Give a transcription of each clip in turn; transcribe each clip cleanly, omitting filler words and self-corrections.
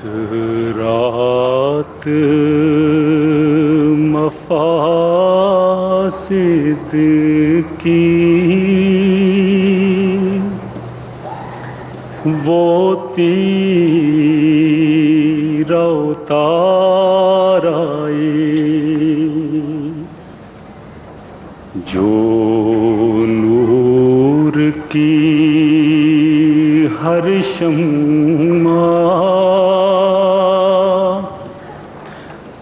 رات مفاسد کی وہ تیر اتار آئی جو نور کی ہر شمع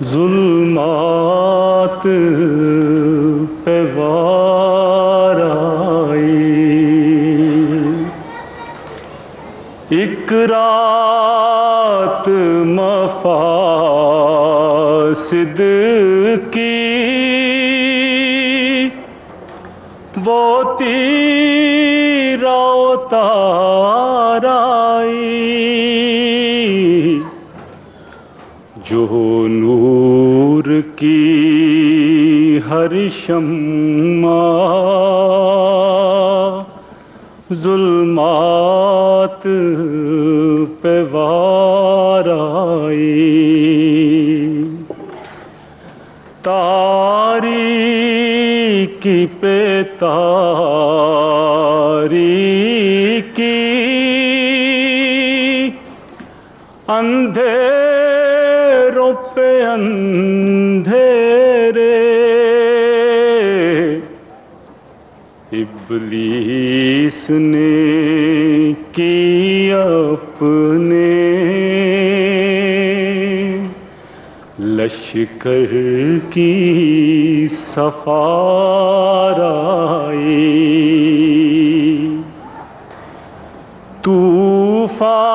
ظلمات پہ وار آئی۔ ایک رات مفاسد کی وہ تیر اتار آئی جو نور کی ہر شمع ظلمات پہ وار آئی۔ تاریکی پہ تاریکی اندھیروں پہ اندھیرے ابلیس نے کی اپنے لشکر کی سفار آئی۔ طوفان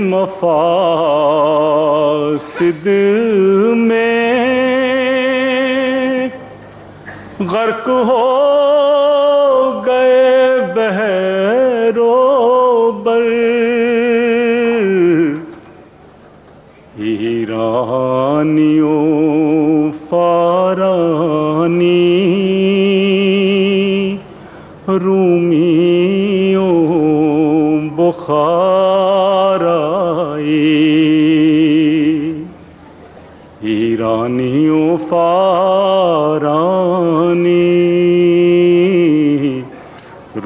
مفاسد میں غرق ہو گئے بحر و بر ایرانیوں فارانی رومیوں بخار آئی۔ ایرانیوں فارانی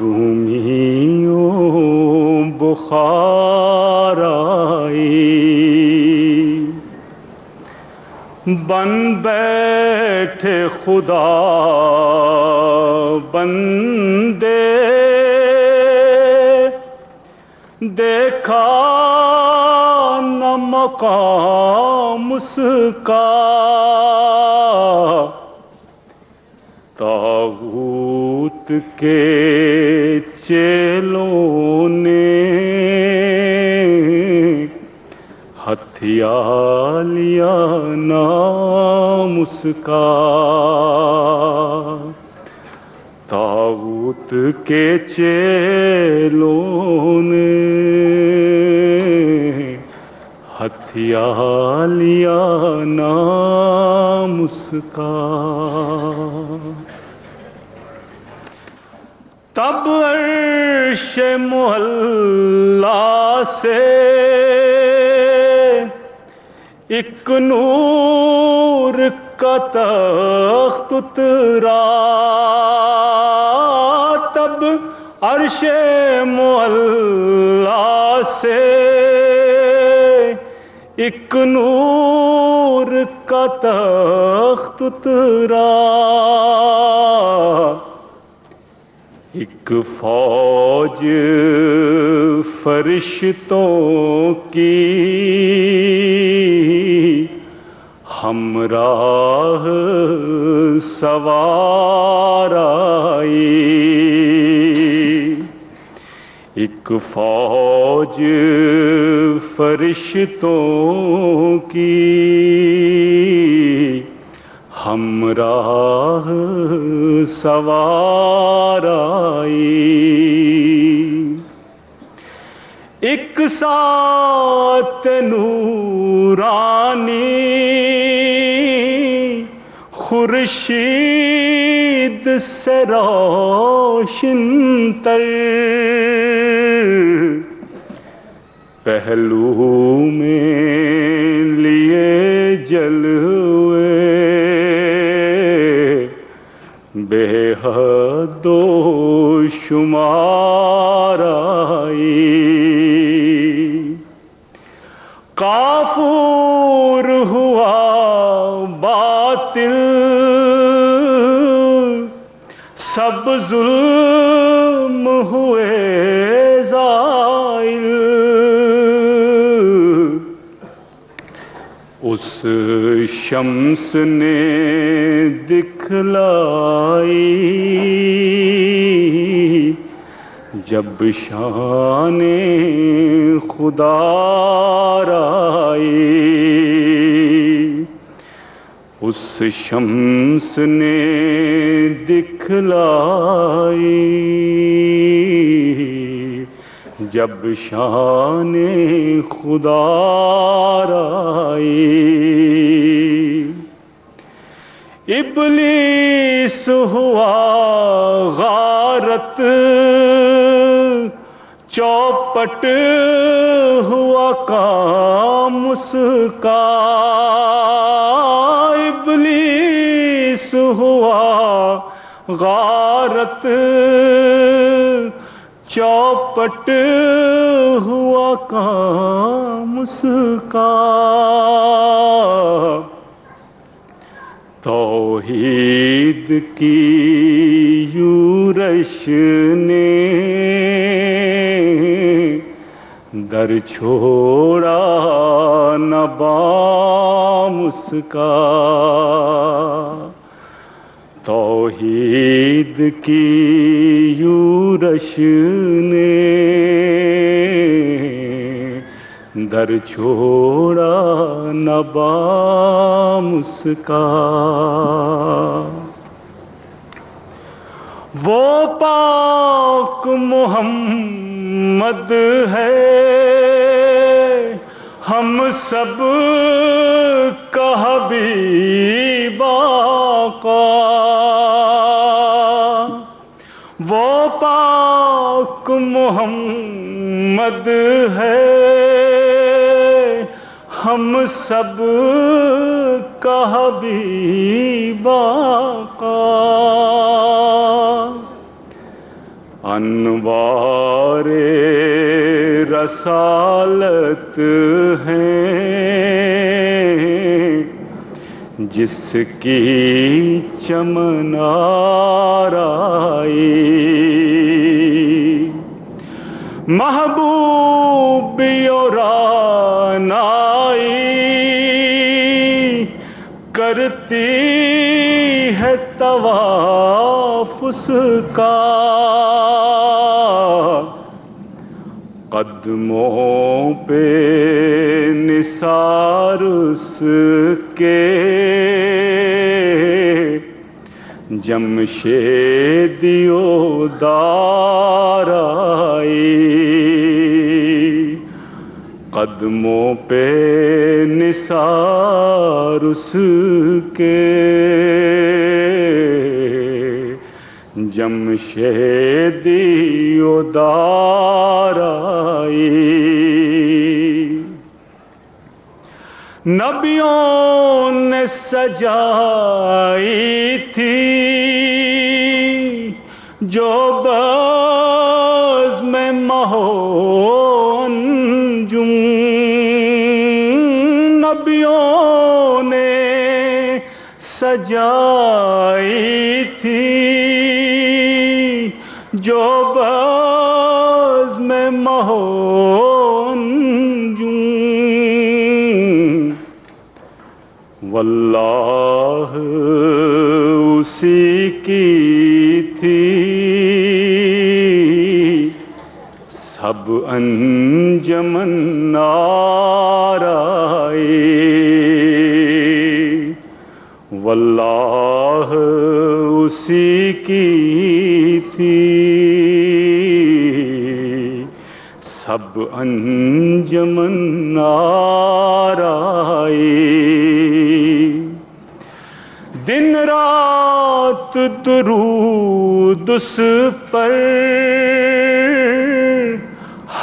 رومیوں بخار آئی۔ بن بیٹھے خدا بندے دیکھا نہ مقام اس کا طاغوت کے چیلوں نے ہتھیا لیا نام اس کا۔ طاغوت کے چیلوں نے ہتھیا لیا نام اس کا۔ تب عرش معلا سے ایک نور کا تخت اترا۔ تب عرش معلا سے ایک نور کا تخت اترا۔ ایک فوج فرشتوں کی ہمراہ سوار آئی۔ ایک فوج فرشتوں کی ہمراہ سوار آئی۔ ایک ساتھ نورانی خورشید سے روشن تر پہلو میں لیے جلوے بے حد و شمار آئی، کافور ہوا باطل سب ظلم ہوئے زائل، اس شمس نے دکھلائی جب شان خدا آئی، اس شمس نے دکھلائی جب شان خدا آئی، ابلیس ہوا غارت چوپٹ ہوا کام اس کا، ابلیس ہوا غارت چوپٹ ہوا کام اس کا، توحید کی یورش نے در چھوڑا نہ بام اس کا، توحید کی یورش نے در چھوڑا نہ بام اس کا، وہ پاک محمد ہے ہم سب کا حبیب آقا، وہ پاک محمد ہے ہم سب کا حبیب آقا، انوار رسالت ہیں جس کی چمن آرائی، محبوبی اور رعنائی کرتی ہے طواف اس کا، قدموں پہ نثار اس کے جمشیدیو دار آئی، قدموں پہ نثار اس کے جمشیدیو دار آئی، نبیوں نے سجائی تھی جو بزم مہو انجم، نبیوں نے سجائی تھی جو بزم مہو انجم، واللہ اسی کی تھی سب انجمن آرائی، واللہ اسی کی تھی سب انجمن آرائی، دن رات درود اس پر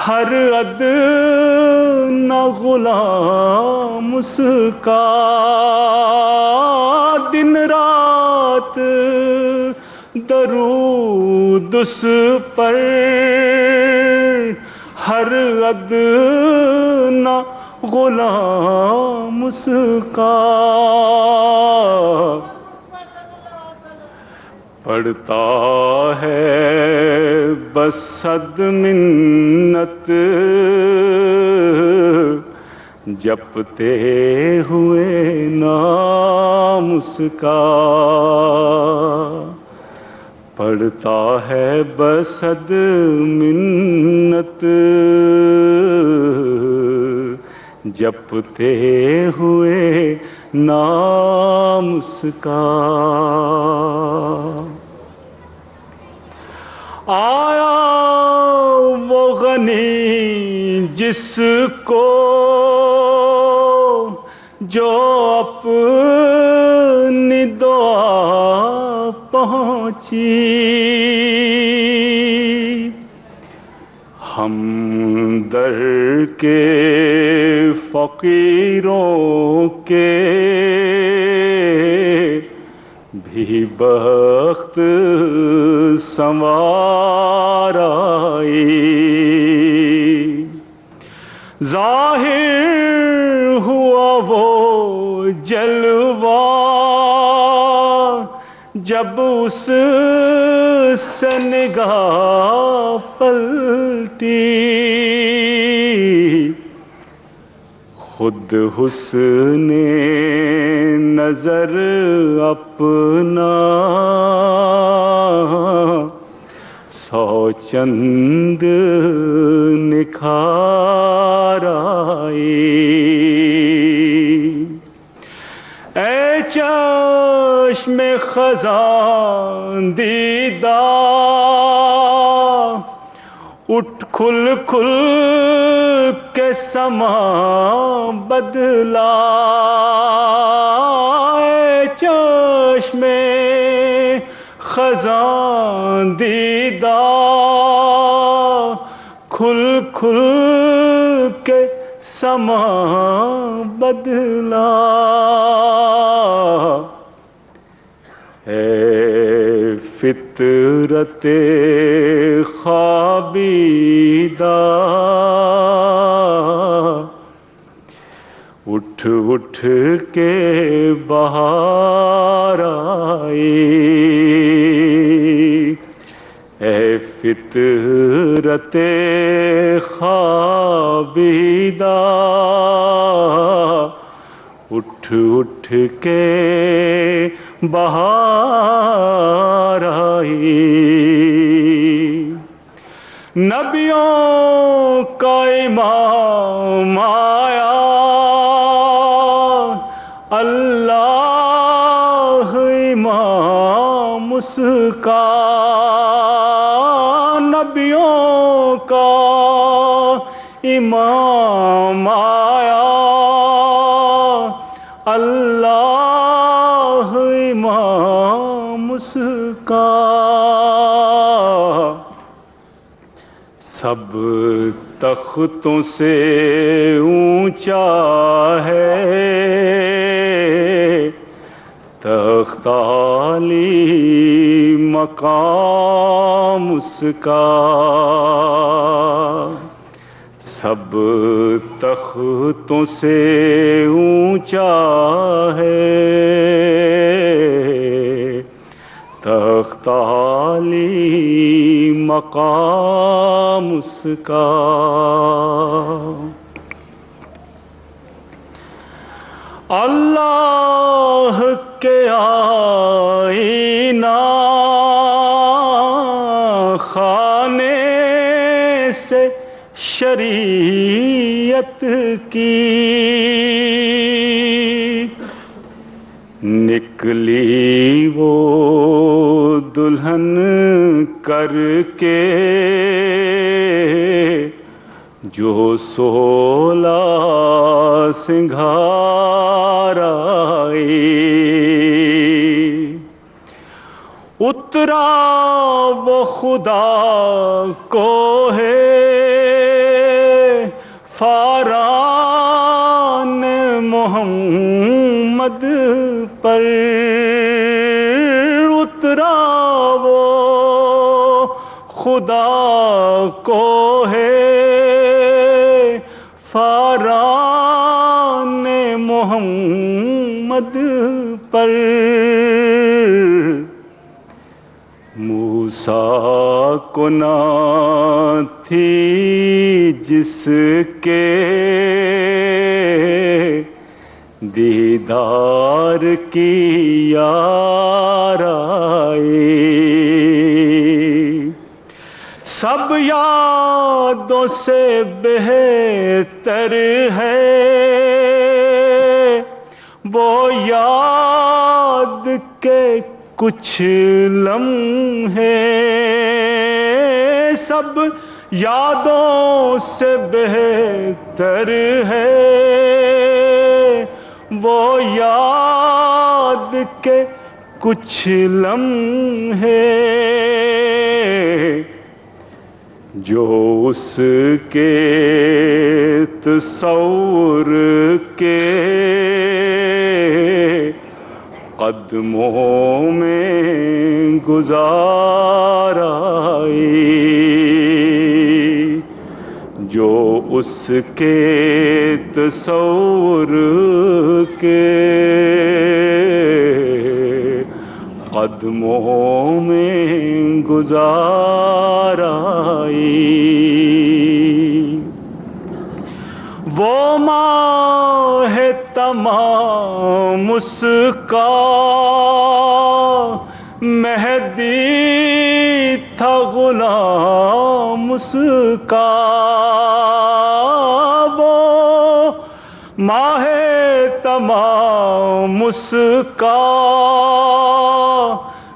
ہر ادنا غلام اس کا، دن رات درود اس پر، ہر ادنا غلام اس کا، پڑھتا ہے بس صد منت جپتے ہوئے نام اس کا، پڑھتا ہے بس صد منت جپتے ہوئے نام اس کا۔ آیا وہ غنی جس کو جو اپنی دعا پہنچی، ہم در کے فقیروں کے بھی بخت سنوار آئی، ظاہر ہوا وہ جلوہ جب اس سے نگاہ پلٹی، خود حسن نظر اپنا سو چند نکھار آئی، اے چشم خزاں دیدہ اٹھ کھل کھل کے سما بدلا، اے چشم خزاں دیدہ کھل کھل کے سما بدلا، اے فطرت خوابیدہ اٹھ اٹھ کے بہار آئی، اے فطرت خوابیدہ اٹھ اٹھ کے بہار آئی، نبیوں کا امام آیا، اللہ امام اس کا، نبیوں کا امام آیا، اللہ امام اس کا، سب تختوں سے اونچا ہے تخت عالی مقام اس کا، سب تختوں سے اونچا ہے تخت عالی مقام اس کا، اللہ کے آئینہ خانے سے شریعت کی نکلی وہ دلہن کر کے جو 16 سنگھار آئی، اترا وہ خدا کو ہے فاران محمد پر اترا وہ خدا کو ہے فاران محمد پر موسیٰ کو نہ تھی جس کے دیدار کی یار آئی سب یادوں سے بہتر ہے وہ یاد کے کچھ لمحے سب یادوں سے بہتر ہے وہ یاد کے کچھ لمحے جو اس کے تصور کے قدموں میں گزار آئی جو اس کے تصور کے قدموں میں گزار آئی وہ ماہ تمام اس کا مہدی تھا غلام اس کا وہ ماہ تمام اس کا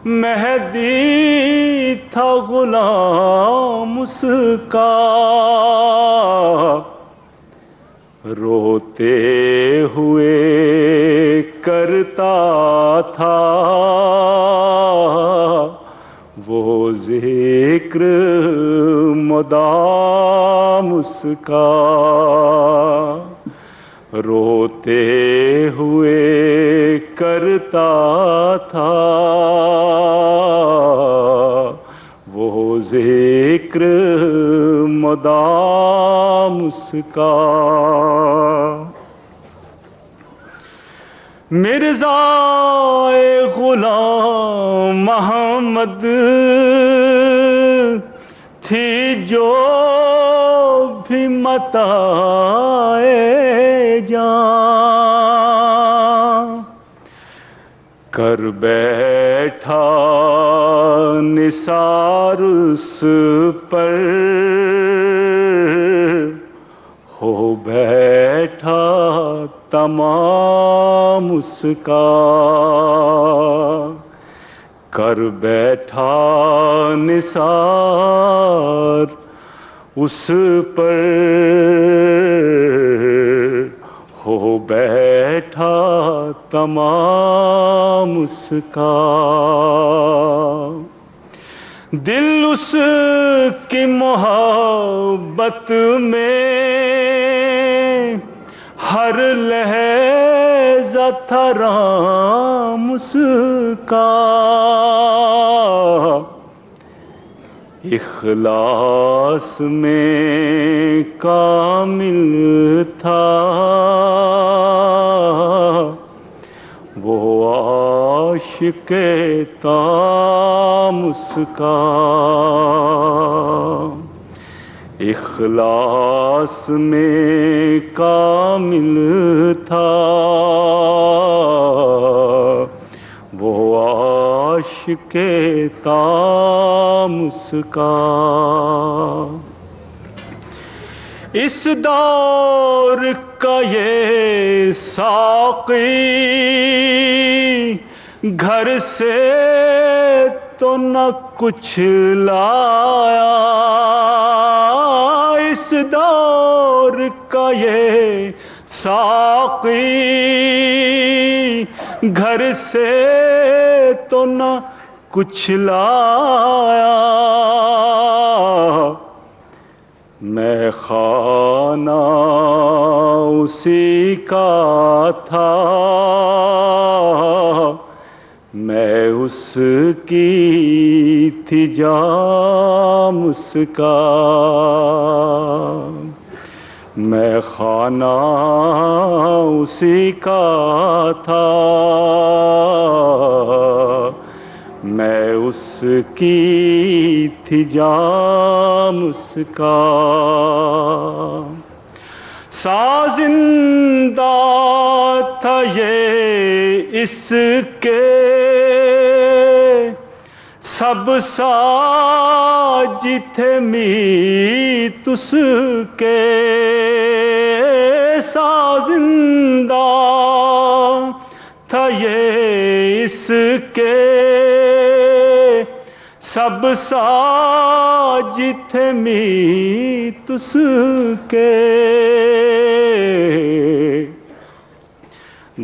مہدی تھا غلام اس کا روتے ہوئے کرتا تھا وہ ذکر مدام اس کا روتے ہوئے کرتا تھا وہ ذکر مدام اس کا مرزا غلام محمد تھی جو بھی متاع جان کر بیٹھا نثار اس پر ہو بیٹھا تمام اس کا کر بیٹھا نثار اس پر ہو بیٹھا تمام اس کا دل اس کی محبت میں ہر لحظہ تھا رام اس کا اخلاص میں کامل تھا وہ عاشق تام اس کا اخلاص میں کامل تھا وہ عاشق تام اس کا اس دور کا یہ ساقی گھر سے تو نہ کچھ لایا اس دور کا یہ ساقی گھر سے تو نہ کچھ لایا میں خانہ اسی کا تھا، میں اس کی تھی جام اس کا، میں خانہ اسی کا تھا، میں اس کی تھی جام اس کا، سازندہ تھا یہ اس کے سب ساج تھے میت اس کے، سازندہ تھا یہ اس کے سب ساج تھے میت اس کے،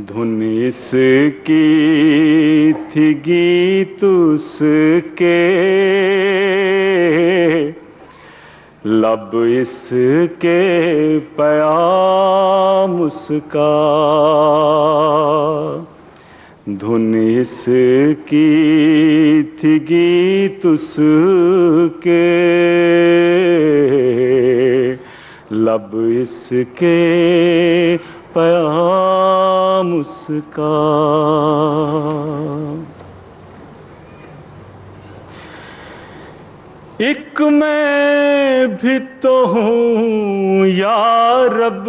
دھن اس کی تھی گیت اس کے، لب اس کے پیام اس کا، دھن اس کی تھی گیت اس کے، لب اس کے پیام اس کا، ایک میں بھی تو ہوں یا رب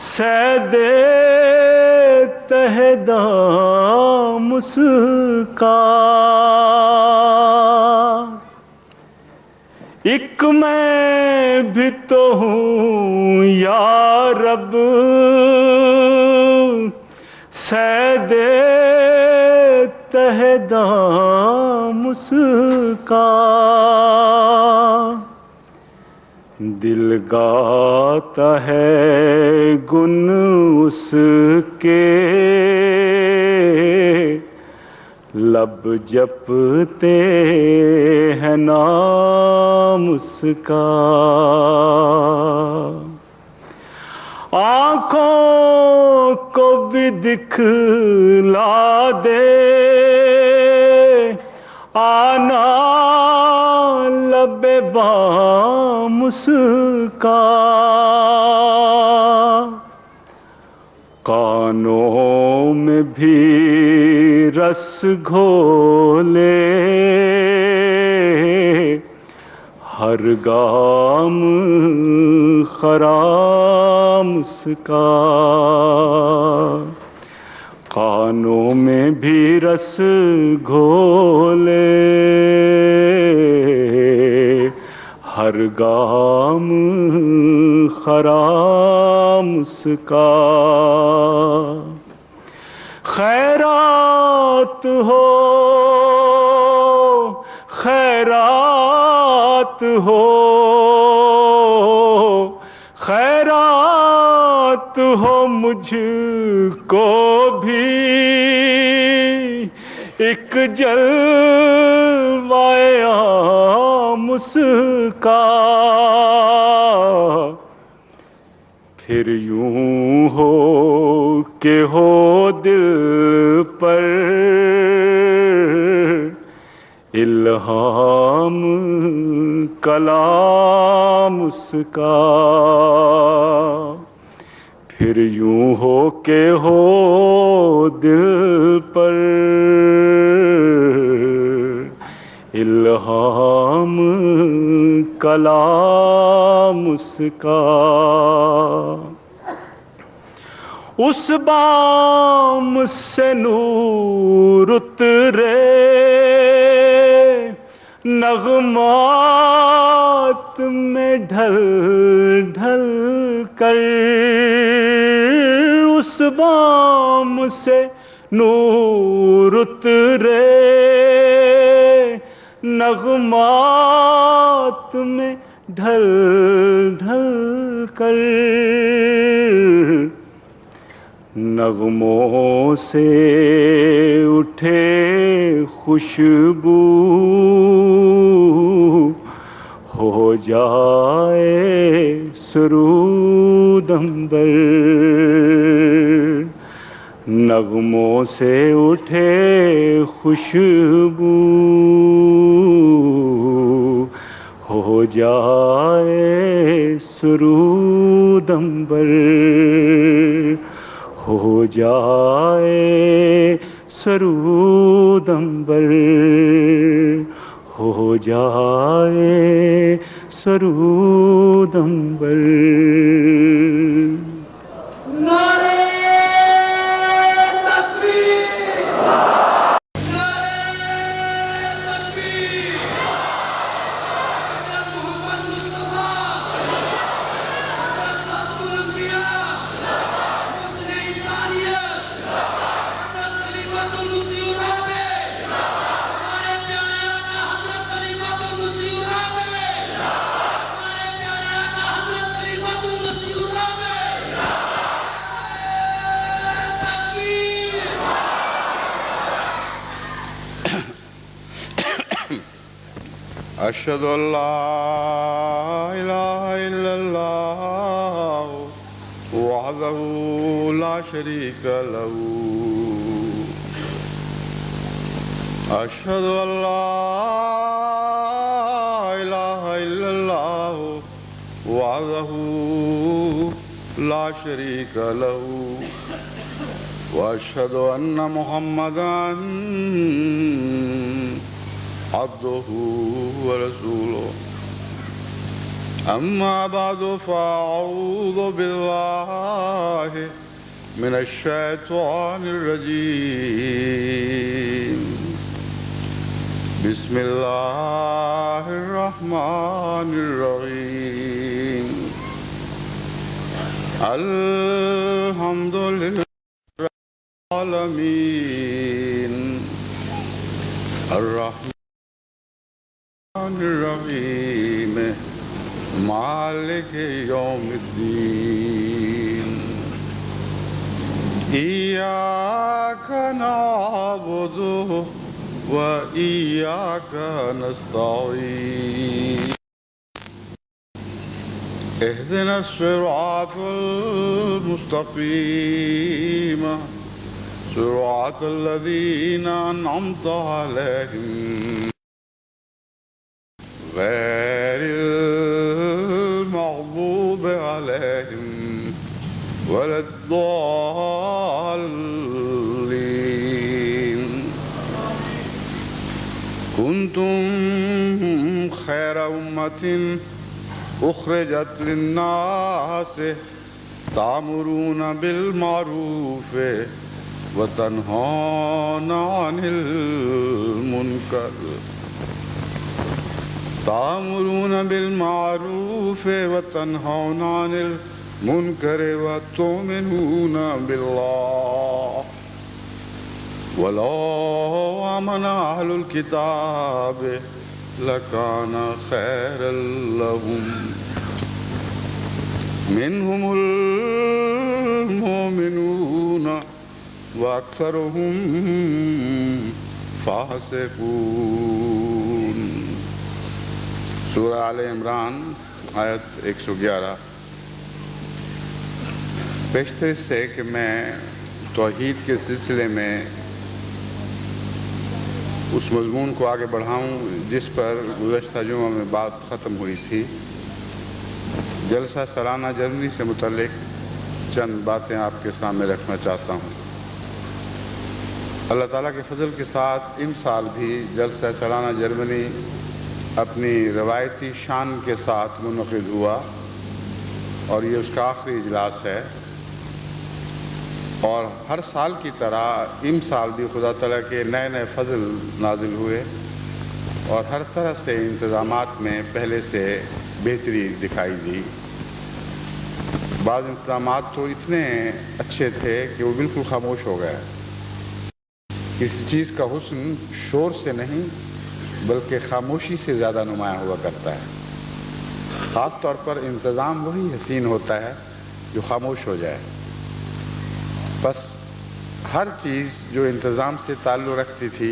سید تہ دام اس کا، ایک میں بھی تو ہوں یا رب سید تہ دام اس کا، دل گاتا ہے گن اس کے، لب جپتے ہیں نام اس کا، آنکھوں کو بھی دکھلا دے آنا لب بام اس کا، کانوں میں بھی رس گھولے ہر گام خرام اس کا، کانوں میں بھی رس گھولے ہر گام خرام اس کا، خیرات ہو خیرات ہو خیرات ہو مجھ کو بھی ایک جلوہ عام اس کا، پھر یوں ہو کہ ہو دل پر الہام کلام اس کا، پھر یوں ہو کہ ہو دل پر الہام کلام اس کا، اس بام سے نور اترے نغمات میں ڈھل ڈھل کر، اس بام سے نور اترے نغمات میں ڈھل ڈھل کر، نغموں سے اٹھے خوشبو جائے سرود عنبر، نغموں سے اٹھے خوشبو، ہو جائے سرود عنبر، ہو جائے سرود عنبر، ہو جائے سرود عنبر۔ أشهد أن لا إله إلا الله وحده لا شريك له، أشهد أن لا إله إلا الله وحده لا شريك له، وأشهد أن محمدًا عبده ورسوله، أما بعد فأعوذ بالله من الشيطان الرجيم، بسم الله الرحمن الرحيم، الحمد لله رب العالمين، الرحمن الرحيم، مالك يوم الدين، إياك نعبد وإياك نستعين، اهدنا الصراط المستقيم، صراط الذين أنعمت عليهم غير المغضوب عليهم ولا الضالين، كنتم خير أمة أخرجت للناس تأمرون بالمعروف وتنهون عن المنكر، تأمرون بالمعروف وتنهون عن المنكر وتؤمنون بالله، ولو آمن أهل الكتاب لكان خيرا لهم، منهم المؤمنون وأكثرهم فاسقون۔ سورہ آل عمران آیت 111۔ پیشتر اس سے کہ میں توحید کے سلسلے میں اس مضمون کو آگے بڑھاؤں جس پر گزشتہ جمعہ میں بات ختم ہوئی تھی، جلسہ سالانہ جرمنی سے متعلق چند باتیں آپ کے سامنے رکھنا چاہتا ہوں۔ اللہ تعالیٰ کے فضل کے ساتھ ان سال بھی جلسہ سالانہ جرمنی اپنی روایتی شان کے ساتھ منعقد ہوا اور یہ اس کا آخری اجلاس ہے، اور ہر سال کی طرح ان سال بھی خدا تعالیٰ کے نئے نئے فضل نازل ہوئے اور ہر طرح سے انتظامات میں پہلے سے بہتری دکھائی دی۔ بعض انتظامات تو اتنے اچھے تھے کہ وہ بالکل خاموش ہو گئے۔ کسی چیز کا حسن شور سے نہیں بلکہ خاموشی سے زیادہ نمایاں ہوا کرتا ہے۔ خاص طور پر انتظام وہی حسین ہوتا ہے جو خاموش ہو جائے۔ بس ہر چیز جو انتظام سے تعلق رکھتی تھی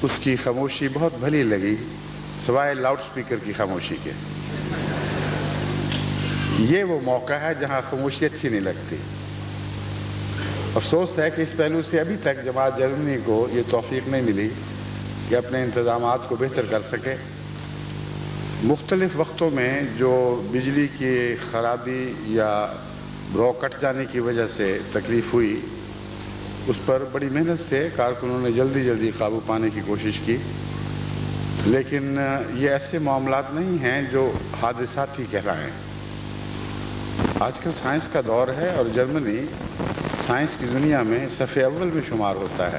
اس کی خاموشی بہت بھلی لگی، سوائے لاؤڈ سپیکر کی خاموشی کے۔ یہ وہ موقع ہے جہاں خاموشی اچھی نہیں لگتی۔ افسوس ہے کہ اس پہلو سے ابھی تک جماعت جرمنی کو یہ توفیق نہیں ملی کہ اپنے انتظامات کو بہتر کر سکے۔ مختلف وقتوں میں جو بجلی کی خرابی یا برو کٹ جانے کی وجہ سے تکلیف ہوئی، اس پر بڑی محنت سے کارکنوں نے جلدی قابو پانے کی کوشش کی، لیکن یہ ایسے معاملات نہیں ہیں جو حادثاتی کہلائیں۔ آج کل سائنس کا دور ہے اور جرمنی سائنس کی دنیا میں صف اول میں شمار ہوتا ہے۔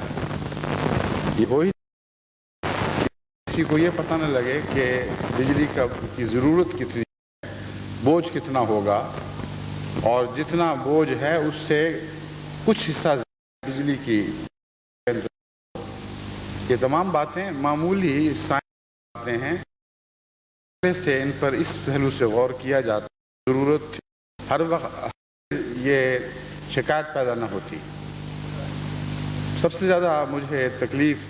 یہ وہی کسی کو یہ پتہ نہ لگے کہ بجلی کی ضرورت کتنی ہے، بوجھ کتنا ہوگا، اور جتنا بوجھ ہے اس سے کچھ حصہ بجلی کی۔ یہ تمام باتیں معمولی سائنس باتیں ہیں، پہلے سے ان پر اس پہلو سے غور کیا جاتا ہے، ضرورت تھی ہر وقت یہ شکایت پیدا نہ ہوتی۔ سب سے زیادہ مجھے تکلیف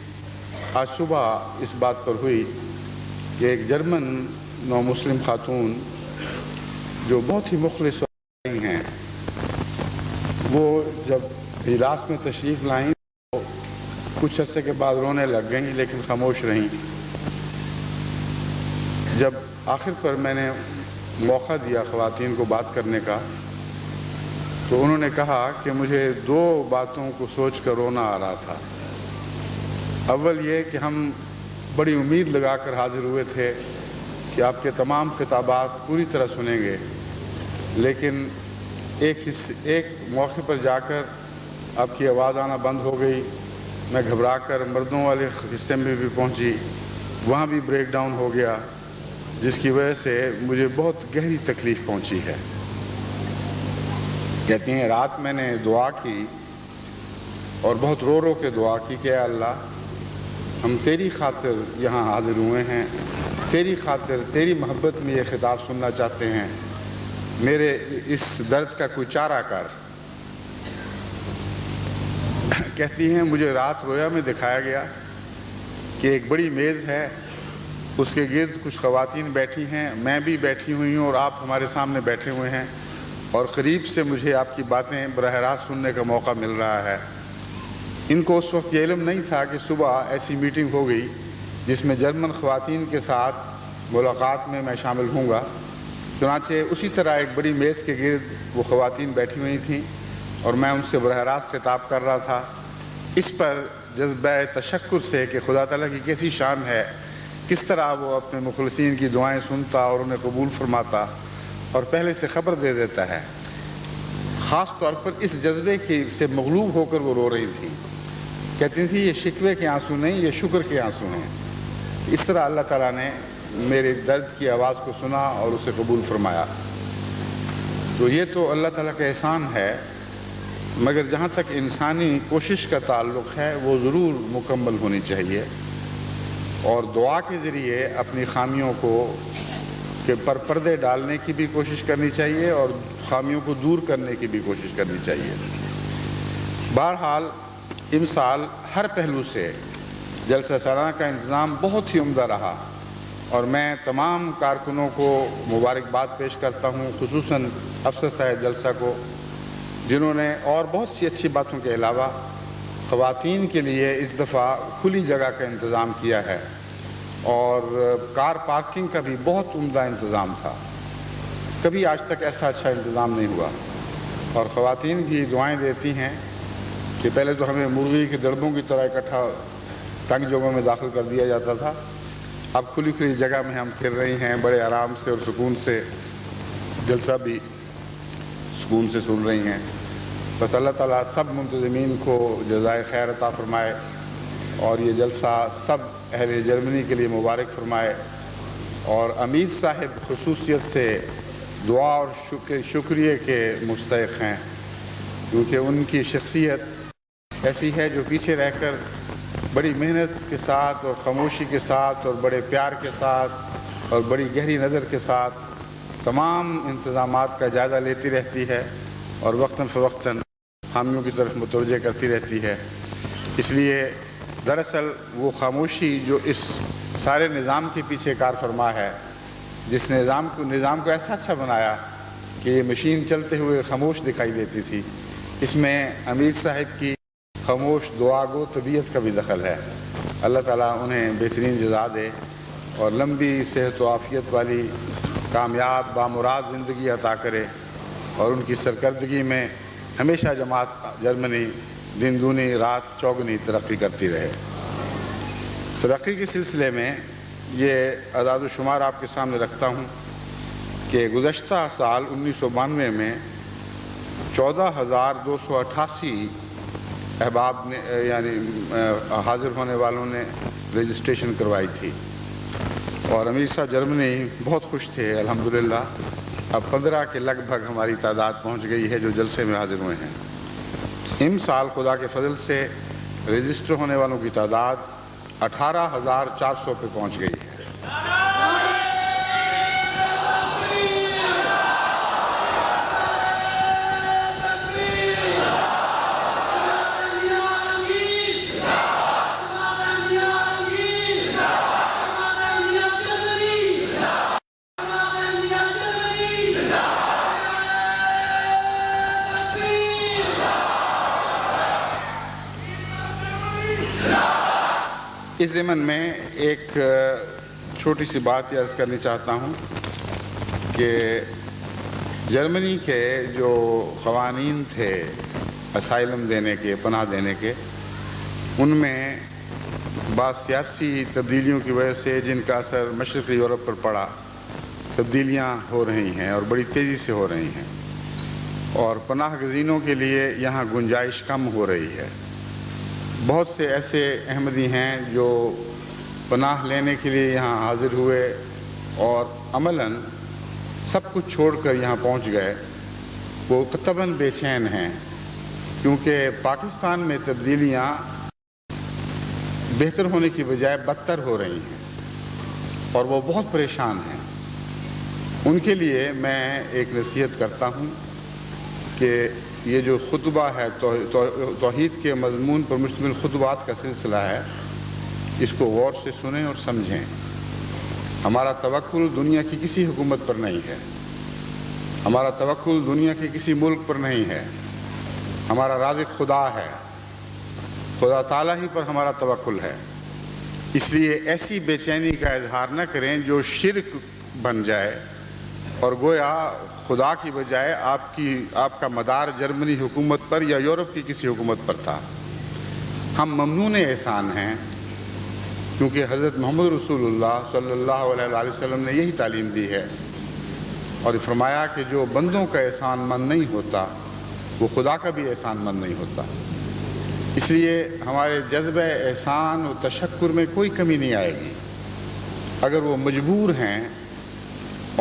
آج صبح اس بات پر ہوئی کہ ایک جرمن نو مسلم خاتون جو بہت ہی مخلص ہیں، وہ جب اجلاس میں تشریف لائیں تو کچھ عرصے کے بعد رونے لگ گئیں، لیکن خاموش رہیں۔ جب آخر پر میں نے موقع دیا خواتین کو بات کرنے کا، تو انہوں نے کہا کہ مجھے دو باتوں کو سوچ کر رونا آ رہا تھا۔ اول یہ کہ ہم بڑی امید لگا کر حاضر ہوئے تھے کہ آپ کے تمام خطابات پوری طرح سنیں گے، لیکن ایک موقع پر جا کر آپ کی آواز آنا بند ہو گئی۔ میں گھبرا کر مردوں والے حصے میں بھی پہنچی، وہاں بھی بریک ڈاؤن ہو گیا، جس کی وجہ سے مجھے بہت گہری تکلیف پہنچی ہے۔ کہتی ہیں رات میں نے دعا کی اور بہت رو کے دعا کی کہ اے اللہ، ہم تیری خاطر یہاں حاضر ہوئے ہیں، تیری خاطر تیری محبت میں یہ خطاب سننا چاہتے ہیں، میرے اس درد کا کوئی چارہ کر۔ کہتی ہیں مجھے رات رویا میں دکھایا گیا کہ ایک بڑی میز ہے، اس کے گرد کچھ خواتین بیٹھی ہیں، میں بھی بیٹھی ہوئی ہوں اور آپ ہمارے سامنے بیٹھے ہوئے ہیں، اور قریب سے مجھے آپ کی باتیں براہ راست سننے کا موقع مل رہا ہے۔ ان کو اس وقت یہ علم نہیں تھا کہ صبح ایسی میٹنگ ہو گئی جس میں جرمن خواتین کے ساتھ ملاقات میں شامل ہوں گا۔ چنانچہ اسی طرح ایک بڑی میز کے گرد وہ خواتین بیٹھی ہوئی تھیں اور میں ان سے براہ راست خطاب کر رہا تھا۔ اس پر جذبہ تشکر سے کہ خدا تعالیٰ کی کیسی شان ہے، کس طرح وہ اپنے مخلصین کی دعائیں سنتا اور انہیں قبول فرماتا اور پہلے سے خبر دے دیتا ہے، خاص طور پر اس جذبے سے مغلوب ہو کر وہ رو رہی تھی۔ کہتی تھی یہ شکوے کے آنسو نہیں، یہ شکر کے آنسو ہیں۔ اس طرح اللہ تعالیٰ نے میرے درد کی آواز کو سنا اور اسے قبول فرمایا۔ تو یہ تو اللہ تعالیٰ کا احسان ہے، مگر جہاں تک انسانی کوشش کا تعلق ہے وہ ضرور مکمل ہونی چاہیے، اور دعا کے ذریعے اپنی خامیوں کو پر پردے ڈالنے کی بھی کوشش کرنی چاہیے اور خامیوں کو دور کرنے کی بھی کوشش کرنی چاہیے۔ بہرحال امسال ہر پہلو سے جلسہ سالانہ کا انتظام بہت ہی عمدہ رہا، اور میں تمام کارکنوں کو مبارکباد پیش کرتا ہوں، خصوصاً افسر صاحب جلسہ کو، جنہوں نے اور بہت سی اچھی باتوں کے علاوہ خواتین کے لیے اس دفعہ کھلی جگہ کا انتظام کیا ہے، اور کار پارکنگ کا بھی بہت عمدہ انتظام تھا۔ کبھی آج تک ایسا اچھا انتظام نہیں ہوا، اور خواتین بھی دعائیں دیتی ہیں کہ پہلے تو ہمیں مرغی کے دڑبوں کی طرح اکٹھا تنگ جگہوں میں داخل کر دیا جاتا تھا، اب کھلی جگہ میں ہم پھر رہی ہیں بڑے آرام سے اور سکون سے، جلسہ بھی سکون سے سن رہی ہیں۔ بس اللہ تعالیٰ سب منتظمین کو جزائے خیر عطا فرمائے، اور یہ جلسہ سب اہل جرمنی کے لیے مبارک فرمائے، اور امیر صاحب خصوصیت سے دعا اور شکریہ کے مستحق ہیں، کیونکہ ان کی شخصیت ایسی ہے جو پیچھے رہ کر بڑی محنت کے ساتھ اور خاموشی کے ساتھ اور بڑے پیار کے ساتھ اور بڑی گہری نظر کے ساتھ تمام انتظامات کا جائزہ لیتی رہتی ہے، اور وقتاً فوقتاً حامیوں کی طرف متوجہ کرتی رہتی ہے۔ اس لیے دراصل وہ خاموشی جو اس سارے نظام کے پیچھے کار فرما ہے، جس نظام کو ایسا اچھا بنایا کہ یہ مشین چلتے ہوئے خاموش دکھائی دیتی تھی، اس میں امیر صاحب کی خاموش دعا گو طبیعت کا بھی دخل ہے۔ اللہ تعالیٰ انہیں بہترین جزا دے اور لمبی صحت و عافیت والی کامیاب بامراد زندگی عطا کرے، اور ان کی سرکردگی میں ہمیشہ جماعت جرمنی دن دونی رات چوگنی ترقی کرتی رہے۔ ترقی کے سلسلے میں یہ اعداد و شمار آپ کے سامنے رکھتا ہوں کہ گزشتہ سال 1992 میں 14,288 احباب نے یعنی حاضر ہونے والوں نے رجسٹریشن کروائی تھی، اور امیر صاحب جرمنی بہت خوش تھے۔ الحمدللہ اب 15 کے لگ بھگ ہماری تعداد پہنچ گئی ہے جو جلسے میں حاضر ہوئے ہیں۔ ان سال خدا کے فضل سے رجسٹر ہونے والوں کی تعداد 18,400 پہ پہنچ گئی ہے۔ اس ضمن میں ایک چھوٹی سی بات عرض کرنی چاہتا ہوں کہ جرمنی کے جو قوانین تھے اسائلم دینے کے، پناہ دینے کے، ان میں بعض سیاسی تبدیلیوں کی وجہ سے جن کا اثر مشرقی یورپ پر پڑا، تبدیلیاں ہو رہی ہیں اور بڑی تیزی سے ہو رہی ہیں، اور پناہ گزینوں کے لیے یہاں گنجائش کم ہو رہی ہے۔ بہت سے ایسے احمدی ہیں جو پناہ لینے کے لیے یہاں حاضر ہوئے اور عملاً سب کچھ چھوڑ کر یہاں پہنچ گئے، وہ قطباً بے چین ہیں، کیونکہ پاکستان میں تبدیلیاں بہتر ہونے کی بجائے بدتر ہو رہی ہیں اور وہ بہت پریشان ہیں۔ ان کے لیے میں ایک نصیحت کرتا ہوں کہ یہ جو خطبہ ہے توحید کے مضمون پر مشتمل خطبات کا سلسلہ ہے، اس کو غور سے سنیں اور سمجھیں۔ ہمارا توکل دنیا کی کسی حکومت پر نہیں ہے، ہمارا توکل دنیا کے کسی ملک پر نہیں ہے، ہمارا رازق خدا ہے، خدا تعالیٰ ہی پر ہمارا توکل ہے۔ اس لیے ایسی بے چینی کا اظہار نہ کریں جو شرک بن جائے اور گویا خدا کی بجائے آپ کا مدار جرمنی حکومت پر یا یورپ کی کسی حکومت پر تھا۔ ہم ممنون احسان ہیں، کیونکہ حضرت محمد رسول اللہ صلی اللہ علیہ وآلہ وسلم نے یہی تعلیم دی ہے، اور فرمایا کہ جو بندوں کا احسان مند نہیں ہوتا وہ خدا کا بھی احسان مند نہیں ہوتا۔ اس لیے ہمارے جذبہ احسان و تشکر میں کوئی کمی نہیں آئے گی۔ اگر وہ مجبور ہیں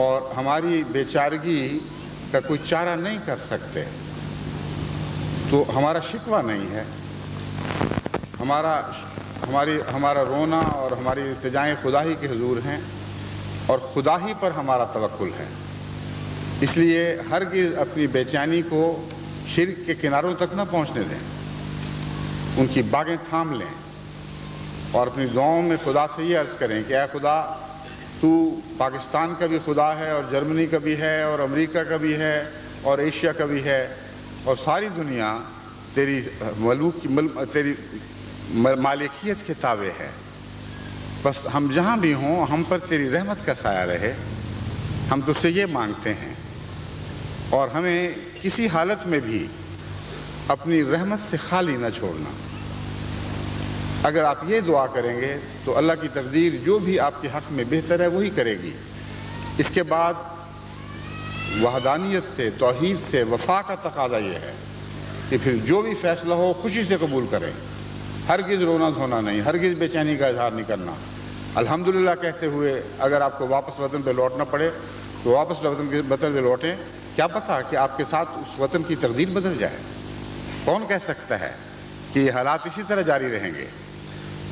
اور ہماری بیچارگی کا کوئی چارہ نہیں کر سکتے تو ہمارا شکوہ نہیں ہے، ہمارا رونا اور ہماری التجائیں خدا ہی کے حضور ہیں، اور خدا ہی پر ہمارا توکل ہے۔ اس لیے ہرگز اپنی بے چینی کو شرک کے کناروں تک نہ پہنچنے دیں، ان کی باغیں تھام لیں اور اپنی دعاؤں میں خدا سے یہ عرض کریں کہ اے خدا، تو پاکستان کا بھی خدا ہے اور جرمنی کا بھی ہے اور امریکہ کا بھی ہے اور ایشیا کا بھی ہے، اور ساری دنیا تیری مالکیت کے تابع ہے۔ بس ہم جہاں بھی ہوں ہم پر تیری رحمت کا سایہ رہے، ہم تجھ سے یہ مانگتے ہیں، اور ہمیں کسی حالت میں بھی اپنی رحمت سے خالی نہ چھوڑنا۔ اگر آپ یہ دعا کریں گے تو اللہ کی تقدیر جو بھی آپ کے حق میں بہتر ہے وہی کرے گی۔ اس کے بعد وحدانیت سے، توحید سے وفا کا تقاضا یہ ہے کہ پھر جو بھی فیصلہ ہو خوشی سے قبول کریں، ہرگز رونا دھونا نہیں، ہرگز بے چینی کا اظہار نہیں کرنا۔ الحمدللہ کہتے ہوئے اگر آپ کو واپس وطن پہ لوٹنا پڑے تو واپس وطن پہ لوٹیں، کیا پتہ کہ آپ کے ساتھ اس وطن کی تقدیر بدل جائے۔ کون کہہ سکتا ہے کہ یہ حالات اسی طرح جاری رہیں گے؟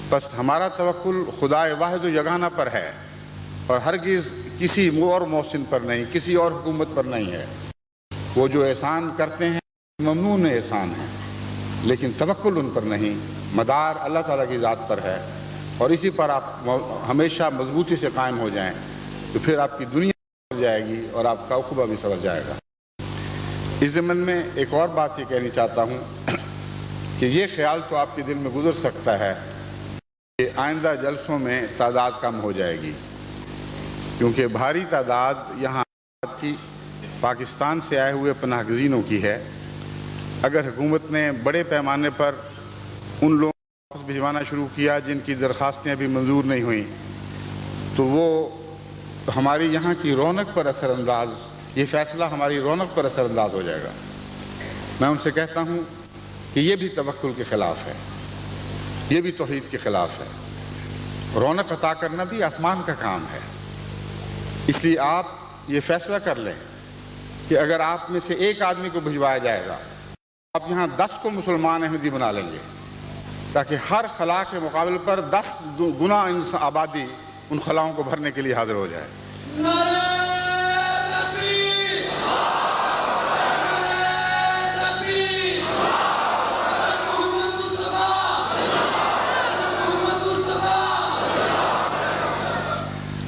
بس ہمارا توکل خدا واحد و یگانہ پر ہے اور ہرگز کسی اور محسن پر نہیں، کسی اور حکومت پر نہیں ہے۔ وہ جو احسان کرتے ہیں ممنون احسان ہیں، لیکن توکل ان پر نہیں، مدار اللہ تعالیٰ کی ذات پر ہے، اور اسی پر آپ ہمیشہ مضبوطی سے قائم ہو جائیں تو پھر آپ کی دنیا سنور جائے گی اور آپ کا عقبہ بھی سنور جائے گا۔ اس ضمن میں ایک اور بات یہ کہنی چاہتا ہوں کہ یہ خیال تو آپ کے دل میں گزر سکتا ہے کہ آئندہ جلسوں میں تعداد کم ہو جائے گی، کیونکہ بھاری تعداد یہاں کی پاکستان سے آئے ہوئے پناہ گزینوں کی ہے۔ اگر حکومت نے بڑے پیمانے پر ان لوگوں کو واپس بھجوانا شروع کیا جن کی درخواستیں ابھی منظور نہیں ہوئیں، تو وہ ہماری یہاں کی رونق پر اثر انداز، یہ فیصلہ ہماری رونق پر اثر انداز ہو جائے گا۔ میں ان سے کہتا ہوں کہ یہ بھی توکل کے خلاف ہے، یہ بھی توحید کے خلاف ہے۔ رونق عطا کرنا بھی آسمان کا کام ہے، اس لیے آپ یہ فیصلہ کر لیں کہ اگر آپ میں سے ایک آدمی کو بھجوایا جائے گا، آپ یہاں 10 کو مسلمان احمدی بنا لیں گے، تاکہ ہر خلا کے مقابل پر 10 گنا آبادی ان خلاؤں کو بھرنے کے لیے حاضر ہو جائے۔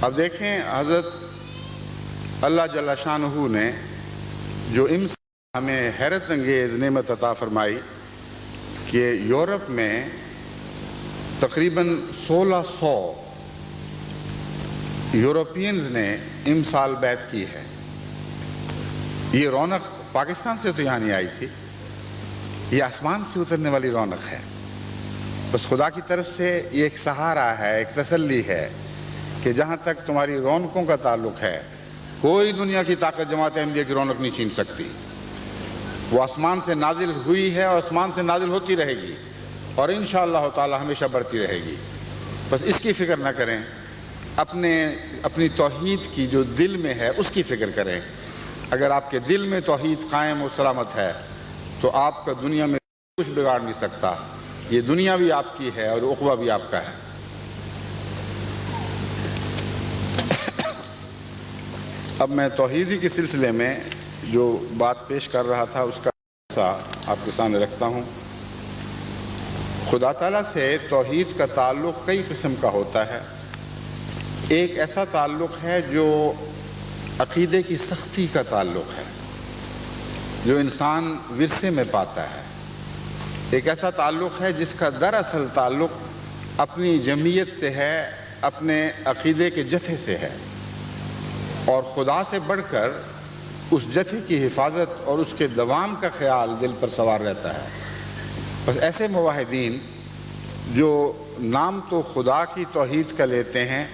اب دیکھیں حضرت اللہ جل شانہ نے جو ہمیں حیرت انگیز نعمت عطا فرمائی کہ یورپ میں تقریباً 1600 یورپینز نے امسال بیعت کی ہے۔ یہ رونق پاکستان سے تو یہاں نہیں آئی تھی، یہ آسمان سے اترنے والی رونق ہے۔ بس خدا کی طرف سے یہ ایک سہارا ہے، ایک تسلی ہے کہ جہاں تک تمہاری رونقوں کا تعلق ہے، کوئی دنیا کی طاقت جماعت احمدیہ کی رونق نہیں چھین سکتی۔ وہ آسمان سے نازل ہوئی ہے اور آسمان سے نازل ہوتی رہے گی، اور انشاءاللہ تعالی ہمیشہ بڑھتی رہے گی۔ بس اس کی فکر نہ کریں، اپنی توحید کی جو دل میں ہے اس کی فکر کریں۔ اگر آپ کے دل میں توحید قائم و سلامت ہے تو آپ کا دنیا میں کچھ بگاڑ نہیں سکتا۔ یہ دنیا بھی آپ کی ہے اور عقبہ بھی آپ کا ہے۔ اب میں توحیدی کے سلسلے میں جو بات پیش کر رہا تھا اس کا حصہ آپ کے سامنے رکھتا ہوں۔ خدا تعالیٰ سے توحید کا تعلق کئی قسم کا ہوتا ہے۔ ایک ایسا تعلق ہے جو عقیدے کی سختی کا تعلق ہے، جو انسان ورثے میں پاتا ہے۔ ایک ایسا تعلق ہے جس کا دراصل تعلق اپنی جمعیت سے ہے، اپنے عقیدے کے جتھے سے ہے، اور خدا سے بڑھ کر اس جتھے کی حفاظت اور اس کے دوام کا خیال دل پر سوار رہتا ہے۔ بس ایسے موحدین جو نام تو خدا کی توحید کا لیتے ہیں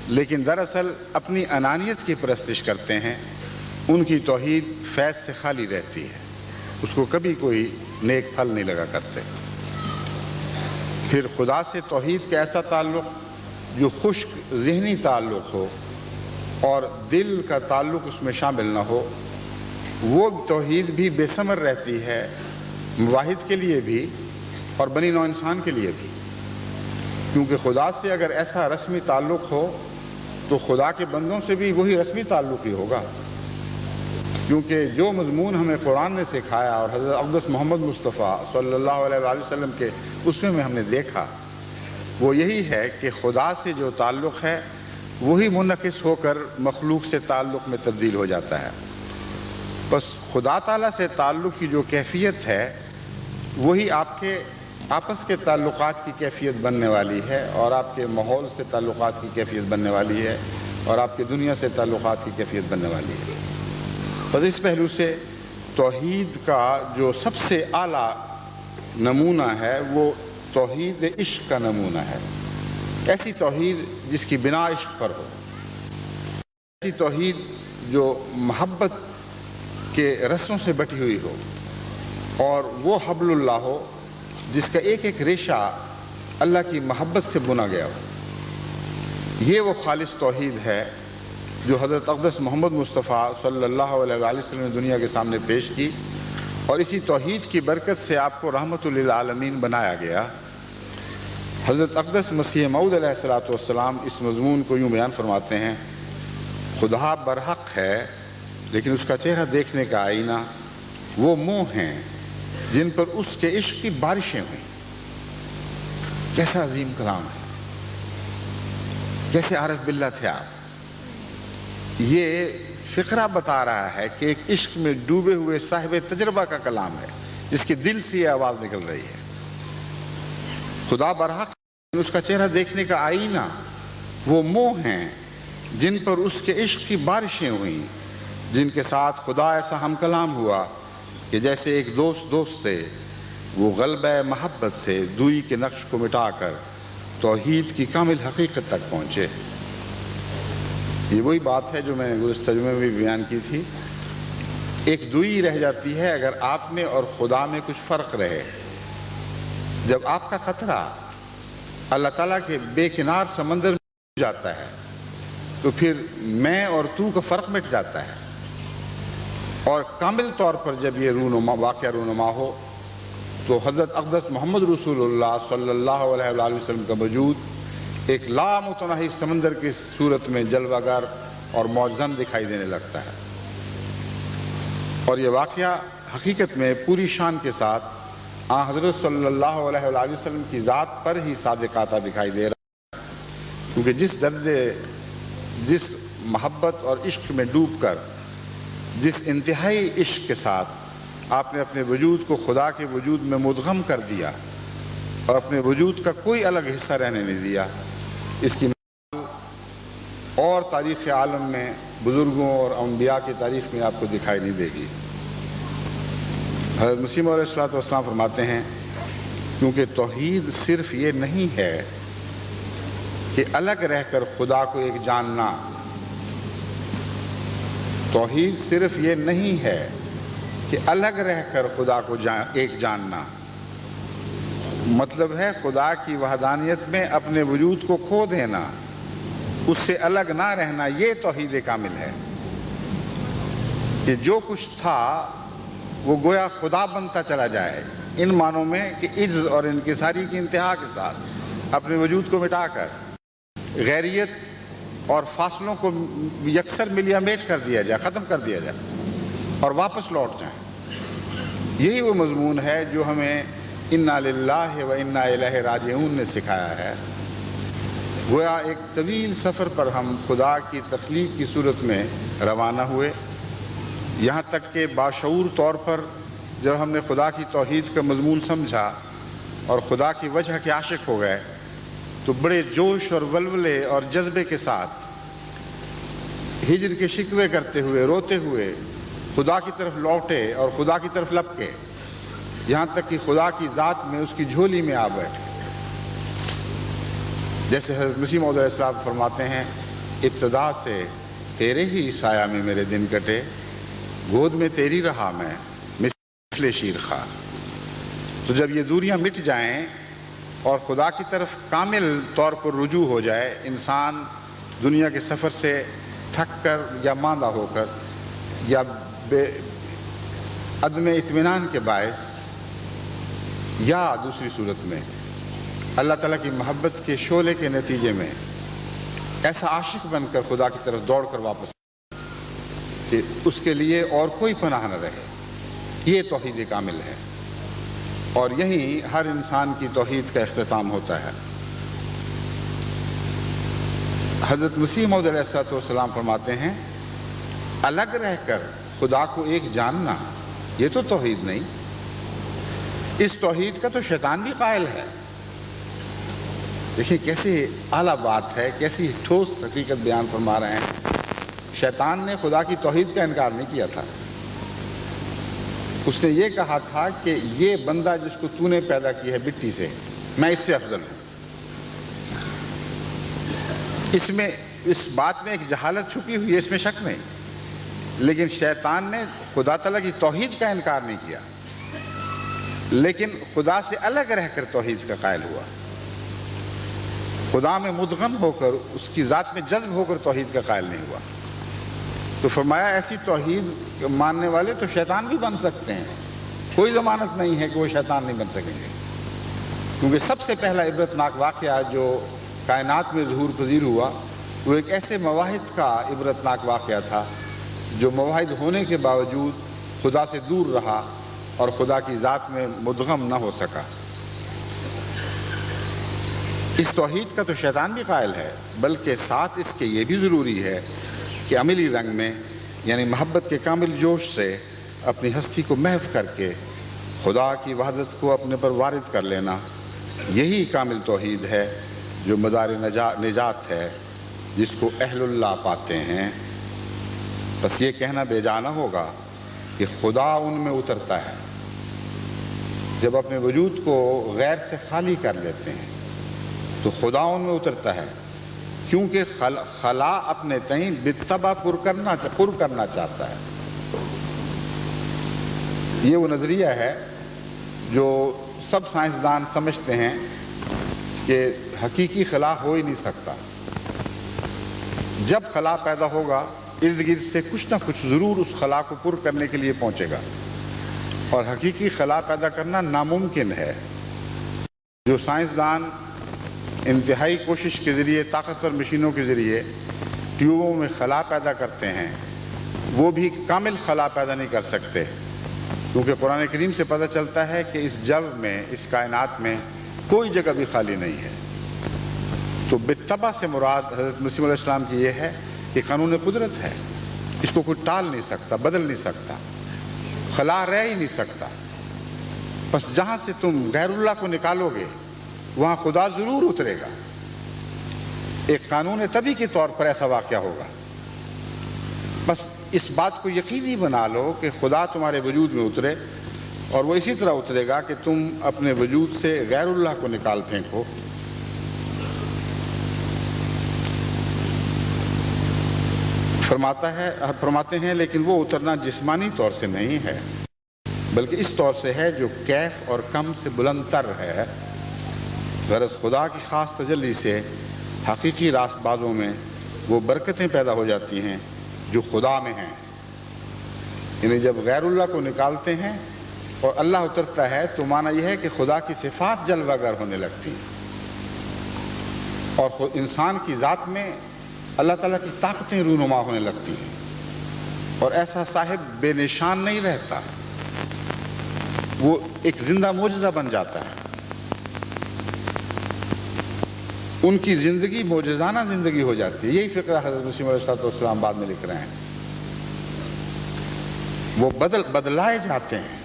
لیکن دراصل اپنی انانیت کی پرستش کرتے ہیں، ان کی توحید فیض سے خالی رہتی ہے، اس کو کبھی کوئی نیک پھل نہیں لگا کرتے۔ پھر خدا سے توحید کا ایسا تعلق جو خشک ذہنی تعلق ہو اور دل کا تعلق اس میں شامل نہ ہو، وہ توحید بھی بے ثمر رہتی ہے، مواحد کے لیے بھی اور بنی نوع انسان کے لیے بھی۔ کیونکہ خدا سے اگر ایسا رسمی تعلق ہو تو خدا کے بندوں سے بھی وہی رسمی تعلق ہی ہوگا، کیونکہ جو مضمون ہمیں قرآن نے سکھایا اور حضرت اقدس محمد مصطفیٰ صلی اللہ علیہ وآلہ وسلم کے اس میں ہم نے دیکھا، وہ یہی ہے کہ خدا سے جو تعلق ہے وہی منعکس ہو کر مخلوق سے تعلق میں تبدیل ہو جاتا ہے۔ بس خدا تعالیٰ سے تعلق کی جو کیفیت ہے وہی آپ کے آپس کے تعلقات کی کیفیت بننے والی ہے، اور آپ کے ماحول سے تعلقات کی کیفیت بننے والی ہے، اور آپ کے دنیا سے تعلقات کی کیفیت بننے والی ہے۔ بس اس پہلو سے توحید کا جو سب سے اعلیٰ نمونہ ہے وہ توحید عشق کا نمونہ ہے۔ ایسی توحید جس کی بنا عشق پر ہو، ایسی توحید جو محبت کے رسوں سے بٹی ہوئی ہو، اور وہ حبل اللہ ہو جس کا ایک ایک ریشہ اللہ کی محبت سے بنا گیا ہو۔ یہ وہ خالص توحید ہے جو حضرت اقدس محمد مصطفیٰ صلی اللہ علیہ وآلہ وسلم نے دنیا کے سامنے پیش کی، اور اسی توحید کی برکت سے آپ کو رحمت للعالمین بنایا گیا۔ حضرت اقدس مسیح موعود علیہ الصلوۃ والسلام اس مضمون کو یوں بیان فرماتے ہیں: خدا برحق ہے لیکن اس کا چہرہ دیکھنے کا آئینہ وہ منہ ہیں جن پر اس کے عشق کی بارشیں ہوئیں۔ کیسا عظیم کلام ہے، کیسے عارف باللہ تھے آپ۔ یہ فقرہ بتا رہا ہے کہ ایک عشق میں ڈوبے ہوئے صاحب تجربہ کا کلام ہے، جس کے دل سے یہ آواز نکل رہی ہے۔ خدا برحق اس کا چہرہ دیکھنے کا آئینہ وہ موہ ہیں جن پر اس کے عشق کی بارشیں ہوئیں، جن کے ساتھ خدا ایسا ہم کلام ہوا کہ جیسے ایک دوست سے وہ غلبہ محبت سے دوئی کے نقش کو مٹا کر توحید کی کامل حقیقت تک پہنچے۔ یہ وہی بات ہے جو میں نے گزشتہ جمعے میں بھی بیان کی تھی، ایک دوئی رہ جاتی ہے اگر آپ میں اور خدا میں کچھ فرق رہے۔ جب آپ کا قطرہ اللہ تعالیٰ کے بے کنار سمندر میں جاتا ہے تو پھر میں اور تو کا فرق مٹ جاتا ہے، اور کامل طور پر جب یہ واقعہ رونما ہو تو حضرت اقدس محمد رسول اللہ صلی اللہ علیہ وآلہ وسلم کا وجود ایک لامتناہی سمندر کی صورت میں جلوہ گر اور معجزن دکھائی دینے لگتا ہے، اور یہ واقعہ حقیقت میں پوری شان کے ساتھ حضرت صلی اللہ علیہ وآلہ وسلم کی ذات پر ہی صادق آتا دکھائی دے رہا ہے، کیونکہ جس درجے جس محبت اور عشق میں ڈوب کر جس انتہائی عشق کے ساتھ آپ نے اپنے وجود کو خدا کے وجود میں مدغم کر دیا اور اپنے وجود کا کوئی الگ حصہ رہنے نہیں دیا، اس کی مثال اور تاریخ عالم میں بزرگوں اور انبیاء کی تاریخ میں آپ کو دکھائی نہیں دے گی۔ حضرت مسیح علیہ السلام فرماتے ہیں کیونکہ توحید صرف یہ نہیں ہے کہ الگ رہ کر خدا کو ایک جاننا، توحید صرف یہ نہیں ہے کہ الگ رہ کر خدا کو ایک جاننا، مطلب ہے خدا کی وحدانیت میں اپنے وجود کو کھو دینا، اس سے الگ نہ رہنا۔ یہ توحید کامل ہے کہ جو کچھ تھا وہ گویا خدا بنتا چلا جائے، ان معنوں میں کہ عجز اور انکساری کی انتہا کے ساتھ اپنے وجود کو مٹا کر غیریت اور فاصلوں کو یکسر ملیا میٹ کر دیا جائے، ختم کر دیا جائے اور واپس لوٹ جائیں۔ یہی وہ مضمون ہے جو ہمیں انا للہ و انا الیہ راجعون نے سکھایا ہے۔ گویا ایک طویل سفر پر ہم خدا کی تخلیق کی صورت میں روانہ ہوئے، یہاں تک کہ باشعور طور پر جب ہم نے خدا کی توحید کا مضمون سمجھا اور خدا کی وجہ کے عاشق ہو گئے تو بڑے جوش اور ولولے اور جذبے کے ساتھ ہجر کے شکوے کرتے ہوئے، روتے ہوئے خدا کی طرف لوٹے اور خدا کی طرف لپکے، یہاں تک کہ خدا کی ذات میں اس کی جھولی میں آ بیٹھے۔ جیسے حضرت مسیح موعود علیہ السلام فرماتے ہیں ابتدا سے تیرے ہی سایہ میں میرے دن کٹے، گود میں تیری رہا میں مثل شیر خار۔ تو جب یہ دوریاں مٹ جائیں اور خدا کی طرف کامل طور پر رجوع ہو جائے، انسان دنیا کے سفر سے تھک کر یا ماندہ ہو کر یا عدم اطمینان کے باعث یا دوسری صورت میں اللہ تعالیٰ کی محبت کے شعلے کے نتیجے میں ایسا عاشق بن کر خدا کی طرف دوڑ کر واپس کہ اس کے لیے اور کوئی پناہ نہ رہے، یہ توحید کامل ہے، اور یہی ہر انسان کی توحید کا اختتام ہوتا ہے۔ حضرت مسیح موعود علیہ السلام فرماتے ہیں الگ رہ کر خدا کو ایک جاننا یہ تو توحید نہیں، اس توحید کا تو شیطان بھی قائل ہے۔ دیکھیں کیسی اعلیٰ بات ہے، کیسی ٹھوس حقیقت بیان فرما رہے ہیں۔ شیطان نے خدا کی توحید کا انکار نہیں کیا تھا، اس نے یہ کہا تھا کہ یہ بندہ جس کو تو نے پیدا کی ہے مٹی سے، میں اس سے افضل ہوں۔ اس بات میں ایک جہالت چھپی ہوئی ہے، اس میں شک نہیں، لیکن شیطان نے خدا تعالیٰ کی توحید کا انکار نہیں کیا، لیکن خدا سے الگ رہ کر توحید کا قائل ہوا، خدا میں مدغم ہو کر اس کی ذات میں جذب ہو کر توحید کا قائل نہیں ہوا۔ تو فرمایا ایسی توحید ماننے والے تو شیطان بھی بن سکتے ہیں، کوئی ضمانت نہیں ہے کہ وہ شیطان نہیں بن سکیں گے، کیونکہ سب سے پہلا عبرتناک واقعہ جو کائنات میں ظہور پذیر ہوا وہ ایک ایسے مواحد کا عبرتناک واقعہ تھا جو مواحد ہونے کے باوجود خدا سے دور رہا اور خدا کی ذات میں مدغم نہ ہو سکا۔ اس توحید کا تو شیطان بھی قائل ہے، بلکہ ساتھ اس کے یہ بھی ضروری ہے کہ عملی رنگ میں یعنی محبت کے کامل جوش سے اپنی ہستی کو محو کر کے خدا کی وحدت کو اپنے پر وارد کر لینا، یہی کامل توحید ہے جو مدار نجات ہے، جس کو اہل اللہ پاتے ہیں۔ بس یہ کہنا بے جا نہ ہوگا کہ خدا ان میں اترتا ہے۔ جب اپنے وجود کو غیر سے خالی کر لیتے ہیں تو خدا ان میں اترتا ہے، کیونکہ خلا اپنے تئیں بالطبع پر کرنا چاہتا ہے۔ یہ وہ نظریہ ہے جو سب سائنسدان سمجھتے ہیں کہ حقیقی خلا ہو ہی نہیں سکتا۔ جب خلا پیدا ہوگا ارد گرد سے کچھ نہ کچھ ضرور اس خلا کو پر کرنے کے لیے پہنچے گا، اور حقیقی خلا پیدا کرنا ناممکن ہے۔ جو سائنسدان انتہائی کوشش کے ذریعے طاقتور مشینوں کے ذریعے ٹیوبوں میں خلا پیدا کرتے ہیں، وہ بھی کامل خلا پیدا نہیں کر سکتے، کیونکہ قرآن کریم سے پتہ چلتا ہے کہ اس جو میں، اس کائنات میں کوئی جگہ بھی خالی نہیں ہے۔ تو بالطبع سے مراد حضرت مسیح علیہ السلام کی یہ ہے کہ قانون قدرت ہے، اس کو کوئی ٹال نہیں سکتا، بدل نہیں سکتا، خلا رہ ہی نہیں سکتا۔ بس جہاں سے تم غیر اللہ کو نکالو گے وہاں خدا ضرور اترے گا۔ ایک قانون طبی کے طور پر ایسا واقعہ ہوگا۔ بس اس بات کو یقینی بنا لو کہ خدا تمہارے وجود میں اترے، اور وہ اسی طرح اترے گا کہ تم اپنے وجود سے غیر اللہ کو نکال پھینکو۔ فرماتے ہیں لیکن وہ اترنا جسمانی طور سے نہیں ہے، بلکہ اس طور سے ہے جو کیف اور کم سے بلند تر ہے۔ غرض خدا کی خاص تجلی سے حقیقی راست بازوں میں وہ برکتیں پیدا ہو جاتی ہیں جو خدا میں ہیں۔ یعنی جب غیر اللہ کو نکالتے ہیں اور اللہ اترتا ہے تو معنی یہ ہے کہ خدا کی صفات جلوہ گر ہونے لگتی ہیں، اور انسان کی ذات میں اللہ تعالیٰ کی طاقتیں رونما ہونے لگتی ہیں، اور ایسا صاحب بے نشان نہیں رہتا، وہ ایک زندہ معجزہ بن جاتا ہے۔ ان کی زندگی معجزانہ زندگی ہو جاتی ہے۔ یہی فقرہ حضرت مسیح علیہ السلام بعد میں لکھ رہے ہیں۔ وہ بدلائے جاتے ہیں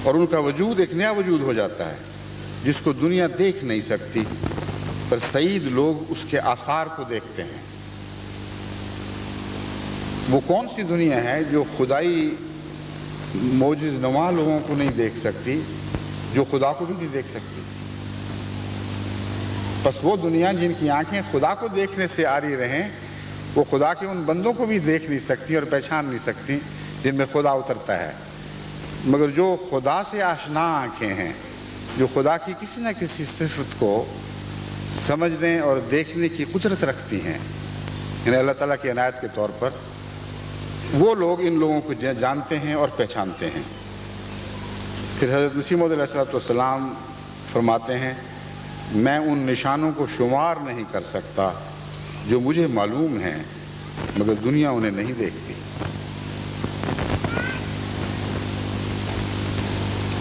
اور ان کا وجود ایک نیا وجود ہو جاتا ہے جس کو دنیا دیکھ نہیں سکتی، پر سعید لوگ اس کے آثار کو دیکھتے ہیں۔ وہ کون سی دنیا ہے جو خدائی معجز نما لوگوں کو نہیں دیکھ سکتی، جو خدا کو بھی نہیں دیکھ سکتی؟ بس وہ دنیا جن کی آنکھیں خدا کو دیکھنے سے آری رہیں، وہ خدا کے ان بندوں کو بھی دیکھ نہیں سکتی اور پہچان نہیں سکتی جن میں خدا اترتا ہے۔ مگر جو خدا سے آشنا آنکھیں ہیں، جو خدا کی کسی نہ کسی صفت کو سمجھنے اور دیکھنے کی قدرت رکھتی ہیں، یعنی اللہ تعالیٰ کی عنایت کے طور پر، وہ لوگ ان لوگوں کو جانتے ہیں اور پہچانتے ہیں۔ پھر حضرت مسیح موعود علیہ السلام فرماتے ہیں، میں ان نشانوں کو شمار نہیں کر سکتا جو مجھے معلوم ہیں، مگر دنیا انہیں نہیں دیکھتی۔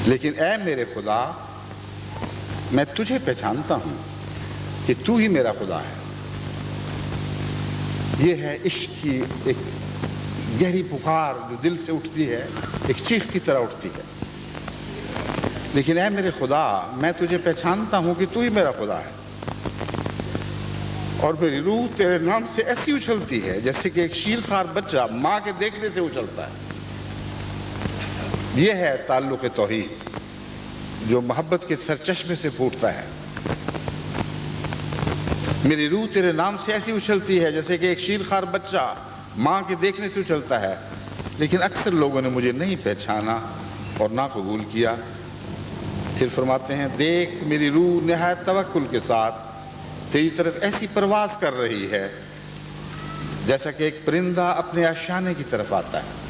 لیکن اے میرے خدا، میں تجھے پہچانتا ہوں کہ تو ہی میرا خدا ہے۔ یہ ہے عشق کی ایک گہری پکار جو دل سے اٹھتی ہے، ایک چیخ کی طرح اٹھتی ہے۔ لیکن اے میرے خدا، میں تجھے پہچانتا ہوں کہ تو ہی میرا خدا ہے، اور میری روح تیرے نام سے ایسی اچھلتی ہے جیسے کہ ایک شیرخوار بچہ ماں کے دیکھنے سے اچھلتا ہے۔ یہ ہے تعلق توحید جو محبت کے سرچشمے سے پھوٹتا ہے۔ میری روح تیرے نام سے ایسی اچھلتی ہے جیسے کہ ایک شیرخوار بچہ ماں کے دیکھنے سے اچھلتا ہے، لیکن اکثر لوگوں نے مجھے نہیں پہچانا اور نہ قبول کیا۔ پھر فرماتے ہیں، دیکھ میری روح نہایت توکل کے ساتھ تیری طرف ایسی پرواز کر رہی ہے جیسا کہ ایک پرندہ اپنے آشیانے کی طرف آتا ہے۔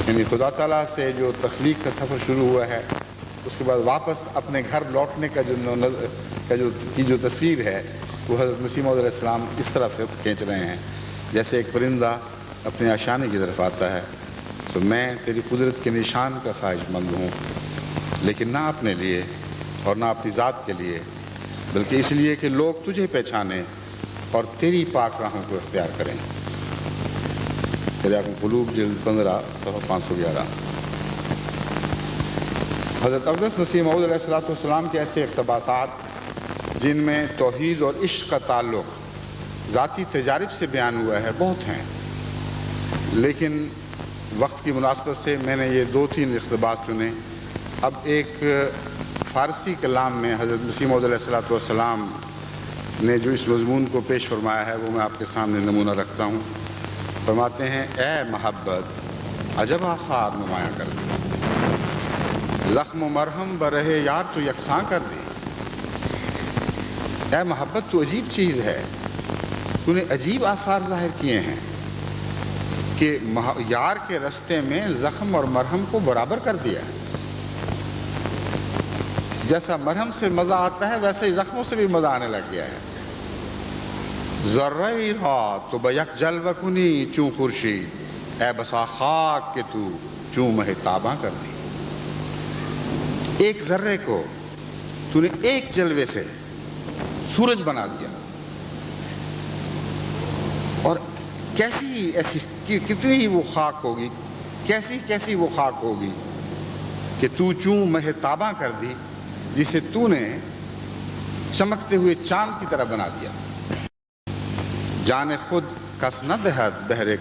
یعنی خدا تعالیٰ سے جو تخلیق کا سفر شروع ہوا ہے، اس کے بعد واپس اپنے گھر لوٹنے کا جو تصویر ہے، وہ حضرت مسیح موعود علیہ السلام اس طرف کھینچ رہے ہیں جیسے ایک پرندہ اپنے آشیانے کی طرف آتا ہے۔ تو میں تیری قدرت کے نشان کا خواہش مند ہوں، لیکن نہ اپنے لیے اور نہ اپنی ذات کے لیے، بلکہ اس لیے کہ لوگ تجھے پہچانیں اور تیری پاک راہوں کو اختیار کریں۔ تریاق قلوب جلد 15 صفحہ 511۔ حضرت اقدس مسیح موعود علیہ السلام کے ایسے اقتباسات جن میں توحید اور عشق کا تعلق ذاتی تجارب سے بیان ہوا ہے بہت ہیں، لیکن وقت کی مناسبت سے میں نے یہ 2-3 اقتباس چنے۔ اب ایک فارسی کلام میں حضرت مسیح موعود علیہ السلام نے جو اس مضمون کو پیش فرمایا ہے وہ میں آپ کے سامنے نمونہ رکھتا ہوں۔ فرماتے ہیں، اے محبت عجب آثار نمایاں کر دی، زخم و مرہم برہے یار تو یکساں کر دی۔ اے محبت تو عجیب چیز ہے، تو نے عجیب آثار ظاہر کیے ہیں کہ یار کے رستے میں زخم اور مرہم کو برابر کر دیا ہے۔ جیسا مرہم سے مزہ آتا ہے ویسے ہی زخموں سے بھی مزہ آنے لگ گیا ہے۔ ذرۂ رات تو بیک جلوہ کنی چوں خورشید، اے بسا خاک کہ تو چوں مہ تاباں کر دی۔ ایک ذرے کو تو نے ایک جلوے سے سورج بنا دیا، اور کیسی ایسی کتنی ہی وہ خاک ہوگی، کیسی وہ خاک ہوگی کہ تو چوں مہ تاباں کر دی، جسے تو نے چمکتے ہوئے چاند کی طرح بنا دیا۔ جان خود کس نہ دہد بہر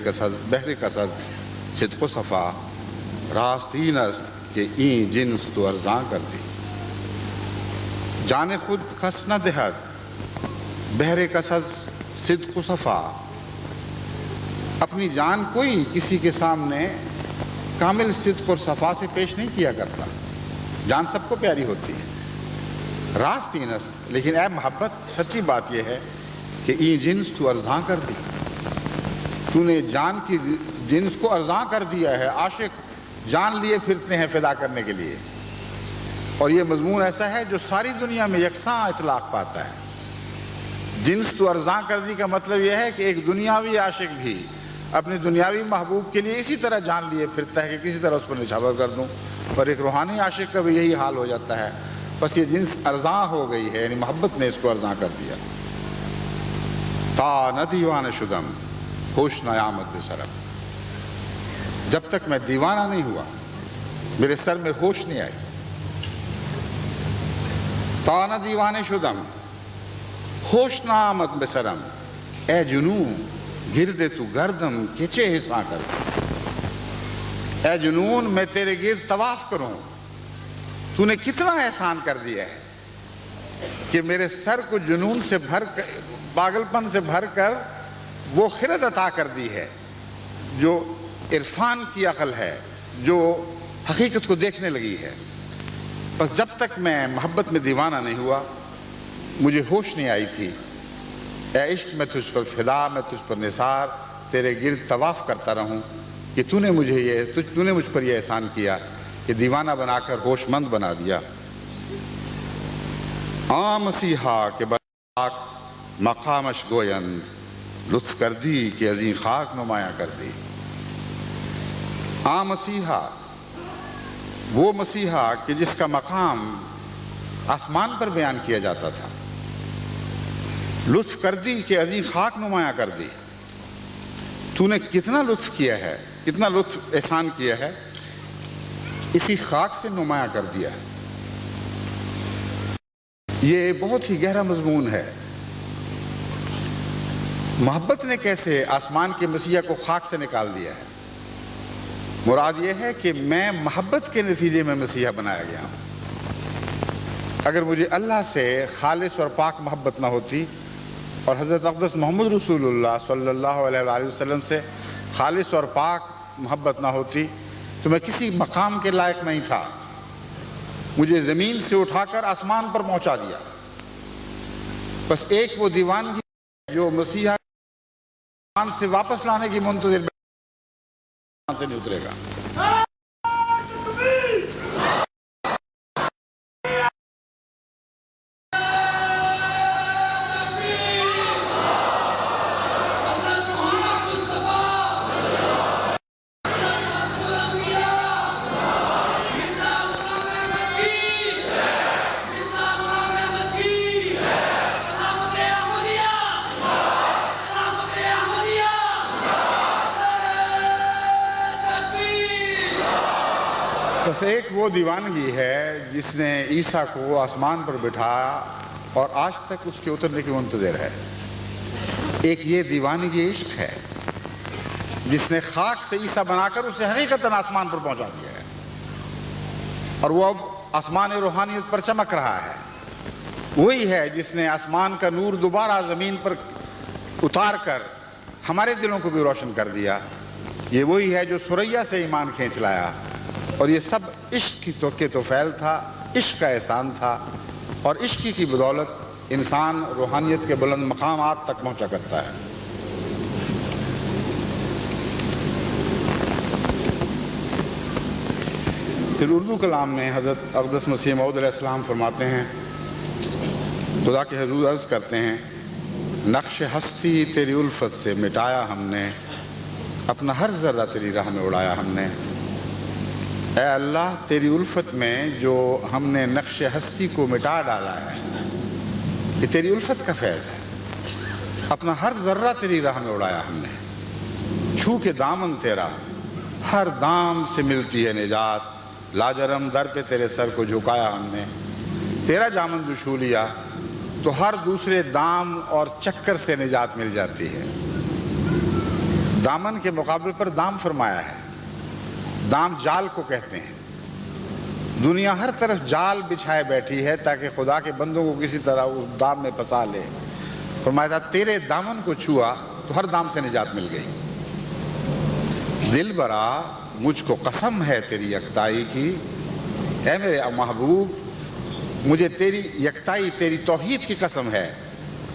کسز صدق و صفا، راستین است کہ این جنس تو ارزاں کر دی۔ جان خود کس نہ دہد بہر کسز صدق و صفا، اپنی جان کوئی کسی کے سامنے کامل صدق اور صفا سے پیش نہیں کیا کرتا، جان سب کو پیاری ہوتی ہے۔ راستین است، لیکن اے محبت سچی بات یہ ہے کہ این جنس تو ارزاں کر دی، تو نے جان کی جنس کو ارزاں کر دیا ہے۔ عاشق جان لیے پھرتے ہیں فدا کرنے کے لیے، اور یہ مضمون ایسا ہے جو ساری دنیا میں یکساں اطلاق پاتا ہے۔ جنس تو ارزاں کر دی کا مطلب یہ ہے کہ ایک دنیاوی عاشق بھی اپنے دنیاوی محبوب کے لیے اسی طرح جان لیے پھرتا ہے کہ کسی طرح اس پر نچھاور کر دوں، اور ایک روحانی عاشق کا بھی یہی حال ہو جاتا ہے۔ بس یہ جنس ارزاں ہو گئی ہے، یعنی محبت نے اس کو ارزاں کر دیا۔ تا نہ دیوانہ شدم ہوش نہ آمد بے سرم، جب تک میں دیوانہ نہیں ہوا میرے سر میں ہوش نہیں آئی۔ تا نہ دیوانے شدم ہوش نہ آمد بے سرم، اے جنون گردے تو گردم کچے حصہ کر دے۔ اے جنون میں تیرے گرد طواف کروں، تو نے کتنا احسان کر دیا ہے کہ میرے سر کو جنون سے بھر کر، پاگل پن سے بھر کر وہ خرد عطا کر دی ہے جو عرفان کی عقل ہے، جو حقیقت کو دیکھنے لگی ہے۔ بس جب تک میں محبت میں دیوانہ نہیں ہوا مجھے ہوش نہیں آئی تھی۔ اے عشق میں تجھ پر فدا، میں تجھ پر نثار، تیرے گرد طواف کرتا رہوں کہ تو نے مجھ پر یہ احسان کیا کہ دیوانہ بنا کر ہوش مند بنا دیا۔ آ مسیحا کے برخاک مقامش گویند، لطف کر دی کہ عظیم خاک نمایاں کر دی۔ آ مسیحا، وہ مسیحا کہ جس کا مقام آسمان پر بیان کیا جاتا تھا، لطف کر دی کہ عظیم خاک نمایاں کر دی۔ تو نے کتنا لطف کیا ہے، کتنا لطف احسان کیا ہے، اسی خاک سے نمایاں کر دیا۔ یہ بہت ہی گہرا مضمون ہے۔ محبت نے کیسے آسمان کے مسیح کو خاک سے نکال دیا ہے؟ مراد یہ ہے کہ میں محبت کے نتیجے میں مسیح بنایا گیا ہوں۔ اگر مجھے اللہ سے خالص اور پاک محبت نہ ہوتی اور حضرت اقدس محمد رسول اللہ صلی اللہ علیہ وآلہ وسلم سے خالص اور پاک محبت نہ ہوتی تو میں کسی مقام کے لائق نہیں تھا۔ مجھے زمین سے اٹھا کر آسمان پر پہنچا دیا۔ بس ایک وہ دیوانگی جو مسیح آسمان سے واپس لانے کی منتظر سے نہیں اترے گا۔ بس ایک وہ دیوانگی ہے جس نے عیسیٰ کو آسمان پر بٹھایا اور آج تک اس کے اترنے کی منتظر ہے۔ ایک یہ دیوانگی عشق ہے جس نے خاک سے عیسیٰ بنا کر اسے حقیقتاً آسمان پر پہنچا دیا ہے، اور وہ اب آسمان روحانیت پر چمک رہا ہے۔ وہی ہے جس نے آسمان کا نور دوبارہ زمین پر اتار کر ہمارے دلوں کو بھی روشن کر دیا۔ یہ وہی ہے جو ثریا سے ایمان کھینچ لایا، اور یہ سب عشق کے توفیل تھا، عشق کا احسان تھا، اور عشق کی بدولت انسان روحانیت کے بلند مقامات تک پہنچا کرتا ہے۔ پھر اردو کلام میں حضرت اقدس مسیح موعود علیہ السلام فرماتے ہیں، خدا کے حضور عرض کرتے ہیں، نقش ہستی تیری الفت سے مٹایا ہم نے، اپنا ہر ذرہ تیری راہ میں اڑایا ہم نے۔ اے اللہ، تیری الفت میں جو ہم نے نقش ہستی کو مٹا ڈالا ہے، یہ تیری الفت کا فیض ہے۔ اپنا ہر ذرہ تیری راہ میں اڑایا ہم نے، چھو کے دامن تیرا ہر دام سے ملتی ہے نجات، لاجرم در پہ تیرے سر کو جھکایا ہم نے۔ تیرا دامن جو چھو لیا تو ہر دوسرے دام اور چکر سے نجات مل جاتی ہے۔ دامن کے مقابل پر دام فرمایا ہے۔ دام جال کو کہتے ہیں۔ دنیا ہر طرف جال بچھائے بیٹھی ہے تاکہ خدا کے بندوں کو کسی طرح اس دام میں پھنسا لے۔ فرمایا تھا تیرے دامن کو چھوا تو ہر دام سے نجات مل گئی۔ دل برا مجھ کو قسم ہے تیری یکتائی کی، اے میرے محبوب مجھے تیری یکتائی، تیری توحید کی قسم ہے،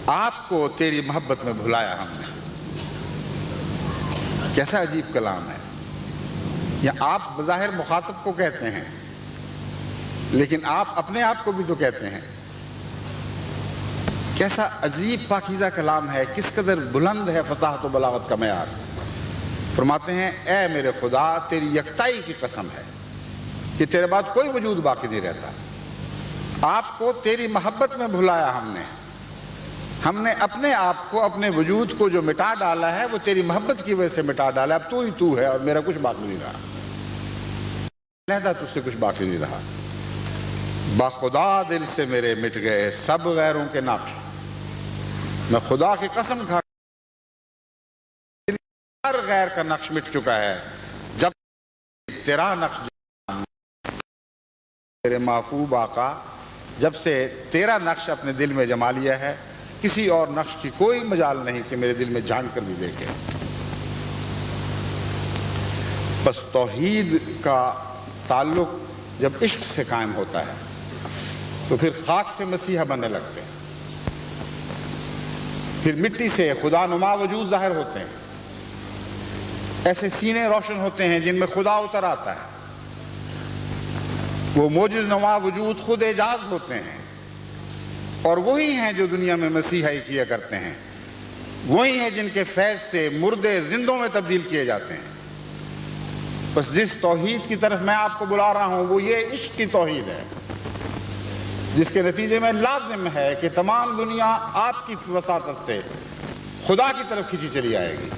آپ کو تیری محبت میں بھلایا ہم نے۔ کیسا عجیب کلام ہے۔ یا آپ بظاہر مخاطب کو کہتے ہیں، لیکن آپ اپنے آپ کو بھی تو کہتے ہیں۔ کیسا عجیب پاکیزہ کلام ہے، کس قدر بلند ہے فصاحت و بلاغت کا معیار۔ فرماتے ہیں، اے میرے خدا تیری یکتائی کی قسم ہے کہ تیرے بعد کوئی وجود باقی نہیں رہتا، آپ کو تیری محبت میں بھلایا ہم نے اپنے آپ کو، اپنے وجود کو جو مٹا ڈالا ہے وہ تیری محبت کی وجہ سے مٹا ڈالا ہے۔ اب تو ہی تو ہے اور میرا کچھ باقی نہیں رہا، علیحدہ تجھ سے کچھ باقی نہیں رہا۔ باخدا دل سے میرے مٹ گئے سب غیروں کے نقش، میں خدا کی قسم کھا ہر غیر کا نقش مٹ چکا ہے، جب تیرا نقش تیرے محبوب آقا، جب سے تیرا نقش اپنے دل میں جما لیا ہے، کسی اور نقش کی کوئی مجال نہیں کہ میرے دل میں جان کر بھی دیکھے۔ بس توحید کا تعلق جب عشق سے قائم ہوتا ہے تو پھر خاک سے مسیحا بننے لگتے ہیں، پھر مٹی سے خدا نما وجود ظاہر ہوتے ہیں، ایسے سینے روشن ہوتے ہیں جن میں خدا اتر آتا ہے، وہ معجز نما وجود خود اعجاز ہوتے ہیں، اور وہی ہیں جو دنیا میں مسیحائی کیا کرتے ہیں، وہی ہیں جن کے فیض سے مردے زندوں میں تبدیل کیے جاتے ہیں۔ بس جس توحید کی طرف میں آپ کو بلا رہا ہوں وہ یہ عشق کی توحید ہے، جس کے نتیجے میں لازم ہے کہ تمام دنیا آپ کی وساطت سے خدا کی طرف کھینچی چلی آئے گی۔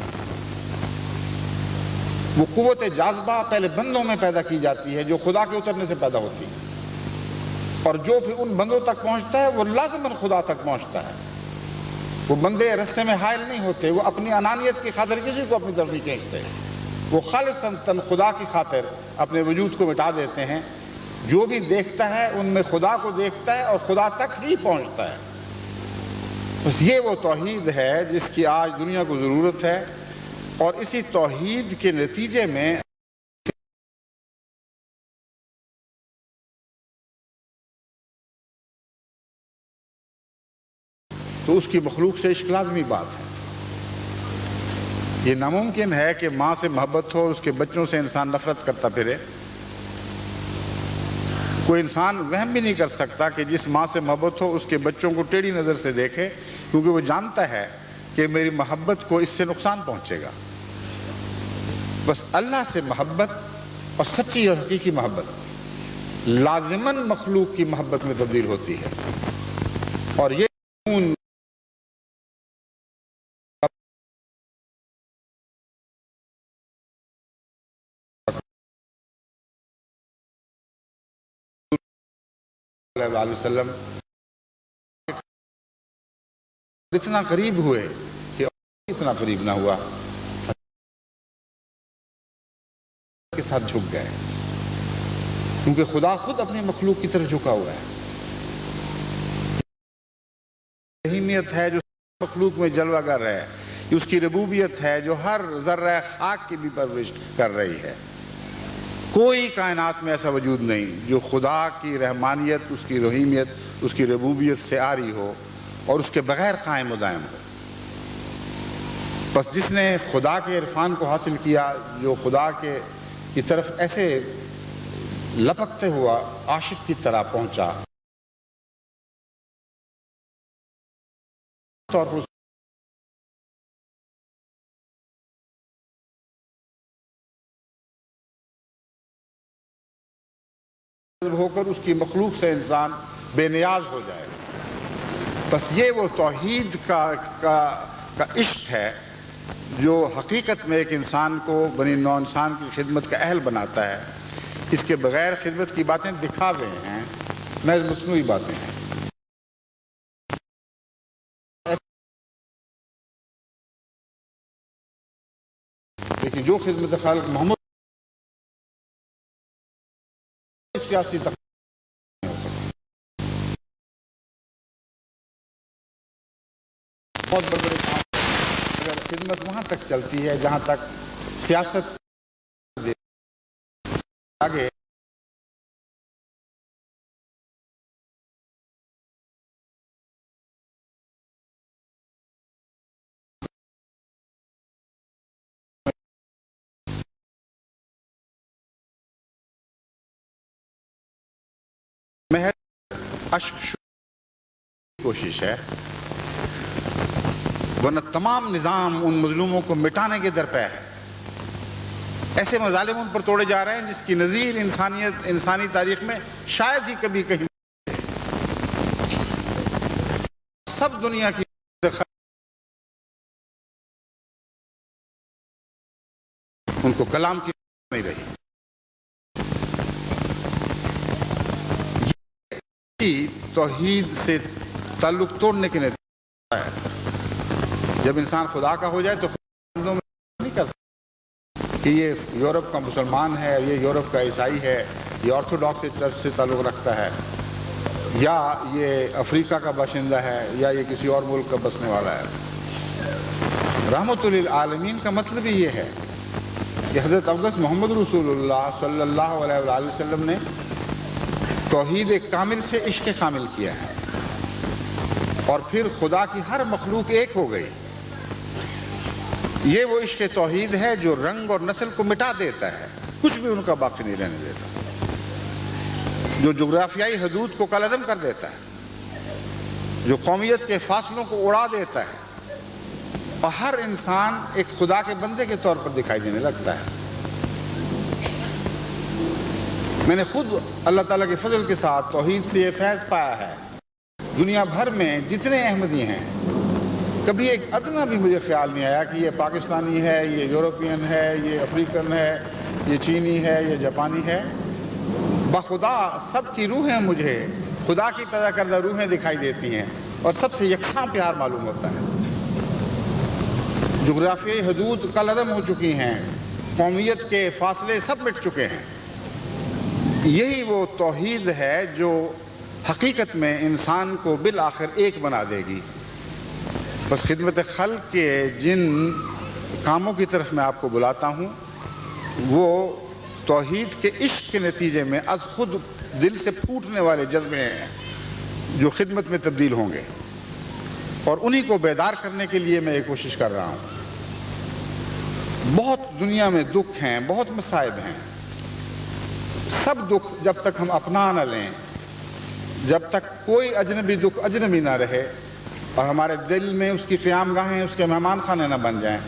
وہ قوت جاذبہ پہلے بندوں میں پیدا کی جاتی ہے جو خدا کے اترنے سے پیدا ہوتی ہے، اور جو پھر ان بندوں تک پہنچتا ہے وہ لازماً خدا تک پہنچتا ہے۔ وہ بندے رستے میں حائل نہیں ہوتے، وہ اپنی انانیت کی خاطر کسی کو اپنی طرف نہیں کھینچتے، وہ خالصاً خدا کی خاطر اپنے وجود کو مٹا دیتے ہیں۔ جو بھی دیکھتا ہے ان میں خدا کو دیکھتا ہے اور خدا تک ہی پہنچتا ہے۔ بس یہ وہ توحید ہے جس کی آج دنیا کو ضرورت ہے، اور اسی توحید کے نتیجے میں تو اس کی مخلوق سے عشق لازمی بات ہے۔ یہ ناممکن ہے کہ ماں سے محبت ہو، اس کے بچوں سے انسان نفرت کرتا پھرے۔ کوئی انسان وہم بھی نہیں کر سکتا کہ جس ماں سے محبت ہو اس کے بچوں کو ٹیڑھی نظر سے دیکھے، کیونکہ وہ جانتا ہے کہ میری محبت کو اس سے نقصان پہنچے گا۔ بس اللہ سے محبت اور سچی اور حقیقی محبت لازماً مخلوق کی محبت میں تبدیل ہوتی ہے، اور یہ علیہ وسلم اتنا قریب ہوئے کہ اتنا قریب نہ ہوا کے ساتھ جھک گئے، کیونکہ خدا خود اپنی مخلوق کی طرف جھکا ہوا ہے۔ رحیمیت ہے جو مخلوق میں جلوہ گر ہے، اس کی ربوبیت ہے جو ہر ذرہ خاک کی بھی پرورش کر رہی ہے۔ کوئی کائنات میں ایسا وجود نہیں جو خدا کی رحمانیت، اس کی رحیمیت، اس کی ربوبیت سے عاری ہو اور اس کے بغیر قائم و دائم ہو۔ بس جس نے خدا کے عرفان کو حاصل کیا، جو خدا کی طرف ایسے لپکتے ہوا عاشق کی طرح پہنچا، طور پر ہو کر اس کی مخلوق سے انسان بے نیاز ہو جائے۔ بس یہ وہ توحید کا عشق ہے جو حقیقت میں ایک انسان کو، بنی نوع انسان کی خدمت کا اہل بناتا ہے۔ اس کے بغیر خدمت کی باتیں دکھاوے ہیں، محض مصنوعی باتیں ہیں۔ لیکن جو خدمت خالق محمد سیاسی بہت بڑے کام، اگر خدمت وہاں تک چلتی ہے جہاں تک سیاست آگے محض اشک کوشش ہے، ورنہ تمام نظام ان مظلوموں کو مٹانے کے درپے ہے۔ ایسے مظالم ان پر توڑے جا رہے ہیں جس کی نظیر انسانی تاریخ میں شاید ہی کبھی کہیں سب دنیا کی ان کو کلام کی نہیں رہی۔ توحید سے تعلق توڑنے کے نتیجہ ہے۔ جب انسان خدا کا ہو جائے تو خدا نہیں کر سکتا کہ یہ یورپ کا مسلمان ہے، یہ یورپ کا عیسائی ہے، یہ آرتھوڈاکس چرچ سے تعلق رکھتا ہے، یا یہ افریقہ کا باشندہ ہے، یا یہ کسی اور ملک کا بسنے والا ہے۔ رحمت للعالمین کا مطلب ہی یہ ہے کہ حضرت اقدس محمد رسول اللہ صلی اللہ علیہ وآلہ وسلم نے توحید کامل سے عشق کامل کیا ہے، اور پھر خدا کی ہر مخلوق ایک ہو گئی۔ یہ وہ عشق توحید ہے جو رنگ اور نسل کو مٹا دیتا ہے، کچھ بھی ان کا باقی نہیں رہنے دیتا، جو جغرافیائی حدود کو کالعدم کر دیتا ہے، جو قومیت کے فاصلوں کو اڑا دیتا ہے، اور ہر انسان ایک خدا کے بندے کے طور پر دکھائی دینے لگتا ہے۔ میں نے خود اللہ تعالیٰ کے فضل کے ساتھ توحید سے یہ فیض پایا ہے۔ دنیا بھر میں جتنے احمدی ہیں، کبھی ایک ادنا بھی مجھے خیال نہیں آیا کہ یہ پاکستانی ہے، یہ یورپین ہے، یہ افریقن ہے، یہ چینی ہے، یہ جاپانی ہے۔ بخدا سب کی روحیں مجھے خدا کی پیدا کردہ روحیں دکھائی دیتی ہیں، اور سب سے یکساں پیار معلوم ہوتا ہے۔ جغرافیائی حدود کالعدم ہو چکی ہیں، قومیت کے فاصلے سب مٹ چکے ہیں۔ یہی وہ توحید ہے جو حقیقت میں انسان کو بالآخر ایک بنا دے گی۔ بس خدمت خلق کے جن کاموں کی طرف میں آپ کو بلاتا ہوں، وہ توحید کے عشق کے نتیجے میں از خود دل سے پھوٹنے والے جذبے ہیں جو خدمت میں تبدیل ہوں گے، اور انہی کو بیدار کرنے کے لیے میں یہ کوشش کر رہا ہوں۔ بہت دنیا میں دکھ ہیں، بہت مصائب ہیں، سب دکھ جب تک ہم اپنا نہ لیں، جب تک کوئی اجنبی دکھ اجنبی نہ رہے اور ہمارے دل میں اس کی قیام گاہیں، اس کے مہمان خانے نہ بن جائیں،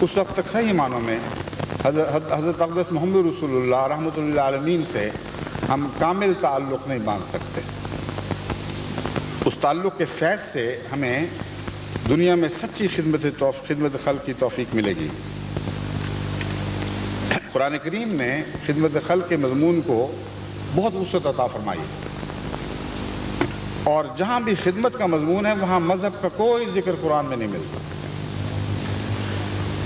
اس وقت تک صحیح معنوں میں حضرت اقدس محمد رسول اللہ رحمۃ للعالمین سے ہم کامل تعلق نہیں باندھ سکتے۔ اس تعلق کے فیض سے ہمیں دنیا میں سچی خدمت خلق کی توفیق ملے گی۔ قرآن کریم نے خدمت خلق کے مضمون کو بہت وسعت عطا فرمائی۔ اور جہاں بھی خدمت کا مضمون ہے وہاں مذہب کا کوئی ذکر قرآن میں نہیں ملتا۔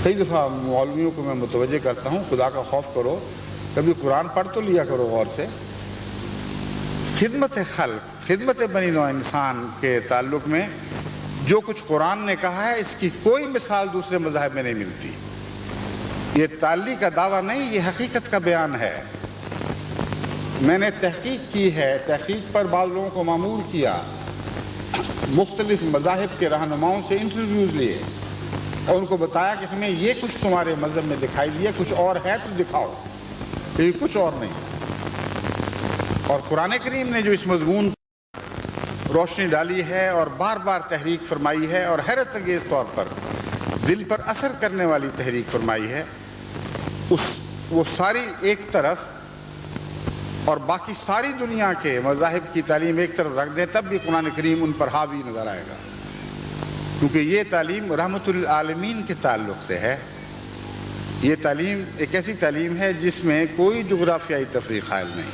کئی دفعہ مولویوں کو میں متوجہ کرتا ہوں، خدا کا خوف کرو، کبھی قرآن پڑھ تو لیا کرو غور سے۔ خدمت خلق، خدمت بنی نوع انسان کے تعلق میں جو کچھ قرآن نے کہا ہے اس کی کوئی مثال دوسرے مذاہب میں نہیں ملتی۔ یہ تعلی کا دعویٰ نہیں، یہ حقیقت کا بیان ہے۔ میں نے تحقیق کی ہے، تحقیق پر بعض لوگوں کو مامور کیا، مختلف مذاہب کے رہنماؤں سے انٹرویوز لیے اور ان کو بتایا کہ ہمیں یہ کچھ تمہارے مذہب میں دکھائی دیا، کچھ اور ہے تو دکھاؤ، یہ کچھ اور نہیں۔ اور قرآن کریم نے جو اس مضمون روشنی ڈالی ہے اور بار بار تحریک فرمائی ہے اور حیرت انگیز طور پر دل پر اثر کرنے والی تحریک فرمائی ہے، وہ ساری ایک طرف اور باقی ساری دنیا کے مذاہب کی تعلیم ایک طرف رکھ دیں تب بھی قرآن کریم ان پر حاوی نظر آئے گا، کیونکہ یہ تعلیم رحمت للعالمین کے تعلق سے ہے۔ یہ تعلیم ایک ایسی تعلیم ہے جس میں کوئی جغرافیائی تفریق قائل نہیں،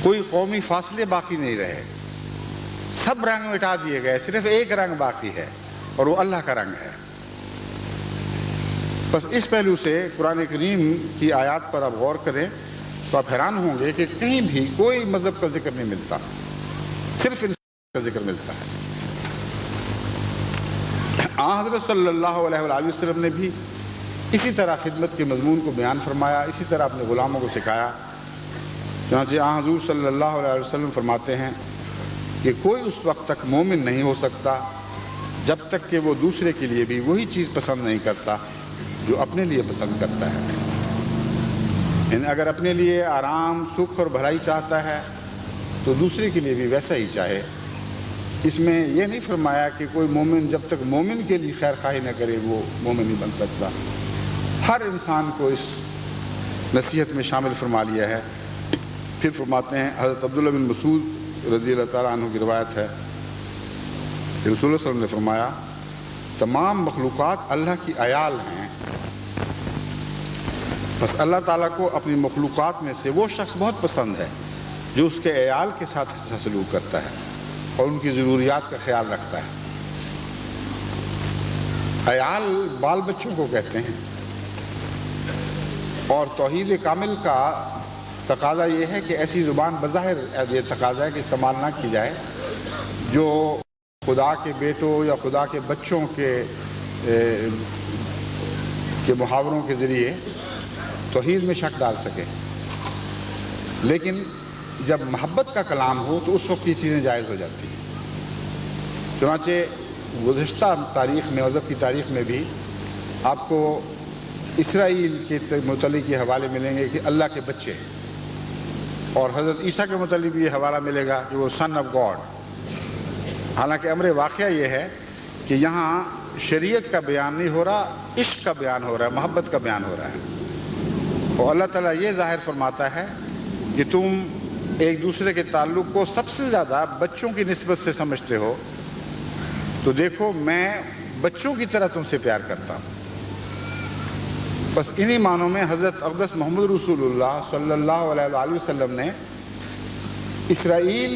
کوئی قومی فاصلے باقی نہیں رہے، سب رنگ مٹا دیے گئے، صرف ایک رنگ باقی ہے اور وہ اللہ کا رنگ ہے۔ بس اس پہلو سے قرآن کریم کی آیات پر آپ غور کریں تو آپ حیران ہوں گے کہ کہیں بھی کوئی مذہب کا ذکر نہیں ملتا، صرف انسان کا ذکر ملتا ہے۔ حضرت صلی اللہ علیہ وآلہ وسلم نے بھی اسی طرح خدمت کے مضمون کو بیان فرمایا، اسی طرح اپنے غلاموں کو سکھایا۔ چنانچہ حضور صلی اللہ علیہ وسلم فرماتے ہیں کہ کوئی اس وقت تک مومن نہیں ہو سکتا جب تک کہ وہ دوسرے کے لیے بھی وہی چیز پسند نہیں کرتا جو اپنے لیے پسند کرتا ہے۔ یعنی اگر اپنے لیے آرام، سکھ اور بھلائی چاہتا ہے تو دوسرے کے لیے بھی ویسا ہی چاہے۔ اس میں یہ نہیں فرمایا کہ کوئی مومن جب تک مومن کے لیے خیر خواہی نہ کرے وہ مومن نہیں بن سکتا۔ ہر انسان کو اس نصیحت میں شامل فرما لیا ہے۔ پھر فرماتے ہیں، حضرت عبداللہ بن مسعود رضی اللہ تعالیٰ عنہ کی روایت ہے کہ رسول اللہ صلی اللہ علیہ وسلم نے فرمایا، تمام مخلوقات اللہ کی عیال ہیں، بس اللہ تعالیٰ کو اپنی مخلوقات میں سے وہ شخص بہت پسند ہے جو اس کے عیال کے ساتھ اچھا سلوک کرتا ہے اور ان کی ضروریات کا خیال رکھتا ہے۔ عیال بال بچوں کو کہتے ہیں، اور توحید کامل کا تقاضا یہ ہے کہ ایسی زبان بظاہر یہ تقاضا ہے کہ استعمال نہ کی جائے جو خدا کے بیٹوں یا خدا کے بچوں کے محاوروں کے ذریعے توحید میں شک ڈال سکے، لیکن جب محبت کا کلام ہو تو اس وقت یہ چیزیں جائز ہو جاتی ہیں۔ چنانچہ گزشتہ تاریخ میں، مذہب کی تاریخ میں بھی آپ کو اسرائیل کے متعلق یہ حوالے ملیں گے کہ اللہ کے بچے، اور حضرت عیسیٰ کے متعلق بھی یہ حوالہ ملے گا کہ وہ سن آف گاڈ۔ حالانکہ امر واقعہ یہ ہے کہ یہاں شریعت کا بیان نہیں ہو رہا، عشق کا بیان ہو رہا ہے، محبت کا بیان ہو رہا ہے۔ اور اللہ تعالیٰ یہ ظاہر فرماتا ہے کہ تم ایک دوسرے کے تعلق کو سب سے زیادہ بچوں کی نسبت سے سمجھتے ہو، تو دیکھو میں بچوں کی طرح تم سے پیار کرتا ہوں۔ بس انہی معنوں میں حضرت اقدس محمد رسول اللہ صلی اللہ علیہ وآلہ وسلم نے اسرائیل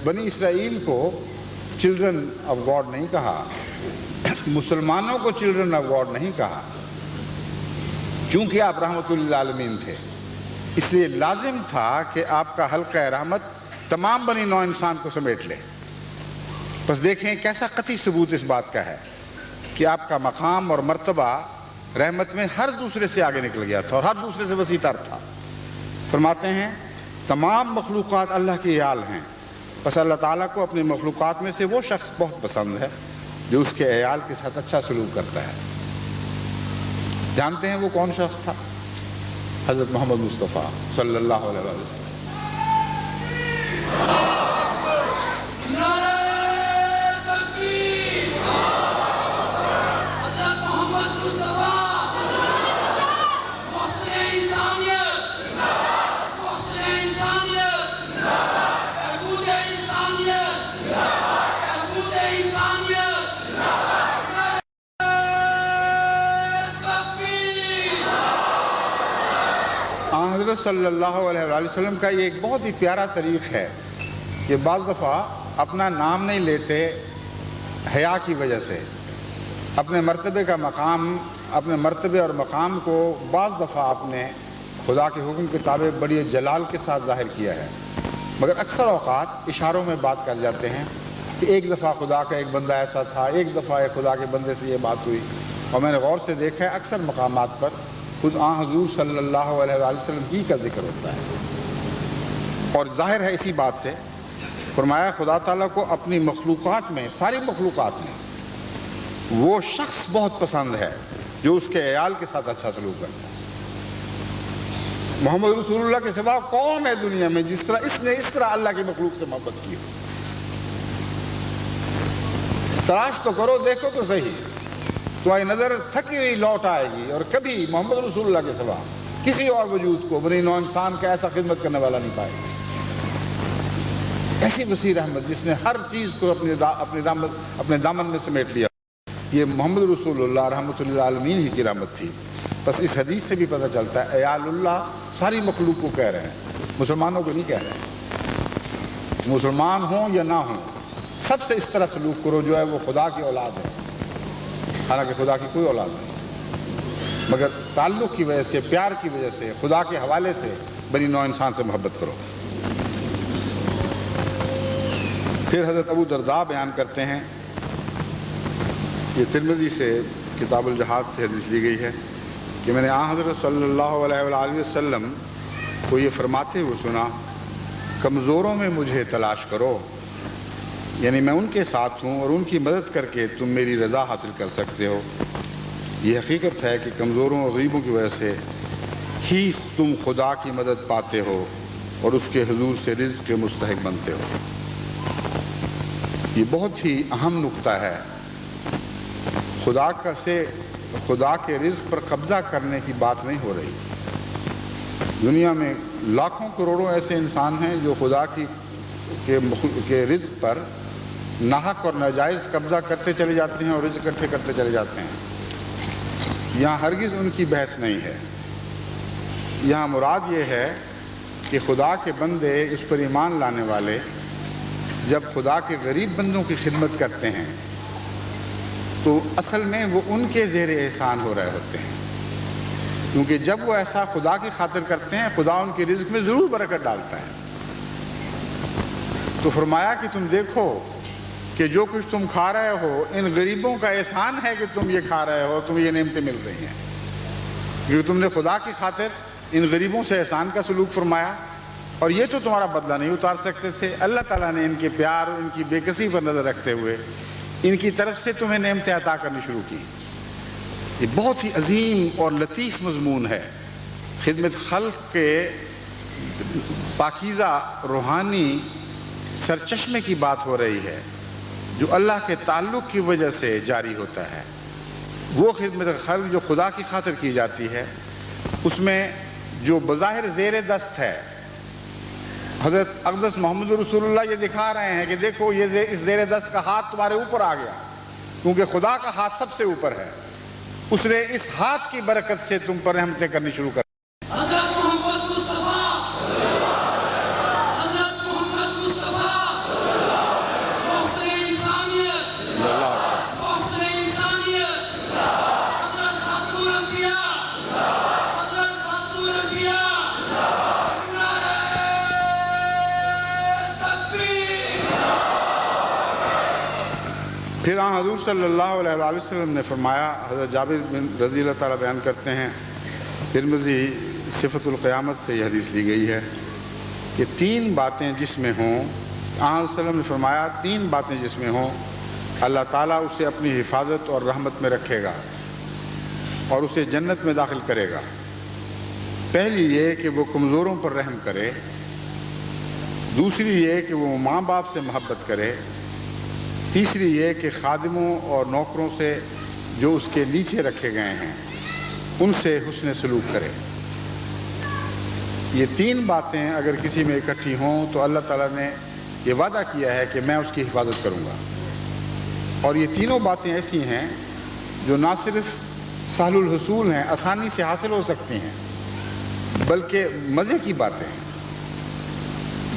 بنی اسرائیل کو چلڈرن آف گاڈ نہیں کہا، مسلمانوں کو چلڈرن آف گاڈ نہیں کہا، چونکہ آپ رحمت للعالمین تھے، اس لیے لازم تھا کہ آپ کا حلقہ رحمت تمام بنی نوع انسان کو سمیٹ لے۔ بس دیکھیں کیسا قطعی ثبوت اس بات کا ہے کہ آپ کا مقام اور مرتبہ رحمت میں ہر دوسرے سے آگے نکل گیا تھا اور ہر دوسرے سے وسیع تر تھا۔ فرماتے ہیں تمام مخلوقات اللہ کی عیال ہیں، بس اللہ تعالیٰ کو اپنی مخلوقات میں سے وہ شخص بہت پسند ہے جو اس کے عیال کے ساتھ اچھا سلوک کرتا ہے۔ جانتے ہیں وہ کون شخص تھا؟ حضرت محمد مصطفیٰ صلی اللہ علیہ وسلم۔ حضرت صلی اللہ علیہ وآلہ وسلم کا یہ ایک بہت ہی پیارا طریق ہے کہ بعض دفعہ اپنا نام نہیں لیتے حیا کی وجہ سے، اپنے مرتبے کا مقام، اپنے مرتبے اور مقام کو بعض دفعہ آپ نے خدا کے حکم کے تابع بڑی جلال کے ساتھ ظاہر کیا ہے، مگر اکثر اوقات اشاروں میں بات کر جاتے ہیں کہ ایک دفعہ خدا کا ایک بندہ ایسا تھا، ایک دفعہ ایک خدا کے بندے سے یہ بات ہوئی۔ اور میں نے غور سے دیکھا ہے اکثر مقامات پر خود حضور صلی اللہ علیہ وآلہ وسلم ہی کا ذکر ہوتا ہے، اور ظاہر ہے اسی بات سے فرمایا خدا تعالیٰ کو اپنی مخلوقات میں، ساری مخلوقات میں وہ شخص بہت پسند ہے جو اس کے عیال کے ساتھ اچھا سلوک کرتا ہے۔ محمد رسول اللہ کے سوا کون ہے دنیا میں جس طرح اللہ کی مخلوق سے محبت کی ہو؟ تلاش تو کرو، دیکھو تو صحیح، تمہاری نظر تھکی ہوئی لوٹ آئے گی، اور کبھی محمد رسول اللہ کے سوا کسی اور وجود کو بنی نوع انسان کا ایسا خدمت کرنے والا نہیں پائے گا۔ ایسی وسیع رحمت جس نے ہر چیز کو اپنے دامن میں سمیٹ لیا، یہ محمد رسول اللہ رحمۃ اللہ عالمین ہی کی رحمت تھی۔ بس اس حدیث سے بھی پتہ چلتا ہے عیال اللہ ساری مخلوق کو کہہ رہے ہیں، مسلمانوں کو نہیں کہہ رہے ہیں۔ مسلمان ہوں یا نہ ہوں، سب سے اس طرح سلوک کرو جو ہے وہ خدا کی اولاد ہے، حالانکہ خدا کی کوئی اولاد نہیں، مگر تعلق کی وجہ سے، پیار کی وجہ سے، خدا کے حوالے سے بنی نوع انسان سے محبت کرو۔ پھر حضرت ابو درداء بیان کرتے ہیں، یہ ترمذی سے کتاب الجہاد سے حدیث لی گئی ہے کہ میں نے حضرت صلی اللہ علیہ وآلہ وسلم کو یہ فرماتے ہوئے سنا، کمزوروں میں مجھے تلاش کرو، یعنی میں ان کے ساتھ ہوں اور ان کی مدد کر کے تم میری رضا حاصل کر سکتے ہو۔ یہ حقیقت ہے کہ کمزوروں اور غریبوں کی وجہ سے ہی تم خدا کی مدد پاتے ہو اور اس کے حضور سے رزق کے مستحق بنتے ہو۔ یہ بہت ہی اہم نقطہ ہے، خدا کے رزق پر قبضہ کرنے کی بات نہیں ہو رہی۔ دنیا میں لاکھوں کروڑوں ایسے انسان ہیں جو خدا کے رزق پر ناحق اور ناجائز قبضہ کرتے چلے جاتے ہیں اور رزق اکٹھے کرتے چلے جاتے ہیں۔ یہاں ہرگز ان کی بحث نہیں ہے، یہاں مراد یہ ہے کہ خدا کے بندے، اس پر ایمان لانے والے جب خدا کے غریب بندوں کی خدمت کرتے ہیں تو اصل میں وہ ان کے زیر احسان ہو رہے ہوتے ہیں، کیونکہ جب وہ ایسا خدا کی خاطر کرتے ہیں خدا ان کے رزق میں ضرور برکت ڈالتا ہے۔ تو فرمایا کہ تم دیکھو کہ جو کچھ تم کھا رہے ہو ان غریبوں کا احسان ہے کہ تم یہ کھا رہے ہو، تمہیں یہ نعمتیں مل رہی ہیں، کیونکہ تم نے خدا کی خاطر ان غریبوں سے احسان کا سلوک فرمایا، اور یہ تو تمہارا بدلہ نہیں اتار سکتے تھے، اللہ تعالیٰ نے ان کے پیار، ان کی بے کسی پر نظر رکھتے ہوئے ان کی طرف سے تمہیں نعمتیں عطا کرنی شروع کی۔ یہ بہت ہی عظیم اور لطیف مضمون ہے، خدمت خلق کے پاکیزہ روحانی سرچشمے کی بات ہو رہی ہے جو اللہ کے تعلق کی وجہ سے جاری ہوتا ہے۔ وہ خدمت خلق جو خدا کی خاطر کی جاتی ہے، اس میں جو بظاہر زیر دست ہے، حضرت اقدس محمد رسول اللہ یہ دکھا رہے ہیں کہ دیکھو یہ اس زیر دست کا ہاتھ تمہارے اوپر آ گیا، کیونکہ خدا کا ہاتھ سب سے اوپر ہے، اس نے اس ہاتھ کی برکت سے تم پر رحمتیں کرنی شروع کر۔ پھر حضور صلی اللہ علیہ وآلہ وسلم نے فرمایا، حضرت جابر بن رضی اللہ تعالیٰ بیان کرتے ہیں، ترمذی صفت القیامت سے یہ حدیث لی گئی ہے کہ تین باتیں جس میں ہوں، حضور صلی اللہ علیہ وسلم نے فرمایا تین باتیں جس میں ہوں اللہ تعالیٰ اسے اپنی حفاظت اور رحمت میں رکھے گا اور اسے جنت میں داخل کرے گا۔ پہلی یہ کہ وہ کمزوروں پر رحم کرے، دوسری یہ کہ وہ ماں باپ سے محبت کرے، تیسری یہ کہ خادموں اور نوکروں سے جو اس کے نیچے رکھے گئے ہیں ان سے حسن سلوک کرے۔ یہ تین باتیں اگر کسی میں اکٹھی ہوں تو اللہ تعالیٰ نے یہ وعدہ کیا ہے کہ میں اس کی حفاظت کروں گا، اور یہ تینوں باتیں ایسی ہیں جو نہ صرف سہل الحصول ہیں، آسانی سے حاصل ہو سکتی ہیں، بلکہ مزے کی باتیں ہیں۔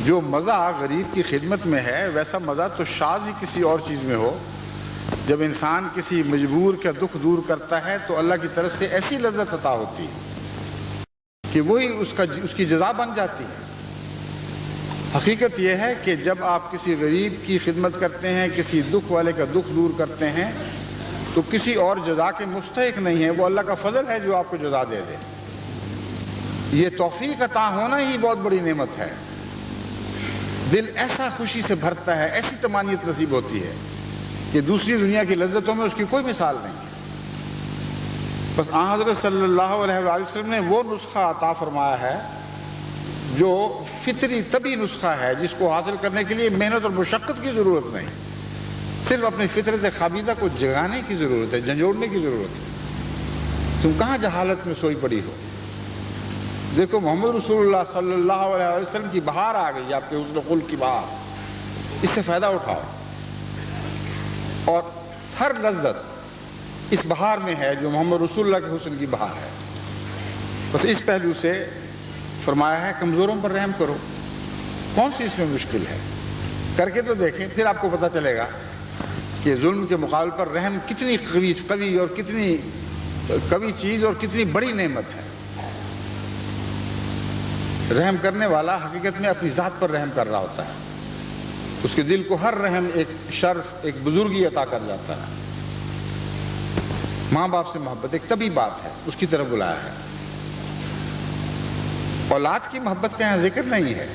جو مزہ غریب کی خدمت میں ہے ویسا مزہ تو شاذ ہی کسی اور چیز میں ہو۔ جب انسان کسی مجبور کا دکھ دور کرتا ہے تو اللہ کی طرف سے ایسی لذت عطا ہوتی ہے کہ وہی اس کی جزا بن جاتی ہے۔ حقیقت یہ ہے کہ جب آپ کسی غریب کی خدمت کرتے ہیں، کسی دکھ والے کا دکھ دور کرتے ہیں، تو کسی اور جزا کے مستحق نہیں ہے، وہ اللہ کا فضل ہے جو آپ کو جزا دے دے۔ یہ توفیق عطا ہونا ہی بہت بڑی نعمت ہے۔ دل ایسا خوشی سے بھرتا ہے، ایسی طمانینت نصیب ہوتی ہے کہ دوسری دنیا کی لذتوں میں اس کی کوئی مثال نہیں ہے۔ بس آن حضرت صلی اللہ علیہ وآلہ وسلم نے وہ نسخہ عطا فرمایا ہے جو فطری طبی نسخہ ہے، جس کو حاصل کرنے کے لیے محنت اور مشقت کی ضرورت نہیں، صرف اپنی فطرت خابیدہ کو جگانے کی ضرورت ہے، جھنجھوڑنے کی ضرورت ہے۔ تم کہاں جہالت میں سوئی پڑی ہو؟ دیکھو محمد رسول اللہ صلی اللہ علیہ وسلم کی بہار آ گئی، آپ کے حسن خلق کی بہار، اس سے فائدہ اٹھاؤ۔ اور ہر لذت اس بہار میں ہے جو محمد رسول اللہ کے حسن کی بہار ہے۔ بس اس پہلو سے فرمایا ہے کمزوروں پر رحم کرو۔ کون سی اس میں مشکل ہے؟ کر کے تو دیکھیں، پھر آپ کو پتہ چلے گا کہ ظلم کے مقابل پر رحم کتنی قوی اور کتنی قوی چیز اور کتنی بڑی نعمت ہے۔ رحم کرنے والا حقیقت میں اپنی ذات پر رحم کر رہا ہوتا ہے، اس کے دل کو ہر رحم ایک شرف، ایک بزرگی عطا کر جاتا ہے۔ ماں باپ سے محبت ایک طبی بات ہے، اس کی طرف بلایا ہے۔ اولاد کی محبت کا یہاں ذکر نہیں ہے۔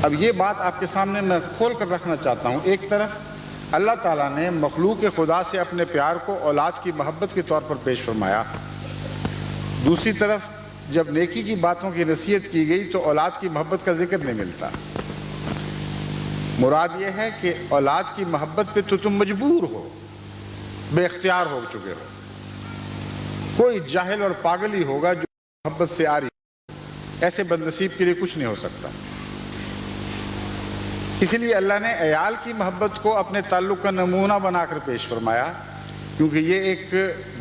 اب یہ بات آپ کے سامنے میں کھول کر رکھنا چاہتا ہوں۔ ایک طرف اللہ تعالیٰ نے مخلوق خدا سے اپنے پیار کو اولاد کی محبت کے طور پر پیش فرمایا، دوسری طرف جب نیکی کی باتوں کی نصیحت کی گئی تو اولاد کی محبت کا ذکر نہیں ملتا۔ مراد یہ ہے کہ اولاد کی محبت پہ تو تم مجبور ہو، بے اختیار ہو چکے ہو۔ کوئی جاہل اور پاگل ہی ہوگا جو محبت سے آ رہی ہے، ایسے بد نصیب کے لیے کچھ نہیں ہو سکتا۔ اس لیے اللہ نے عیال کی محبت کو اپنے تعلق کا نمونہ بنا کر پیش فرمایا، کیونکہ یہ ایک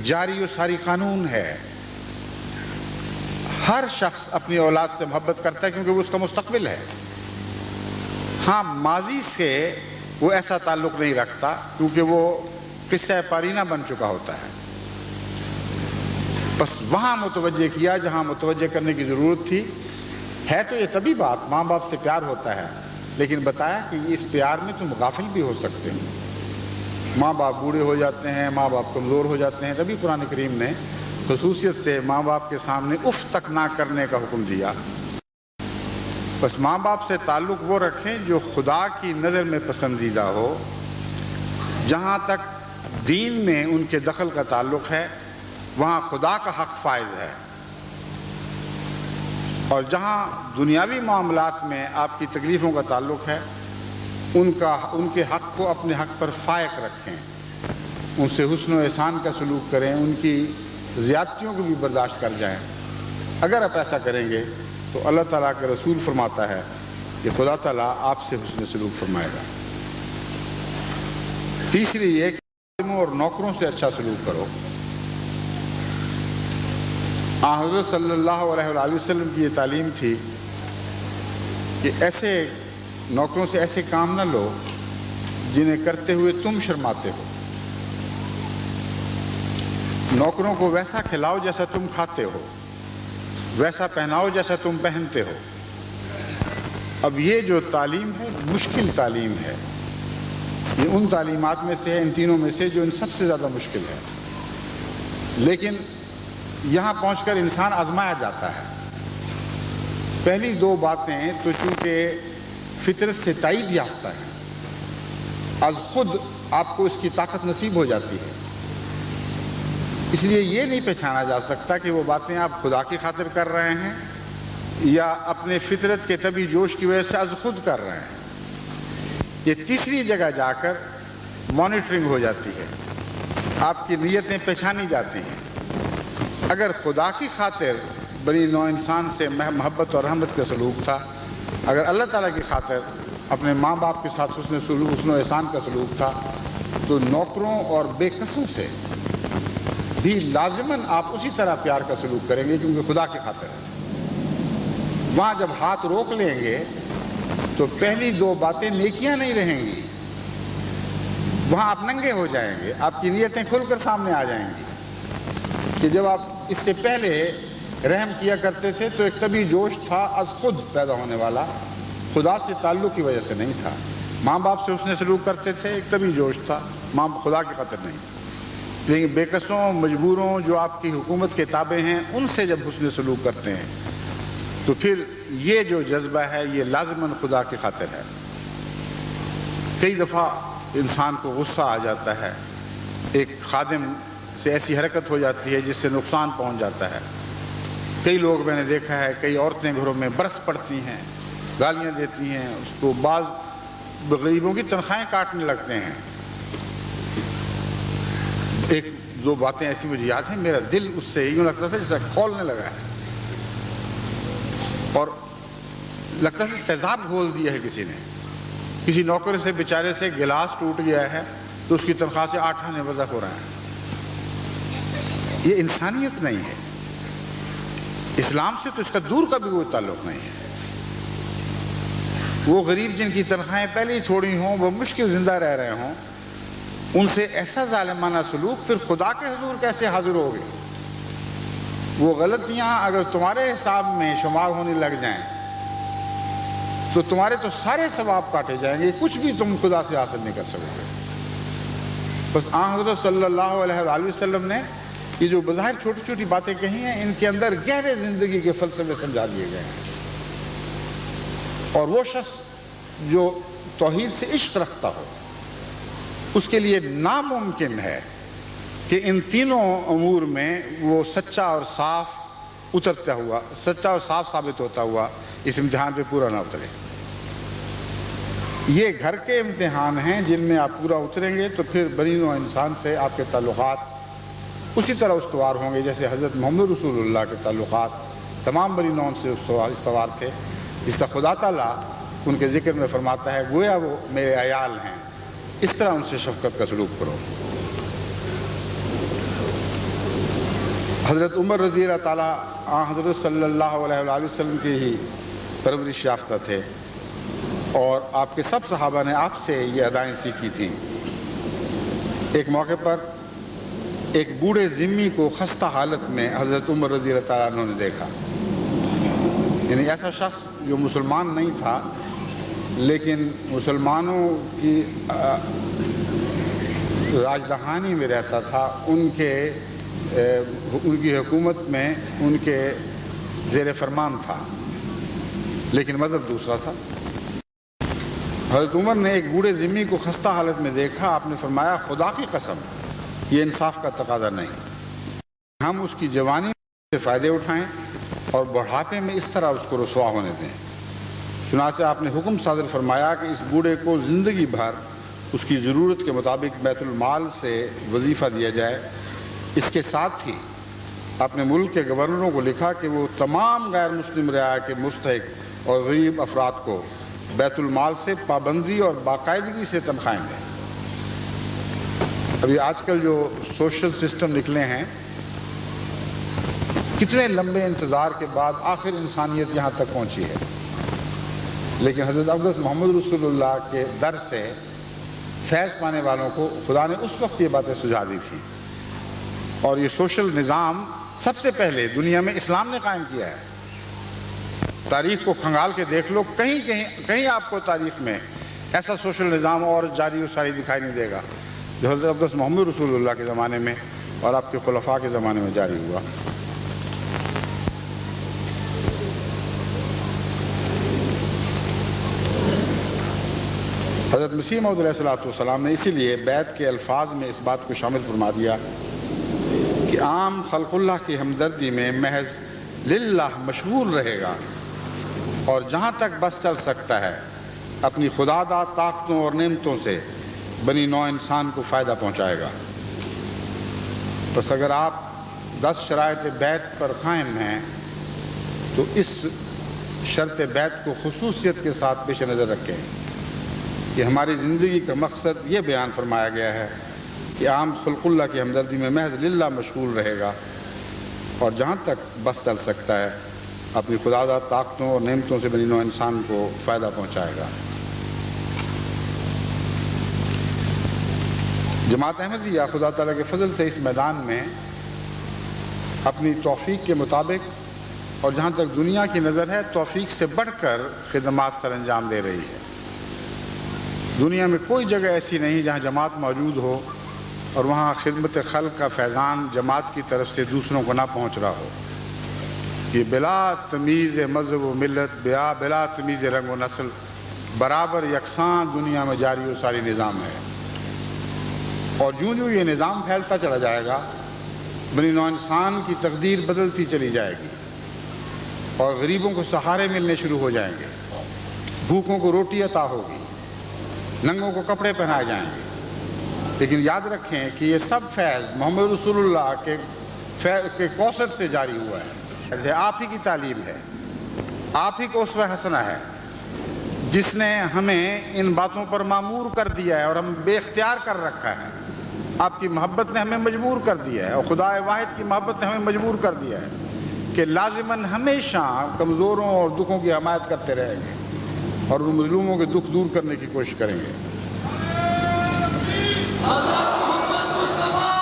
جاری و ساری قانون ہے۔ ہر شخص اپنی اولاد سے محبت کرتا ہے کیونکہ وہ اس کا مستقبل ہے۔ ہاں، ماضی سے وہ ایسا تعلق نہیں رکھتا کیونکہ وہ قصہ پارینہ بن چکا ہوتا ہے۔ بس وہاں متوجہ کیا جہاں متوجہ کرنے کی ضرورت تھی۔ ہے تو یہ طبی بات، ماں باپ سے پیار ہوتا ہے، لیکن بتایا کہ اس پیار میں تم غافل بھی ہو سکتے ہو۔ ماں باپ بوڑھے ہو جاتے ہیں، ماں باپ کمزور ہو جاتے ہیں، تبھی قرآن کریم نے خصوصیت سے ماں باپ کے سامنے اف تک نہ کرنے کا حکم دیا۔ بس ماں باپ سے تعلق وہ رکھیں جو خدا کی نظر میں پسندیدہ ہو۔ جہاں تک دین میں ان کے دخل کا تعلق ہے وہاں خدا کا حق فائز ہے، اور جہاں دنیاوی معاملات میں آپ کی تکلیفوں کا تعلق ہے ان کے حق کو اپنے حق پر فائق رکھیں، ان سے حسن و احسان کا سلوک کریں، ان کی زیادتیوں کو بھی برداشت کر جائیں۔ اگر آپ ایسا کریں گے تو اللہ تعالیٰ کا رسول فرماتا ہے کہ خدا تعالیٰ آپ سے حسن سلوک فرمائے گا۔ تیسری یہ کہ خادموں اور نوکروں سے اچھا سلوک کرو۔ حضرت صلی اللہ علیہ وآلہ وسلم کی یہ تعلیم تھی کہ ایسے نوکروں سے ایسے کام نہ لو جنہیں کرتے ہوئے تم شرماتے ہو۔ نوکروں کو ویسا کھلاؤ جیسا تم کھاتے ہو، ویسا پہناؤ جیسا تم پہنتے ہو۔ اب یہ جو تعلیم ہے مشکل تعلیم ہے، یہ ان تعلیمات میں سے ہے، ان تینوں میں سے جو ان سب سے زیادہ مشکل ہے، لیکن یہاں پہنچ کر انسان آزمایا جاتا ہے۔ پہلی دو باتیں تو چونکہ فطرت سے تائید یافتہ ہیں، از خود آپ کو اس کی طاقت نصیب ہو جاتی ہے، اس لیے یہ نہیں پہچانا جا سکتا کہ وہ باتیں آپ خدا کی خاطر کر رہے ہیں یا اپنے فطرت کے طبی جوش کی وجہ سے از خود کر رہے ہیں۔ یہ تیسری جگہ جا کر مانیٹرنگ ہو جاتی ہے، آپ کی نیتیں پہچانی جاتی ہیں۔ اگر خدا کی خاطر بنی نوع انسان سے محبت اور رحمت کا سلوک تھا، اگر اللہ تعالیٰ کی خاطر اپنے ماں باپ کے ساتھ حسن و احسان کا سلوک تھا، تو نوکروں اور بے کسوں سے بھی لازماً آپ اسی طرح پیار کا سلوک کریں گے کیونکہ خدا کی خاطر ہے۔ وہاں جب ہاتھ روک لیں گے تو پہلی دو باتیں نیکیاں نہیں رہیں گی، وہاں آپ ننگے ہو جائیں گے، آپ کی نیتیں کھل کر سامنے آ جائیں گی کہ جب آپ اس سے پہلے رحم کیا کرتے تھے تو ایک طبعی جوش تھا از خود پیدا ہونے والا، خدا سے تعلق کی وجہ سے نہیں تھا۔ ماں باپ سے حسن سلوک کرتے تھے، ایک طبعی جوش تھا، ماں خدا کی خاطر نہیں۔ لیکن بے کسوں مجبوروں جو آپ کی حکومت کے تابع ہیں ان سے جب حسن سلوک کرتے ہیں تو پھر یہ جو جذبہ ہے یہ لازماً خدا کی خاطر ہے۔ کئی دفعہ انسان کو غصہ آ جاتا ہے، ایک خادم سے ایسی حرکت ہو جاتی ہے جس سے نقصان پہنچ جاتا ہے۔ کئی لوگ میں نے دیکھا ہے، کئی عورتیں گھروں میں برس پڑتی ہیں، گالیاں دیتی ہیں اس کو، بعض غریبوں کی تنخواہیں کاٹنے لگتے ہیں۔ ایک دو باتیں ایسی مجھے یاد ہیں، میرا دل اس سے یوں لگتا تھا جیسے کھولنے لگا ہے، اور لگتا تھا تیزاب گھول دیا ہے کسی نے۔ کسی نوکر سے بیچارے سے گلاس ٹوٹ گیا ہے تو اس کی تنخواہ سے 8 آنے وضع ہو رہا ہے۔ یہ انسانیت نہیں ہے، اسلام سے تو اس کا دور کا بھی کوئی تعلق نہیں ہے۔ وہ غریب جن کی تنخواہیں پہلے ہی تھوڑی ہوں، وہ مشکل زندہ رہ رہے ہوں، ان سے ایسا ظالمانہ سلوک پھر خدا کے حضور کیسے حاضر ہوگے؟ وہ غلطیاں اگر تمہارے حساب میں شمار ہونے لگ جائیں تو تمہارے تو سارے ثواب کاٹے جائیں گے، کچھ بھی تم خدا سے حاصل نہیں کر سکو گے۔ بس آن حضرت صلی اللہ علیہ وآلہ وسلم نے یہ جو بظاہر چھوٹی چھوٹی باتیں کہی ہیں، ان کے اندر گہرے زندگی کے فلسفے سمجھا دیے گئے ہیں۔ اور وہ شخص جو توحید سے عشق رکھتا ہو اس کے لیے ناممکن ہے کہ ان تینوں امور میں وہ سچا اور صاف ثابت ہوتا ہوا اس امتحان پہ پورا نہ اترے۔ یہ گھر کے امتحان ہیں جن میں آپ پورا اتریں گے تو پھر بنی نوع انسان سے آپ کے تعلقات اسی طرح استوار ہوں گے جیسے حضرت محمد رسول اللہ کے تعلقات تمام بنی نوع سے استوار تھے، جس طرح خدا تعالیٰ ان کے ذکر میں فرماتا ہے گویا وہ میرے عیال ہیں، اس طرح ان سے شفقت کا سلوک کرو۔ حضرت عمر رضی اللہ تعالیٰ حضرت صلی اللہ علیہ وآلہ وسلم کی ہی پرورش یافتہ تھے، اور آپ کے سب صحابہ نے آپ سے یہ ادائیں سیکھی تھیں۔ ایک موقع پر ایک بوڑھے ذمی کو خستہ حالت میں حضرت عمر رضی اللہ تعالیٰ عنہ نے دیکھا، یعنی ایسا شخص جو مسلمان نہیں تھا لیکن مسلمانوں کی راجدہانی میں رہتا تھا، ان کی حکومت میں ان کے زیر فرمان تھا، لیکن مذہب دوسرا تھا۔ حضرت عمر نے ایک بوڑھے ذمی کو خستہ حالت میں دیکھا، آپ نے فرمایا خدا کی قسم یہ انصاف کا تقاضا نہیں، ہم اس کی جوانی سے فائدے اٹھائیں اور بڑھاپے میں اس طرح اس کو رسوا ہونے دیں۔ چنانچہ آپ نے حکم صادر فرمایا کہ اس بوڑھے کو زندگی بھر اس کی ضرورت کے مطابق بیت المال سے وظیفہ دیا جائے۔ اس کے ساتھ ہی آپ نے ملک کے گورنروں کو لکھا کہ وہ تمام غیر مسلم رعایا کے مستحق اور غریب افراد کو بیت المال سے پابندی اور باقاعدگی سے تنخواہیں دیں۔ ابھی آج کل جو سوشل سسٹم نکلے ہیں، کتنے لمبے انتظار کے بعد آخر انسانیت یہاں تک پہنچی ہے، لیکن حضرت اقدس محمد رسول اللہ کے در سے فیض پانے والوں کو خدا نے اس وقت یہ باتیں سجھا دی تھی، اور یہ سوشل نظام سب سے پہلے دنیا میں اسلام نے قائم کیا ہے۔ تاریخ کو کھنگال کے دیکھ لو، کہیں آپ کو تاریخ میں ایسا سوشل نظام اور جاری و ساری دکھائی نہیں دے گا جو حضرت اقدس محمد رسول اللہ کے زمانے میں اور آپ کے خلفاء کے زمانے میں جاری ہوا۔ حضرت مسیح موعود علیہ السلام نے اسی لیے بیعت کے الفاظ میں اس بات کو شامل فرما دیا کہ عام خلق اللہ کی ہمدردی میں محض للہ مشغول رہے گا، اور جہاں تک بس چل سکتا ہے اپنی خداداد طاقتوں اور نعمتوں سے بنی نوع انسان کو فائدہ پہنچائے گا۔ بس اگر آپ 10 شرائط بیعت پر قائم ہیں تو اس شرط بیعت کو خصوصیت کے ساتھ پیش نظر رکھیں کہ ہماری زندگی کا مقصد یہ بیان فرمایا گیا ہے کہ عام خلق اللہ کی ہمدردی میں محض للہ مشغول رہے گا اور جہاں تک بس چل سکتا ہے اپنی خداداد طاقتوں اور نعمتوں سے بنی نوع انسان کو فائدہ پہنچائے گا۔ جماعت احمدیہ خدا تعالیٰ کے فضل سے اس میدان میں اپنی توفیق کے مطابق اور جہاں تک دنیا کی نظر ہے توفیق سے بڑھ کر خدمات سر انجام دے رہی ہے۔ دنیا میں کوئی جگہ ایسی نہیں جہاں جماعت موجود ہو اور وہاں خدمت خلق کا فیضان جماعت کی طرف سے دوسروں کو نہ پہنچ رہا ہو۔ یہ بلا تمیز مذہب و ملت، بلا تمیز رنگ و نسل، برابر یکساں دنیا میں جاری و ساری نظام ہے، اور جوں جوں یہ نظام پھیلتا چلا جائے گا بنی نوع انسان کی تقدیر بدلتی چلی جائے گی اور غریبوں کو سہارے ملنے شروع ہو جائیں گے، بھوکوں کو روٹی عطا ہوگی، ننگوں کو کپڑے پہنائے جائیں گے۔ لیکن یاد رکھیں کہ یہ سب فیض محمد رسول اللہ کے کوثر سے جاری ہوا ہے۔ آپ ہی کی تعلیم ہے، آپ ہی کو اسوہ حسنہ ہے جس نے ہمیں ان باتوں پر مامور کر دیا ہے اور ہم بے اختیار کر رکھا ہے۔ آپ کی محبت نے ہمیں مجبور کر دیا ہے اور خدا واحد کی محبت نے ہمیں مجبور کر دیا ہے کہ لازماً ہمیشہ کمزوروں اور دکھوں کی حمایت کرتے رہیں گے اور ان مظلوموں کے دکھ دور کرنے کی کوشش کریں گے۔ حضرت محمد مصطفیٰ،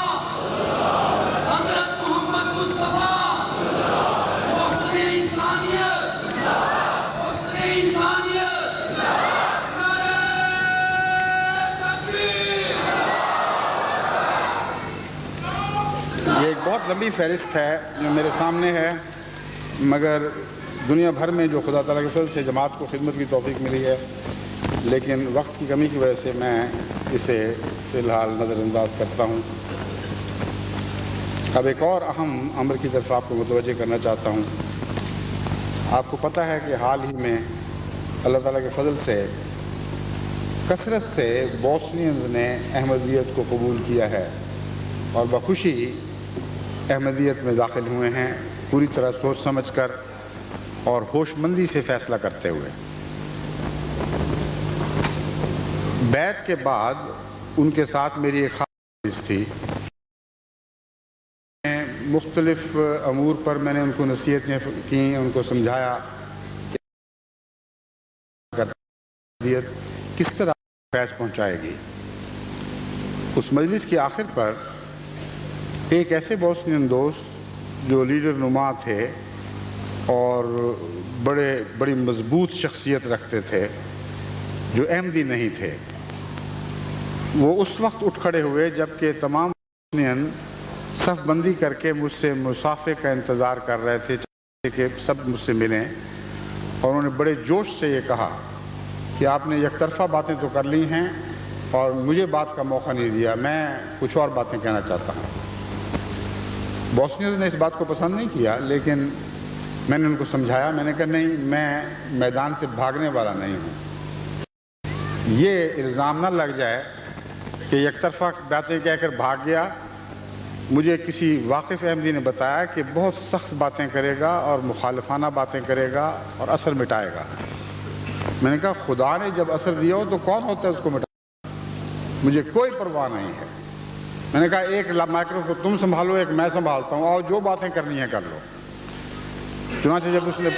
حضرت محمد مصطفیٰ، محسن انسانیت، محسن انسانیت، نعرہ تکبیر۔ یہ ایک بہت لمبی فہرست ہے جو میرے سامنے ہے، مگر دنیا بھر میں جو خدا تعالیٰ کے فضل سے جماعت کو خدمت کی توفیق ملی ہے، لیکن وقت کی کمی کی وجہ سے میں اسے فی الحال نظر انداز کرتا ہوں۔ اب ایک اور اہم امر کی طرف آپ کو متوجہ کرنا چاہتا ہوں۔ آپ کو پتہ ہے کہ حال ہی میں اللہ تعالیٰ کے فضل سے کثرت سے بوسنینز نے احمدیت کو قبول کیا ہے اور بخوشی احمدیت میں داخل ہوئے ہیں، پوری طرح سوچ سمجھ کر اور ہوش مندی سے فیصلہ کرتے ہوئے۔ بیعت کے بعد ان کے ساتھ میری ایک خاص تھی، مختلف امور پر میں نے ان کو نصیحتیں کی، ان کو سمجھایا کہ احمدیت کس طرح فیض پہنچائے گی۔ اس مجلس کی آخر پر ایک ایسے بوسنین دوست جو لیڈر نما تھے اور بڑی مضبوط شخصیت رکھتے تھے، جو احمدی نہیں تھے، وہ اس وقت اٹھ کھڑے ہوئے جبکہ تمام بوسنین صف بندی کر کے مجھ سے مصافحے کا انتظار کر رہے تھے کہ سب مجھ سے ملیں، اور انہوں نے بڑے جوش سے یہ کہا کہ آپ نے یک طرفہ باتیں تو کر لی ہیں اور مجھے بات کا موقع نہیں دیا، میں کچھ اور باتیں کہنا چاہتا ہوں۔ بوسنیز نے اس بات کو پسند نہیں کیا، لیکن میں نے ان کو سمجھایا، میں نے کہا نہیں، میں میدان سے بھاگنے والا نہیں ہوں۔ یہ الزام نہ لگ جائے کہ یک طرفہ باتیں کہہ کر بھاگ گیا۔ مجھے کسی واقف احمدی نے بتایا کہ بہت سخت باتیں کرے گا اور مخالفانہ باتیں کرے گا اور اثر مٹائے گا۔ میں نے کہا خدا نے جب اثر دیا ہو تو کون ہوتا ہے اس کو مٹانا؟ مجھے کوئی پرواہ نہیں ہے۔ میں نے کہا ایک مائکروفون تم سنبھالو، ایک میں سنبھالتا ہوں، اور جو باتیں کرنی ہیں کر لو۔ چنانچہ جب اس نے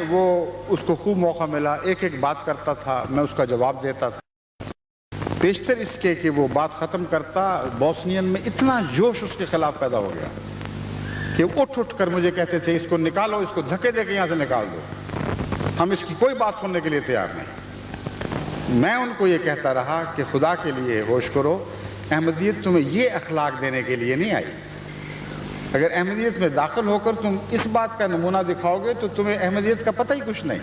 وہ اس کو خوب موقع ملا، ایک ایک بات کرتا تھا، میں اس کا جواب دیتا تھا۔ بیشتر اس کے کہ وہ بات ختم کرتا، بوسنین میں اتنا جوش اس کے خلاف پیدا ہو گیا کہ اٹھ کر مجھے کہتے تھے اس کو نکالو، اس کو دھکے دے کے یہاں سے نکال دو، ہم اس کی کوئی بات سننے کے لیے تیار نہیں۔ میں ان کو یہ کہتا رہا کہ خدا کے لیے ہوش کرو، احمدیت تمہیں یہ اخلاق دینے کے لیے نہیں آئی۔ اگر احمدیت میں داخل ہو کر تم اس بات کا نمونہ دکھاؤ گے تو تمہیں احمدیت کا پتہ ہی کچھ نہیں۔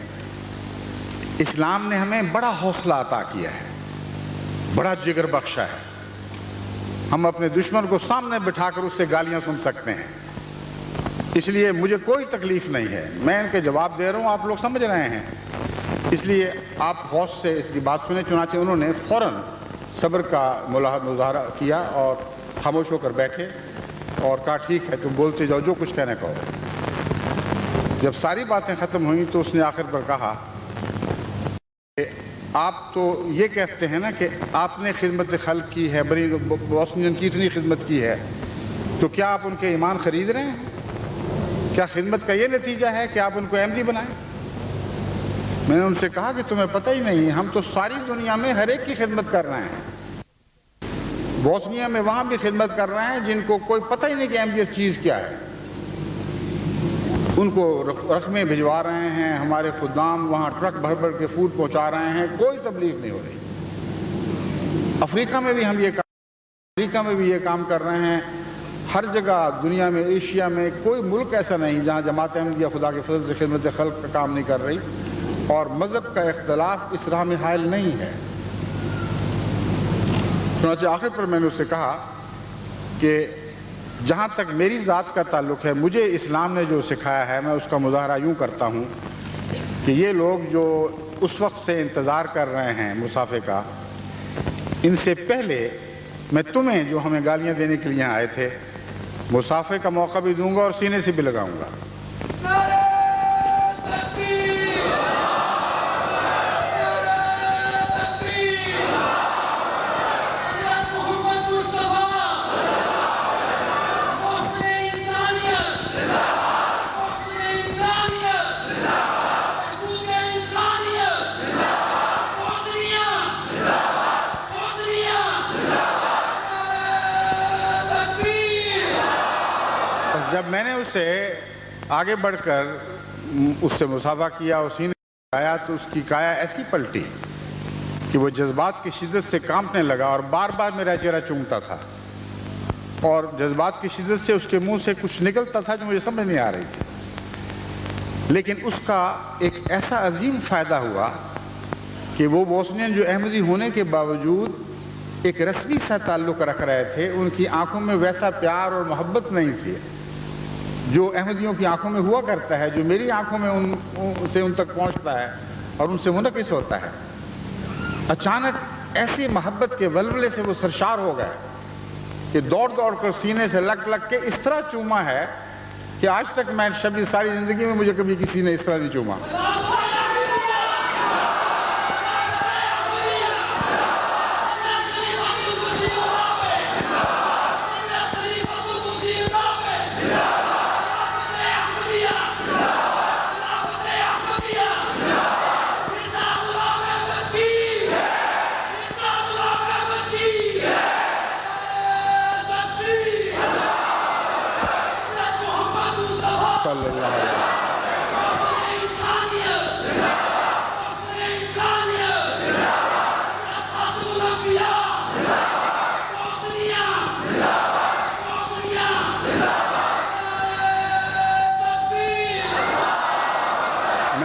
اسلام نے ہمیں بڑا حوصلہ عطا کیا ہے، بڑا جگر بخشا ہے۔ ہم اپنے دشمن کو سامنے بٹھا کر اس سے گالیاں سن سکتے ہیں، اس لیے مجھے کوئی تکلیف نہیں ہے۔ میں ان کے جواب دے رہا ہوں، آپ لوگ سمجھ رہے ہیں، اس لیے آپ غور سے اس کی بات سنیں۔ چنانچہ انہوں نے فوراً صبر کا مظاہرہ کیا اور خاموش ہو کر بیٹھے اور کہا ٹھیک ہے تم بولتے جاؤ جو کچھ کہنا کہو۔ جب ساری باتیں ختم ہوئیں تو اس نے آخر پر کہا کہ آپ تو یہ کہتے ہیں نا کہ آپ نے خدمت خلق کی ہے، بنی بوسنین کی اتنی خدمت کی ہے، تو کیا آپ ان کے ایمان خرید رہے ہیں؟ کیا خدمت کا یہ نتیجہ ہے کہ آپ ان کو احمدی بنائیں؟ میں نے ان سے کہا کہ تمہیں پتہ ہی نہیں، ہم تو ساری دنیا میں ہر ایک کی خدمت کر رہے ہیں۔ بوسنیا میں وہاں بھی خدمت کر رہے ہیں جن کو کوئی پتہ ہی نہیں کہ احمدیت چیز کیا ہے، ان کو رقمیں بھجوا رہے ہیں، ہمارے خدام وہاں ٹرک بھر بھر کے فوڈ پہنچا رہے ہیں، کوئی تبلیغ نہیں ہو رہی۔ افریقہ میں بھی ہم یہ کام کر رہے ہیں، ہر جگہ دنیا میں، ایشیا میں کوئی ملک ایسا نہیں جہاں جماعت احمدیہ خدا کے فضل سے خدمت خلق کا کام نہیں کر رہی، اور مذہب کا اختلاف اس راہ میں حائل نہیں ہے۔ چنانچہ آخر پر میں نے اس سے کہا کہ جہاں تک میری ذات کا تعلق ہے، مجھے اسلام نے جو سکھایا ہے میں اس کا مظاہرہ یوں کرتا ہوں کہ یہ لوگ جو اس وقت سے انتظار کر رہے ہیں مسافے کا، ان سے پہلے میں تمہیں جو ہمیں گالیاں دینے کے لیے یہاں آئے تھے مسافے کا موقع بھی دوں گا اور سینے سے بھی لگاؤں گا۔ جب میں نے اسے آگے بڑھ کر اس سے مصافحہ کیا اور سینے لگایا تو اس کی کایا ایسی پلٹی کہ وہ جذبات کی شدت سے کانپنے لگا اور بار بار میرا چہرہ چومتا تھا، اور جذبات کی شدت سے اس کے منہ سے کچھ نکلتا تھا جو مجھے سمجھ نہیں آ رہی تھی، لیکن اس کا ایک ایسا عظیم فائدہ ہوا کہ وہ بوسنین جو احمدی ہونے کے باوجود ایک رسمی سا تعلق رکھ رہے تھے، ان کی آنکھوں میں ویسا پیار اور محبت نہیں تھی جو احمدیوں کی آنکھوں میں ہوا کرتا ہے، جو میری آنکھوں میں ان تک پہنچتا ہے اور ان سے منعکس ہوتا ہے۔ اچانک ایسی محبت کے ولولے سے وہ سرشار ہو گئے کہ دوڑ دوڑ کر سینے سے لگ لگ کے اس طرح چوما ہے کہ آج تک میں ساری زندگی میں مجھے کبھی کسی نے اس طرح نہیں چوما۔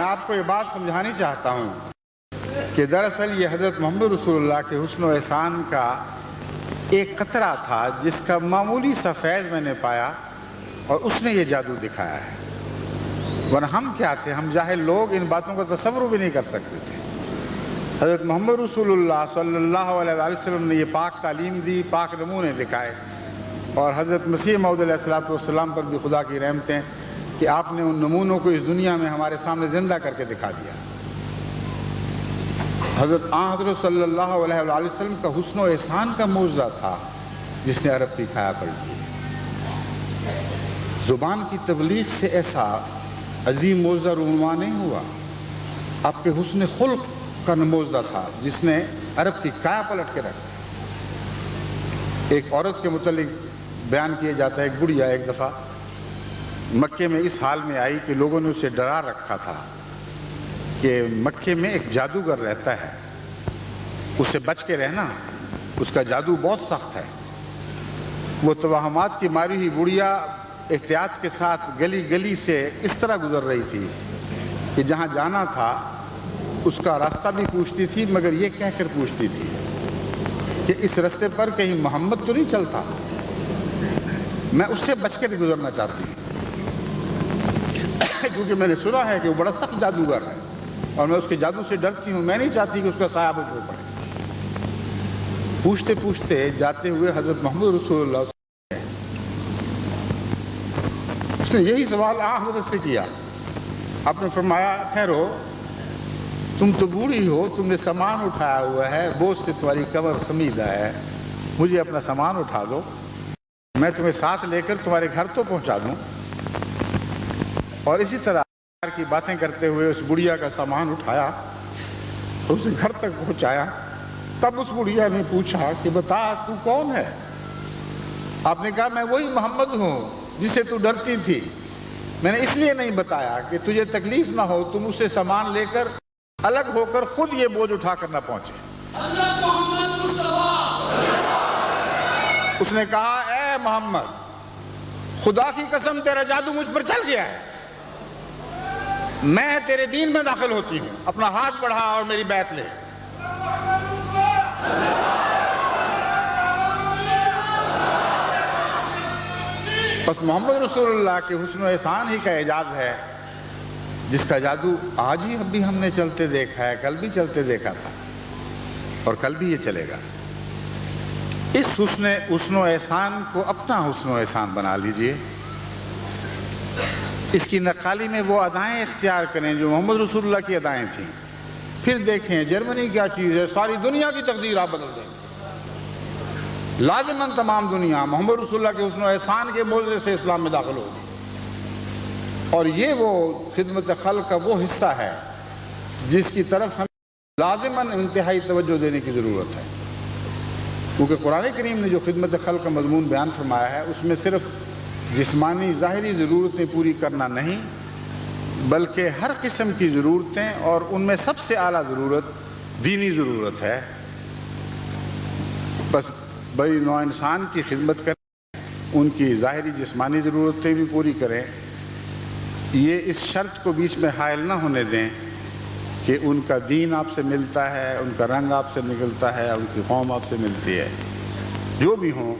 آپ کو یہ بات سمجھانی چاہتا ہوں کہ دراصل یہ حضرت محمد رسول اللہ کے حسن و احسان کا ایک قطرہ تھا جس کا معمولی سا فیض میں نے پایا اور اس نے یہ جادو دکھایا ہے، ورنہ ہم کیا تھے، ہم جاہل لوگ ان باتوں کا تصور بھی نہیں کر سکتے تھے۔ حضرت محمد رسول اللہ صلی اللہ علیہ وسلم نے یہ پاک تعلیم دی، پاک نمونے دکھائے، اور حضرت مسیح موعود علیہ السلام پر بھی خدا کی رحمتیں کہ آپ نے ان نمونوں کو اس دنیا میں ہمارے سامنے زندہ کر کے دکھا دیا۔ حضرت صلی اللہ علیہ وسلم کا حسن و احسان کا معجزہ تھا جس نے عرب کی کھایا پلٹی۔ زبان کی تبلیغ سے ایسا عظیم معجزہ رونما نہیں ہوا، آپ کے حسن خلق کا معجزہ تھا جس نے عرب کی کایا پلٹ کے رکھا۔ ایک عورت کے متعلق بیان کیا جاتا ہے، ایک بڑھیا ایک دفعہ مکے میں اس حال میں آئی کہ لوگوں نے اسے ڈرا رکھا تھا کہ مکے میں ایک جادوگر رہتا ہے، اس سے بچ کے رہنا، اس کا جادو بہت سخت ہے۔ وہ توہمات کی ماری ہوئی بڑھیا احتیاط کے ساتھ گلی گلی سے اس طرح گزر رہی تھی کہ جہاں جانا تھا اس کا راستہ بھی پوچھتی تھی، مگر یہ کہہ کر پوچھتی تھی کہ اس راستے پر کہیں محمد تو نہیں چلتا، میں اس سے بچ کے گزرنا چاہتی ہوں، کیونکہ میں نے سنا ہے کہ وہ بڑا سخت جادوگر ہے اور میں اس کے جادو سے ڈرتی ہوں، میں نہیں چاہتی کہ اس کا سایہ مجھ پر پڑے۔ پوچھتے پوچھتے جاتے ہوئے حضرت محمد رسول اللہ اس نے یہی سوال حضرت سے کیا. آپ نے فرمایا ٹھہرو، تم تو بوڑھی ہو، تم نے سامان اٹھایا ہوا ہے، بوجھ سے تمہاری کمر خمیدہ ہے، مجھے اپنا سامان اٹھا دو، میں تمہیں ساتھ لے کر تمہارے گھر تو پہنچا دوں. اور اسی طرح کی باتیں کرتے ہوئے اس بڑھیا کا سامان اٹھایا، اسے گھر تک پہنچایا. تب اس بڑھیا نے پوچھا کہ بتا تو کون ہے؟ آپ نے کہا میں وہی محمد ہوں جسے تو ڈرتی تھی. میں نے اس لیے نہیں بتایا کہ تجھے تکلیف نہ ہو، تم اس سے سامان لے کر الگ ہو کر خود یہ بوجھ اٹھا کر نہ پہنچے. حضرت محمد مصطفیٰ. اس نے کہا اے محمد، خدا کی قسم تیرا جادو مجھ پر چل گیا ہے، میں تیرے دین میں داخل ہوتی ہوں، اپنا ہاتھ بڑھا اور میری بیعت لے. بس محمد رسول اللہ کے حسن و احسان ہی کا اعجاز ہے جس کا جادو آج ہی ابھی ہم نے چلتے دیکھا ہے، کل بھی چلتے دیکھا تھا اور کل بھی یہ چلے گا. اس حسن و احسان کو اپنا حسن و احسان بنا لیجئے. اس کی نقالی میں وہ ادائیں اختیار کریں جو محمد رسول اللہ کی ادائیں تھیں. پھر دیکھیں جرمنی کیا چیز ہے، ساری دنیا کی تقدیر آپ بدل دیں گے. لازماً تمام دنیا محمد رسول اللہ کے حسن و احسان کے موضوع سے اسلام میں داخل ہوگی. اور یہ وہ خدمت خلق کا وہ حصہ ہے جس کی طرف ہمیں لازماً انتہائی توجہ دینے کی ضرورت ہے. کیونکہ قرآن کریم نے جو خدمت خلق کا مضمون بیان فرمایا ہے اس میں صرف جسمانی ظاہری ضرورتیں پوری کرنا نہیں، بلکہ ہر قسم کی ضرورتیں، اور ان میں سب سے اعلیٰ ضرورت دینی ضرورت ہے. بس بڑی نوع انسان کی خدمت کریں، ان کی ظاہری جسمانی ضرورتیں بھی پوری کریں. یہ اس شرط کو بیچ میں حائل نہ ہونے دیں کہ ان کا دین آپ سے ملتا ہے، ان کا رنگ آپ سے نکلتا ہے، ان کی قوم آپ سے ملتی ہے. جو بھی ہوں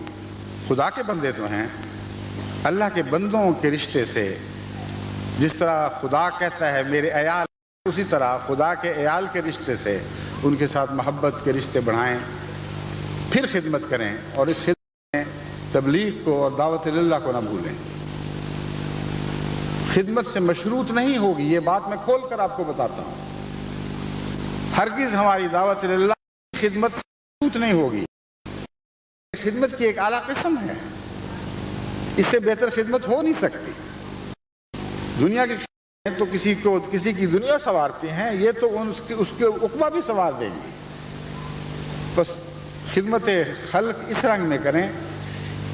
خدا کے بندے تو ہیں. اللہ کے بندوں کے رشتے سے جس طرح خدا کہتا ہے میرے عیال، اسی طرح خدا کے عیال کے رشتے سے ان کے ساتھ محبت کے رشتے بڑھائیں، پھر خدمت کریں. اور اس خدمت میں تبلیغ کو اور دعوت اللہ کو نہ بھولیں. خدمت سے مشروط نہیں ہوگی، یہ بات میں کھول کر آپ کو بتاتا ہوں. ہرگز ہماری دعوت اللہ کی خدمت سے مشروط نہیں ہوگی. خدمت کی ایک اعلیٰ قسم ہے، اس سے بہتر خدمت ہو نہیں سکتی. دنیا کی خدمت تو کسی کی دنیا سنوارتی ہیں، یہ تو اس کے عقبہ بھی سنوار دیں گی. بس خدمت خلق اس رنگ میں کریں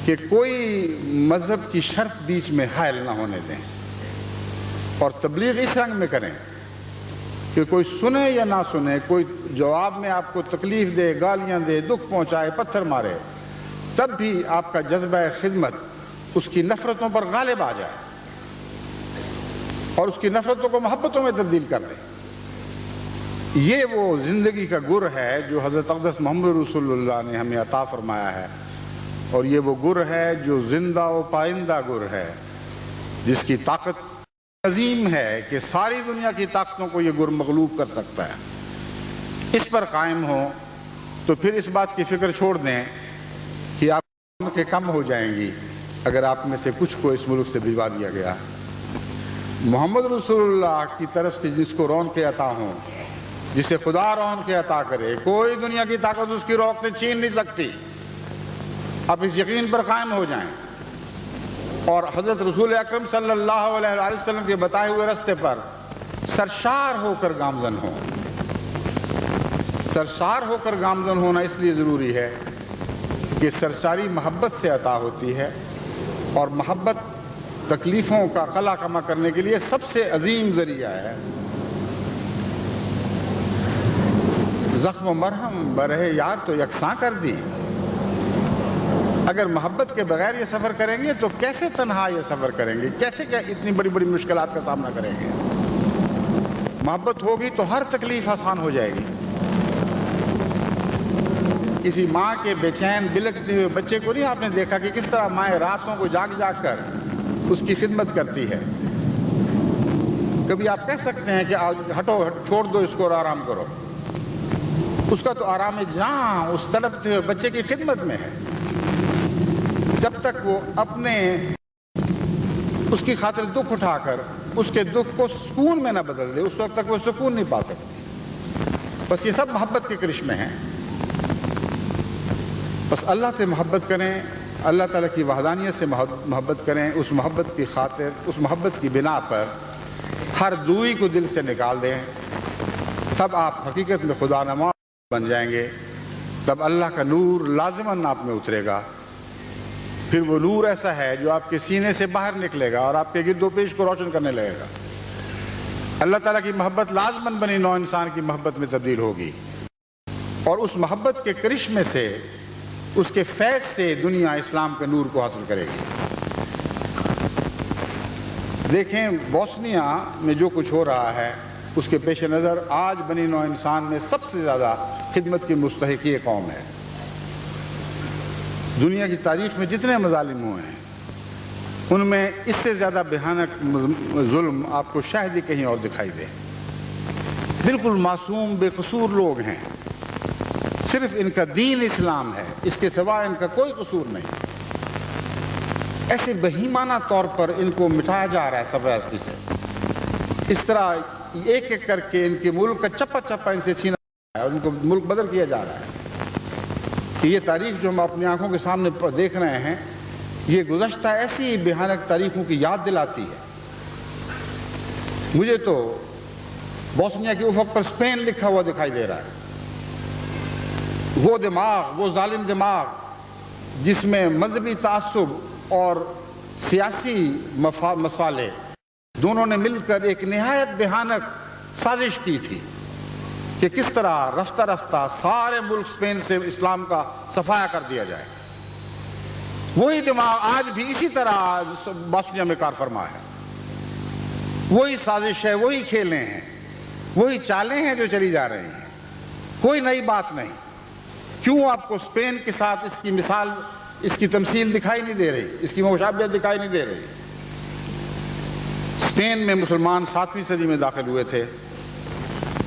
کہ کوئی مذہب کی شرط بیچ میں حائل نہ ہونے دیں، اور تبلیغ اس رنگ میں کریں کہ کوئی سنے یا نہ سنے، کوئی جواب میں آپ کو تکلیف دے، گالیاں دے، دکھ پہنچائے، پتھر مارے، تب بھی آپ کا جذبہ خدمت اس کی نفرتوں پر غالب آ جائے اور اس کی نفرتوں کو محبتوں میں تبدیل کر دے. یہ وہ زندگی کا گر ہے جو حضرت اقدس محمد رسول اللہ نے ہمیں عطا فرمایا ہے، اور یہ وہ گر ہے جو زندہ و پائندہ گر ہے، جس کی طاقت عظیم ہے کہ ساری دنیا کی طاقتوں کو یہ گر مغلوب کر سکتا ہے. اس پر قائم ہوں تو پھر اس بات کی فکر چھوڑ دیں کہ آپ کے کم ہو جائیں گی اگر آپ میں سے کچھ کو اس ملک سے بھجوا دیا گیا. محمد رسول اللہ کی طرف سے جس کو رونقیں عطا ہوں، جسے خدا رونقیں عطا کرے، کوئی دنیا کی طاقت اس کی رونقیں چھین نہیں سکتی. آپ اس یقین پر قائم ہو جائیں اور حضرت رسول اکرم صلی اللہ علیہ وسلم کے بتائے ہوئے راستے پر سرشار ہو کر گامزن ہوں. سرشار ہو کر گامزن ہونا اس لیے ضروری ہے کہ سرشاری محبت سے عطا ہوتی ہے، اور محبت تکلیفوں کا قلع کما کرنے کے لیے سب سے عظیم ذریعہ ہے. زخم و مرہم برہ یار تو یکساں کر دی. اگر محبت کے بغیر یہ سفر کریں گے تو کیسے تنہا یہ سفر کریں گے، کیسے اتنی بڑی بڑی مشکلات کا سامنا کریں گے. محبت ہوگی تو ہر تکلیف آسان ہو جائے گی. کسی ماں کے بے چین بلکتے ہوئے بچے کو نہیں آپ نے دیکھا کہ کس طرح مائیں راتوں کو جاگ جاگ کر اس کی خدمت کرتی ہے. کبھی آپ کہہ سکتے ہیں کہ ہٹو چھوڑ دو اس کو اور آرام کرو. اس کا تو آرام جہاں اس تڑپتے ہوئے بچے کی خدمت میں ہے. جب تک وہ اپنے اس کی خاطر دکھ اٹھا کر اس کے دکھ کو سکون میں نہ بدل دے، اس وقت تک وہ سکون نہیں پا سکتی۔ بس یہ سب محبت کے کرشمے ہیں۔ بس اللہ سے محبت کریں، اللہ تعالیٰ کی وحدانیت سے محبت کریں، اس محبت کی خاطر، اس محبت کی بنا پر ہر دوئی کو دل سے نکال دیں، تب آپ حقیقت میں خدا نما بن جائیں گے، تب اللہ کا نور لازماً آپ میں اترے گا۔ پھر وہ نور ایسا ہے جو آپ کے سینے سے باہر نکلے گا اور آپ کے گرد و پیش کو روشن کرنے لگے گا۔ اللہ تعالیٰ کی محبت لازماً بنی نوع انسان کی محبت میں تبدیل ہوگی، اور اس محبت کے کرشمے سے، اس کے فیض سے دنیا اسلام کے نور کو حاصل کرے گی۔ دیکھیں بوسنیا میں جو کچھ ہو رہا ہے، اس کے پیش نظر آج بنی نوع انسان میں سب سے زیادہ خدمت کی مستحق یہ قوم ہے۔ دنیا کی تاریخ میں جتنے مظالم ہوئے ہیں، ان میں اس سے زیادہ بھیانک ظلم آپ کو شاید ہی کہیں اور دکھائی دے۔ بالکل معصوم بے قصور لوگ ہیں، صرف ان کا دین اسلام ہے، اس کے سوا ان کا کوئی قصور نہیں۔ ایسے بہیمانہ طور پر ان کو مٹایا جا رہا ہے سرفراز ہستی سے، اس طرح ایک ایک کر کے ان کے ملک کا چپا چپا ان سے چھینا ہے اور ان کو ملک بدل کیا جا رہا ہے۔ کہ یہ تاریخ جو ہم اپنی آنکھوں کے سامنے دیکھ رہے ہیں، یہ گزشتہ ایسی بھیانک تاریخوں کی یاد دلاتی ہے۔ مجھے تو بوسنیا کے افق پر اسپین لکھا ہوا دکھائی دے رہا ہے۔ وہ دماغ، وہ ظالم دماغ جس میں مذہبی تعصب اور سیاسی مسالے دونوں نے مل کر ایک نہایت بھیانک سازش کی تھی کہ کس طرح رفتہ رفتہ سارے ملک اسپین سے اسلام کا صفایا کر دیا جائے، وہی دماغ آج بھی اسی طرح بوسنیا میں کار فرما ہے۔ وہی سازش ہے، وہی کھیلیں ہیں، وہی چالیں ہیں جو چلی جا رہی ہیں، کوئی نئی بات نہیں۔ کیوں آپ کو اسپین کے ساتھ اس کی مثال، اس کی تمثیل دکھائی نہیں دے رہی، اس کی مشابہت دکھائی نہیں دے رہی؟ اسپین میں مسلمان 7ویں صدی میں داخل ہوئے تھے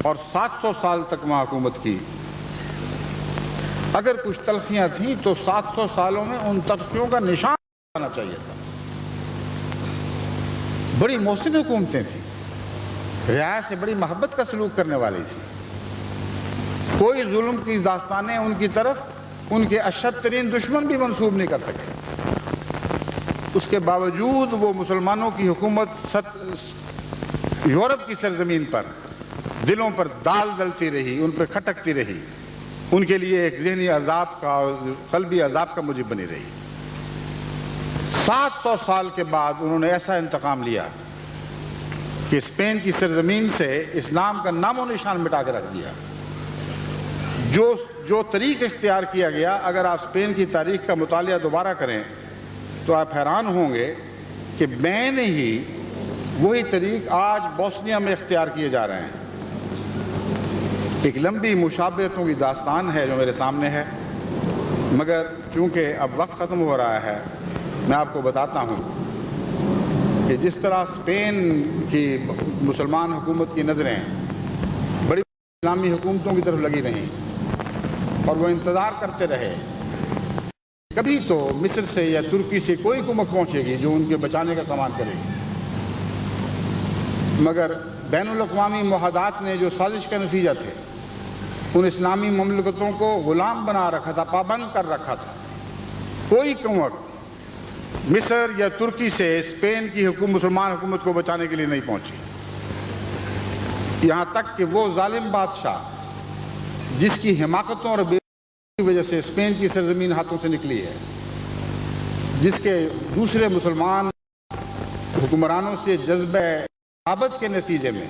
اور 700 سال تک وہاں حکومت کی۔ اگر کچھ تلخیاں تھیں تو 700 سالوں میں ان تلخیوں کا نشان آنا چاہیے تھا۔ بڑی محسن حکومتیں تھیں، رعایا سے بڑی محبت کا سلوک کرنے والی تھی، کوئی ظلم کی داستانیں ان کی طرف ان کے اشد ترین دشمن بھی منسوب نہیں کر سکے۔ اس کے باوجود وہ مسلمانوں کی حکومت یورپ کی سرزمین پر دلوں پر دال ڈلتی رہی، ان پر کھٹکتی رہی، ان کے لیے ایک ذہنی عذاب کا، قلبی عذاب کا موجب بنی رہی۔ 700 سال کے بعد انہوں نے ایسا انتقام لیا کہ اسپین کی سرزمین سے اسلام کا نام و نشان مٹا کے رکھ دیا۔ جو طریق اختیار کیا گیا، اگر آپ اسپین کی تاریخ کا مطالعہ دوبارہ کریں تو آپ حیران ہوں گے کہ بین ہی وہی طریق آج بوسنیا میں اختیار کیے جا رہے ہیں۔ ایک لمبی مشابہتوں کی داستان ہے جو میرے سامنے ہے، مگر چونکہ اب وقت ختم ہو رہا ہے، میں آپ کو بتاتا ہوں کہ جس طرح اسپین کی مسلمان حکومت کی نظریں بڑی اسلامی حکومتوں کی طرف لگی رہیں اور وہ انتظار کرتے رہے کبھی تو مصر سے یا ترکی سے کوئی حکومت پہنچے گی جو ان کے بچانے کا سامان کرے گی، مگر بین الاقوامی معاہدات نے جو سازش کا نتیجہ تھے، ان اسلامی مملکتوں کو غلام بنا رکھا تھا، پابند کر رکھا تھا۔ کوئی قوت مصر یا ترکی سے اسپین کی مسلمان حکومت کو بچانے کے لیے نہیں پہنچی، یہاں تک کہ وہ ظالم بادشاہ جس کی حماقتوں اور بے کی وجہ سے اسپین کی سرزمین ہاتھوں سے نکلی ہے، جس کے دوسرے مسلمان حکمرانوں سے جذبہ محبت کے نتیجے میں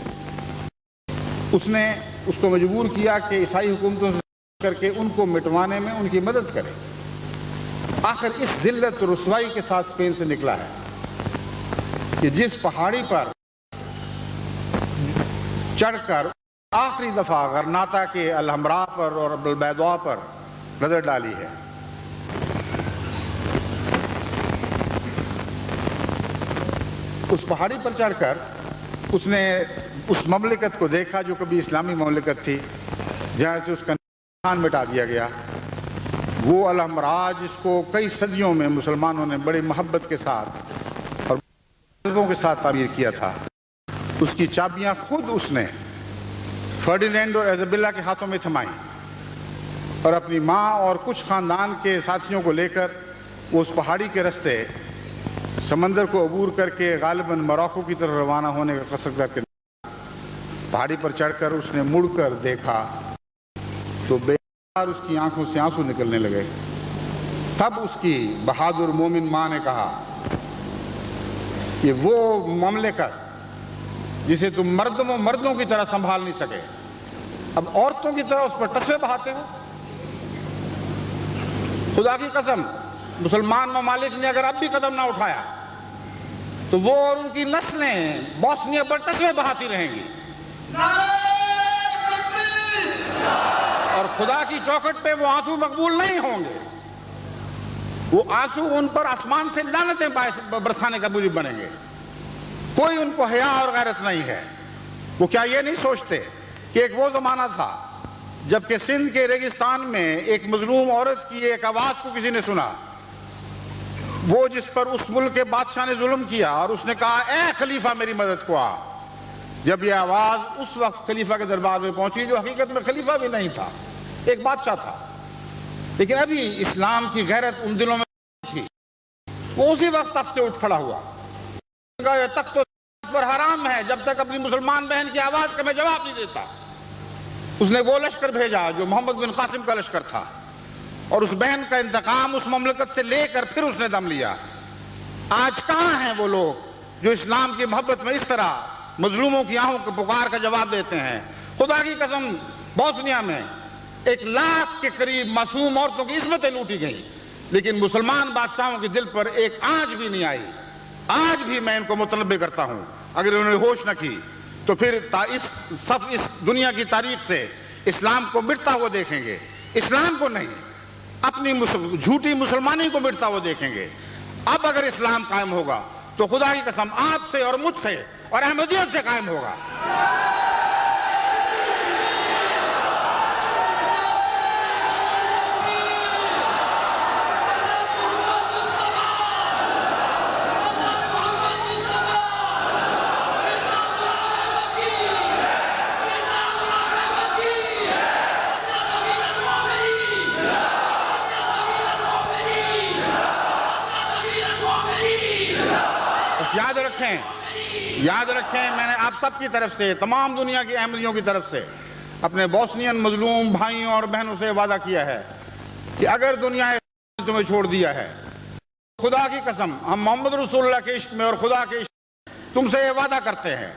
اس نے اس کو مجبور کیا کہ عیسائی حکومتوں سے کر کے ان کو مٹوانے میں ان کی مدد کرے، آخر اس ذلت و رسوائی کے ساتھ اسپین سے نکلا ہے کہ جس پہاڑی پر چڑھ کر آخری دفعہ غرناطہ کے الحمراء پر اور البیضاء پر نظر ڈالی ہے، اس پہاڑی پر چڑھ کر اس نے اس مملکت کو دیکھا جو کبھی اسلامی مملکت تھی، جہاں سے اس کا نشان مٹا دیا گیا، وہ الحمراء جس کو کئی صدیوں میں مسلمانوں نے بڑی محبت کے ساتھ اور لذتوں کے ساتھ تعمیر کیا تھا، اس کی چابیاں خود اس نے فرڈینینڈ اور ایزابیلا کے ہاتھوں میں تھمائیں اور اپنی ماں اور کچھ خاندان کے ساتھیوں کو لے کر وہ اس پہاڑی کے رستے سمندر کو عبور کر کے غالباً موراکو کی طرف روانہ ہونے کا قصد کر کے پہاڑی پر چڑھ کر اس نے مڑ کر دیکھا تو بیکار اس کی آنکھوں سے آنسو نکلنے لگے۔ تب اس کی بہادر مومن ماں نے کہا کہ وہ مملکت جسے تم مردوں کی طرح سنبھال نہیں سکے، اب عورتوں کی طرح اس پر ٹسوے بہاتے ہو۔ خدا کی قسم، مسلمان ممالک نے اگر اب بھی قدم نہ اٹھایا تو وہ اور ان کی نسلیں بوسنیا پر ٹسوے بہاتی رہیں گی، اور خدا کی چوکھٹ پہ وہ آنسو مقبول نہیں ہوں گے۔ وہ آنسو ان پر آسمان سے لعنتیں برسانے کا موجب بنیں گے۔ کوئی ان کو حیا اور غیرت نہیں ہے۔ وہ کیا یہ نہیں سوچتے کہ ایک وہ زمانہ تھا جبکہ سندھ کے ریگستان میں ایک مظلوم عورت کی ایک آواز کو کسی نے سنا، وہ جس پر اس ملک کے بادشاہ نے ظلم کیا، اور اس نے کہا اے خلیفہ میری مدد کو آ۔ جب یہ آواز اس وقت خلیفہ کے دربار میں پہنچی، جو حقیقت میں خلیفہ بھی نہیں تھا، ایک بادشاہ تھا، لیکن ابھی اسلام کی غیرت ان دلوں میں تھی، وہ اسی وقت تخت سے اٹھ کھڑا ہوا۔ یہ تخت پر حرام ہے جب تک اپنی مسلمان بہن کی آواز کا میں جواب نہیں دیتا۔ اس نے وہ لشکر بھیجا جو محمد بن قاسم کا لشکر تھا، اور اس بہن کا انتقام اس مملکت سے لے کر پھر اس نے دم لیا۔ آج کہاں ہیں وہ لوگ جو اسلام کی محبت میں اس طرح مظلوموں کی آہوں کے پکار کا جواب دیتے ہیں؟ خدا کی قسم، بوسنیا میں 1,00,000 کے قریب معصوم عورتوں کی عصمتیں لوٹی گئیں، لیکن مسلمان بادشاہوں کے دل پر ایک آنچ بھی نہیں آئی۔ آج بھی میں ان کو متنبہ کرتا ہوں، اگر انہوں نے ہوش نہ کی تو پھر اس دنیا کی تاریخ سے اسلام کو مٹتا ہوا دیکھیں گے، اسلام کو نہیں، اپنی جھوٹی مسلمانی کو مٹتا ہوا دیکھیں گے۔ اب اگر اسلام قائم ہوگا تو خدا کی قسم آپ سے اور مجھ سے اور احمدیت سے قائم ہوگا۔ یاد رکھیں، میں نے آپ سب کی طرف سے، تمام دنیا کی احمدیوں کی طرف سے، اپنے بوسنین مظلوم بھائیوں اور بہنوں سے وعدہ کیا ہے کہ اگر دنیا نے تمہیں چھوڑ دیا ہے، خدا کی قسم ہم محمد رسول اللہ کے عشق میں اور خدا کے عشق میں تم سے یہ وعدہ کرتے ہیں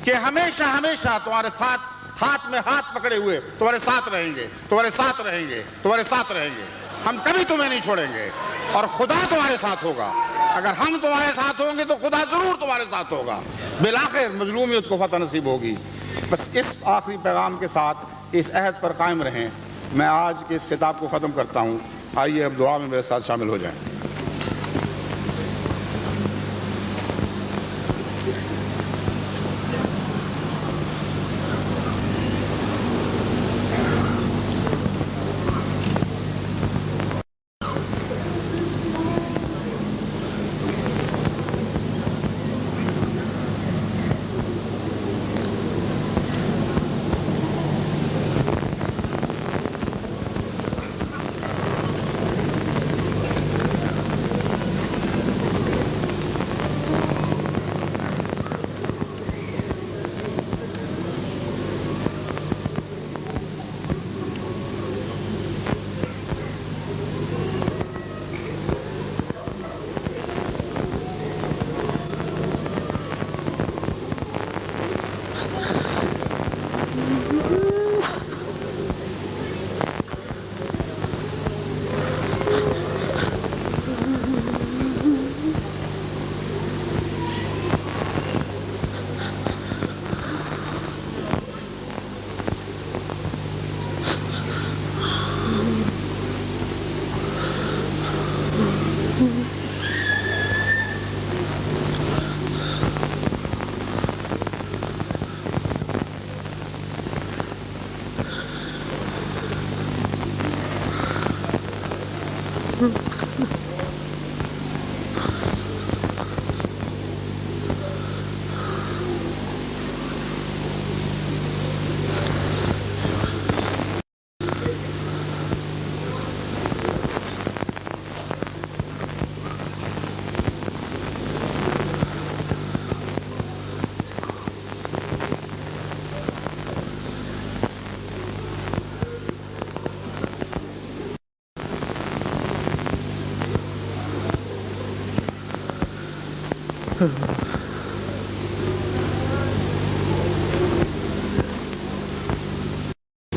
کہ ہمیشہ ہمیشہ تمہارے ساتھ، ہاتھ میں ہاتھ پکڑے ہوئے تمہارے ساتھ رہیں گے، تمہارے ساتھ رہیں گے، تمہارے ساتھ رہیں گے۔ ہم کبھی تمہیں نہیں چھوڑیں گے، اور خدا تمہارے ساتھ ہوگا۔ اگر ہم تمہارے ساتھ ہوں گے تو خدا ضرور تمہارے ساتھ ہوگا، بالآخر مظلومیت کو فتح نصیب ہوگی۔ بس اس آخری پیغام کے ساتھ اس عہد پر قائم رہیں۔ میں آج کے اس خطاب کو ختم کرتا ہوں۔ آئیے اب دعا میں میرے ساتھ شامل ہو جائیں۔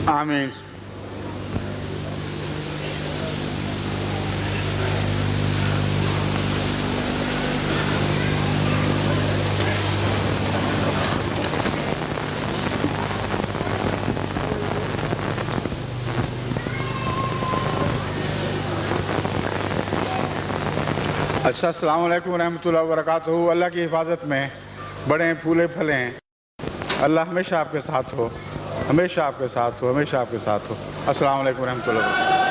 آمین. اچھا، السلام علیکم ورحمۃ اللہ وبرکاتہ. اللہ کی حفاظت میں بڑے پھولے پھلیں. اللہ ہمیشہ آپ کے ساتھ ہو، ہمیشہ آپ کے ساتھ ہو، ہمیشہ آپ کے ساتھ ہو. السلام علیکم ورحمۃ اللہ وبرکاتہ.